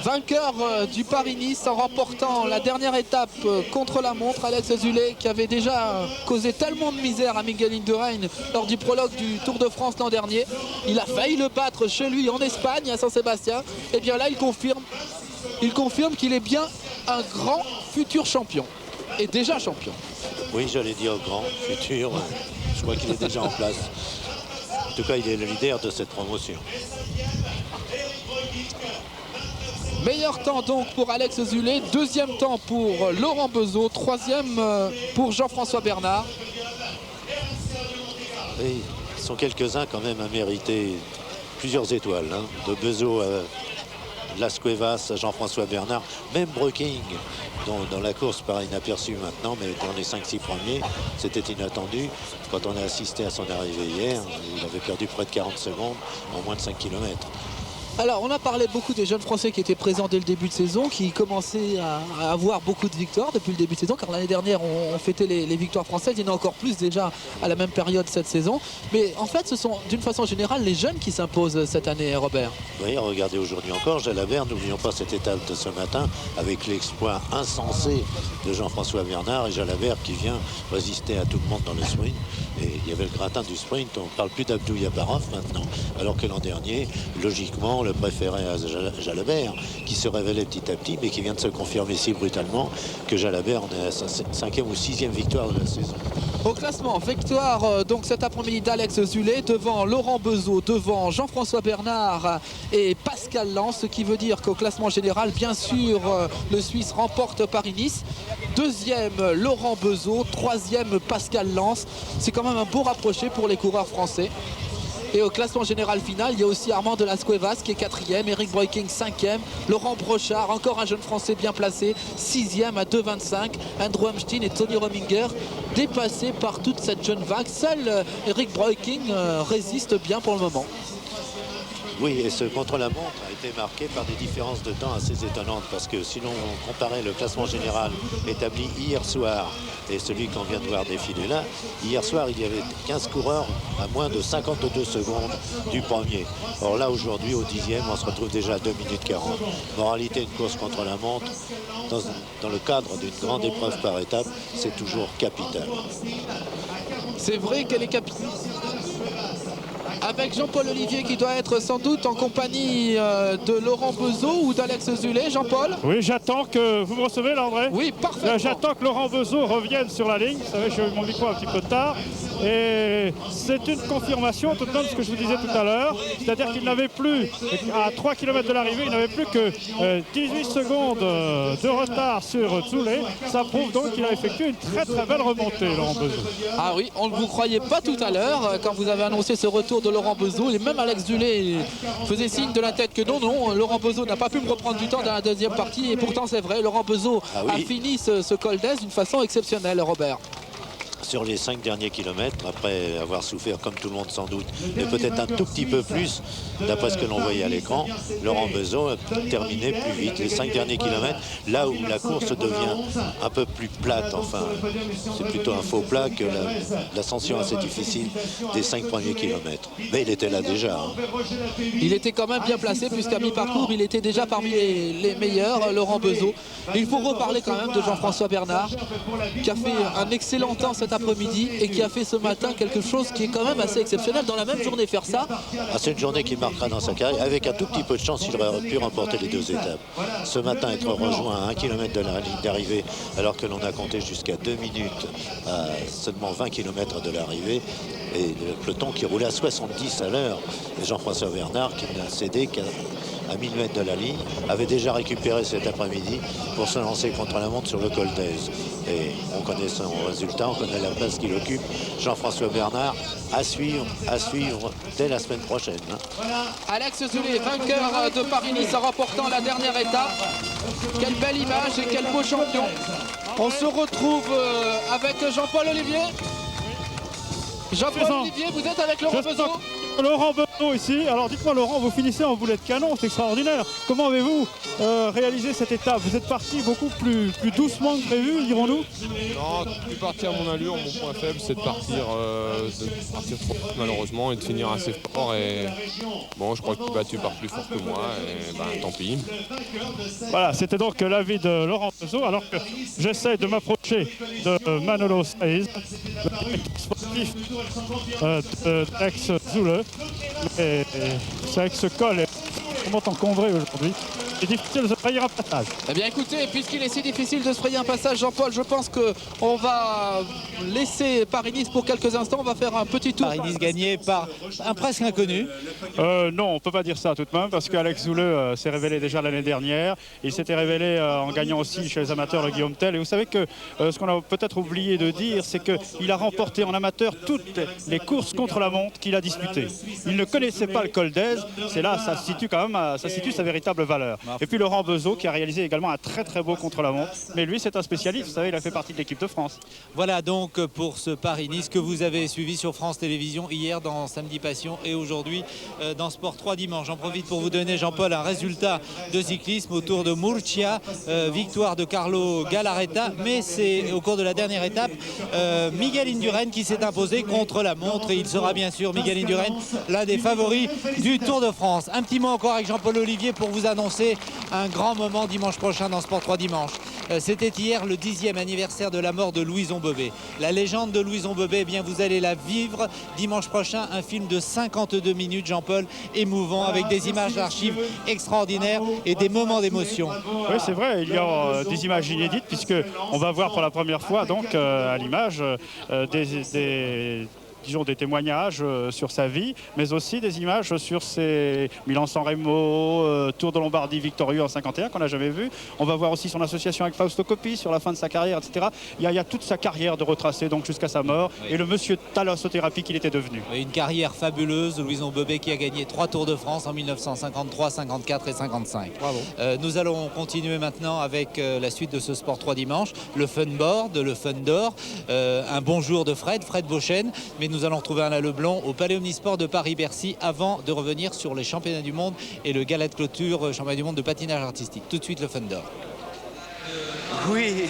[SPEAKER 7] vainqueur du Paris-Nice en remportant la dernière étape contre la montre. Alex Zülle qui avait déjà causé tellement de misère à Miguel Indurain lors du prologue du Tour de France l'an dernier. Il a failli le battre chez lui en Espagne, à Saint-Sébastien. Et bien là, il confirme qu'il est bien un grand futur champion. Et déjà champion.
[SPEAKER 4] Oui, j'allais dire grand futur. Je crois qu'il est déjà en place. En tout cas, il est le leader de cette promotion.
[SPEAKER 7] Meilleur temps donc pour Alex Zülle, deuxième temps pour Laurent Bezeau, troisième pour Jean-François Bernard.
[SPEAKER 4] Oui, ils sont quelques-uns quand même à mériter plusieurs étoiles, hein, de Bezeau à Las Cuevas, à Jean-François Bernard, même Breking, dont dans la course paraît inaperçu maintenant, mais dans les 5-6 premiers, c'était inattendu. Quand on a assisté à son arrivée hier, il avait perdu près de 40 secondes en moins de 5 km.
[SPEAKER 7] Alors, on a parlé beaucoup des jeunes Français qui étaient présents dès le début de saison, qui commençaient à avoir beaucoup de victoires depuis le début de saison, car l'année dernière, on fêtait les victoires françaises. Il y en a encore plus déjà à la même période cette saison. Mais en fait, ce sont d'une façon générale les jeunes qui s'imposent cette année, Robert.
[SPEAKER 4] Oui, regardez aujourd'hui encore, Jalabert, n'oublions pas cette étape de ce matin, avec l'exploit insensé de Jean-François Bernard et Jalabert qui vient résister à tout le monde dans le sprint. Et il y avait le gratin du sprint, on ne parle plus d'Abdou Yabarov maintenant, alors que l'an dernier, logiquement, le préféré à Jalabert, qui se révélait petit à petit, mais qui vient de se confirmer si brutalement que Jalabert en est à sa 5e ou 6e victoire de la saison.
[SPEAKER 7] Au classement, victoire donc cet après-midi d'Alex Zülle devant Laurent Bezeau, devant Jean-François Bernard et Pascal Lans, ce qui veut dire qu'au classement général, bien sûr, le Suisse remporte Paris-Nice. Deuxième, Laurent Bezeau. Troisième, Pascal Lans. C'est quand même un beau rapproché pour les coureurs français. Et au classement général final, il y a aussi Armand de Las Cuevas qui est 4e, Eric Breukink 5e, Laurent Brochard, encore un jeune Français bien placé, 6e à 2,25, Andrew Hamstin et Tony Rominger dépassés par toute cette jeune vague. Seul Eric Breukink résiste bien pour le moment.
[SPEAKER 4] Oui, et ce contre-la-montre a été marqué par des différences de temps assez étonnantes, parce que si l'on comparait le classement général établi hier soir et celui qu'on vient de voir défiler là, hier soir il y avait 15 coureurs à moins de 52 secondes du premier. Or là aujourd'hui au 10e on se retrouve déjà à 2 minutes 40. Moralité, une course contre la montre dans le cadre d'une grande épreuve par étape, c'est toujours capital.
[SPEAKER 7] C'est vrai qu'elle est capitale. avec Jean-Paul Olivier qui doit être sans doute en compagnie de Laurent Bezeau ou d'Alex Zulé. Jean-Paul?
[SPEAKER 5] Oui, j'attends que... Vous me recevez là, André?
[SPEAKER 7] Oui, parfait.
[SPEAKER 5] J'attends que Laurent Bezeau revienne sur la ligne. Vous savez, j'ai eu mon micro un petit peu tard. Et c'est une confirmation tout de même de ce que je vous disais tout à l'heure. C'est-à-dire qu'il n'avait plus, à 3 km de l'arrivée, il n'avait plus que 18 secondes de retard sur Zulé. Ça prouve donc qu'il a effectué une très très belle remontée, Laurent Bezeau.
[SPEAKER 7] Ah oui, on ne vous croyait pas tout à l'heure quand vous avez annoncé ce retour de Laurent Bezeau. Et même Alex Zulé faisait signe de la tête que non, Laurent Bezeau n'a pas pu me reprendre du temps dans la deuxième partie. Et pourtant c'est vrai, Laurent Bezeau a fini ce col d'Aise d'une façon exceptionnelle, Robert.
[SPEAKER 4] Sur les 5 derniers kilomètres, après avoir souffert comme tout le monde sans doute, mais peut-être un tout petit peu plus, d'après ce que l'on voyait à l'écran, Laurent Bezeau a terminé plus vite. Les 5 derniers kilomètres, là où la course devient un peu plus plate, enfin, c'est plutôt un faux plat que l'ascension assez difficile des 5 premiers kilomètres. Mais il était là déjà.
[SPEAKER 7] Il était quand même bien placé puisqu'à mi-parcours, il était déjà parmi les meilleurs, Laurent Bezeau. Il faut reparler quand même de Jean-François Bernard, qui a fait un excellent temps cet après-midi et qui a fait ce matin quelque chose qui est quand même assez exceptionnel. Dans la même journée faire ça.
[SPEAKER 4] C'est une journée qu'il marquera dans sa carrière. Avec un tout petit peu de chance, il aurait pu remporter les 2 étapes. Ce matin, être rejoint à 1 km de la ligne d'arrivée, alors que l'on a compté jusqu'à 2 minutes à seulement 20 km de l'arrivée, et le peloton qui roulait à 70 à l'heure. Et Jean-François Bernard, qui n'a cédé qu'à 1000 mètres de la ligne, avait déjà récupéré cet après-midi pour se lancer contre la montre sur le col d'Aise. Et on connaît son résultat, on connaît la place qu'il occupe. Jean-François Bernard à suivre dès la semaine prochaine.
[SPEAKER 7] Alex Zulé, vainqueur de Paris-Nice en remportant la dernière étape. Quelle belle image et quel beau champion. On se retrouve avec Jean-Paul Olivier. Jean-Paul Olivier, vous êtes avec Laurent Bezeau?
[SPEAKER 5] Laurent Bezeau ici. Alors dites-moi Laurent, vous finissez en boulet de canon, c'est extraordinaire. Comment avez-vous réalisé cette étape? Vous êtes parti beaucoup plus doucement que prévu, dirons-nous?
[SPEAKER 12] Non, je suis parti à mon allure. Mon point faible, c'est de partir trop vite, malheureusement, et de finir assez fort. Et bon, je crois que tu es battu par plus fort que moi, et ben tant pis.
[SPEAKER 5] Voilà, c'était donc l'avis de Laurent Bezeau, alors que j'essaie de m'approcher de Manolo Saiz, le sportif d'Alex Zulé. Mais c'est avec ce col vraiment encombré aujourd'hui. C'est difficile de se frayer un passage.
[SPEAKER 7] Eh bien écoutez, puisqu'il est si difficile de se frayer un passage, Jean-Paul, je pense qu'on va laisser Paris-Nice pour quelques instants. On va faire un petit tour.
[SPEAKER 10] Paris-Nice gagné par un presque inconnu.
[SPEAKER 5] Non, on ne peut pas dire ça tout de même, parce qu'Alex Zulé s'est révélé déjà l'année dernière. Il s'était révélé en gagnant aussi chez les amateurs le Guillaume Tell. Et vous savez que ce qu'on a peut-être oublié de dire, c'est qu'il a remporté en amateur toutes les courses contre la montre qu'il a disputées. Il ne connaissait pas le col d'Aise. C'est là, ça situe quand même, ça situe sa véritable valeur. Et puis Laurent Bezeau qui a réalisé également un très très beau contre-la-montre. Mais lui c'est un spécialiste, vous savez, il a fait partie de l'équipe de France.
[SPEAKER 10] Voilà donc pour ce Paris-Nice que vous avez suivi sur France Télévisions hier dans Samedi Passion et aujourd'hui dans Sport 3 Dimanche. J'en profite pour vous donner, Jean-Paul, un résultat de cyclisme autour de Murcia, victoire de Carlo Galarreta, mais c'est au cours de la dernière étape Miguel Indurain qui s'est imposé contre la montre et il sera bien sûr Miguel Indurain l'un des favoris du Tour de France. Un petit mot encore avec Jean-Paul Olivier pour vous annoncer un grand moment dimanche prochain dans Sport 3 Dimanche. C'était hier le 10e anniversaire de la mort de Louison Bobet. La légende de Louison Bobet, eh bien vous allez la vivre dimanche prochain, un film de 52 minutes, Jean-Paul, émouvant, avec des images d'archives extraordinaires et des moments d'émotion.
[SPEAKER 5] Oui, c'est vrai, il y a des images inédites puisqu'on va voir pour la première fois donc à l'image disons des témoignages sur sa vie, mais aussi des images sur ses Milan-San Remo, Tour de Lombardie victorieux en 51 qu'on n'a jamais vu. On va voir aussi son association avec Fausto Coppi sur la fin de sa carrière, etc. Il y a toute sa carrière de retracer donc jusqu'à sa mort et le monsieur thalassothérapie qu'il était devenu.
[SPEAKER 10] Une carrière fabuleuse, Louison Bobet qui a gagné 3 Tours de France en 1953, 54 et 55.
[SPEAKER 5] Bravo.
[SPEAKER 10] Nous allons continuer maintenant avec la suite de ce Sport 3 Dimanche, le Fun Board, le Fun d'Or, un bonjour de Fred Beauchesne, mais nous allons retrouver Alain Leblond au Palais Omnisport de Paris-Bercy avant de revenir sur les championnats du monde et le gala de clôture championnat du monde de patinage artistique. Tout de suite le Fun d'Or.
[SPEAKER 13] Oui,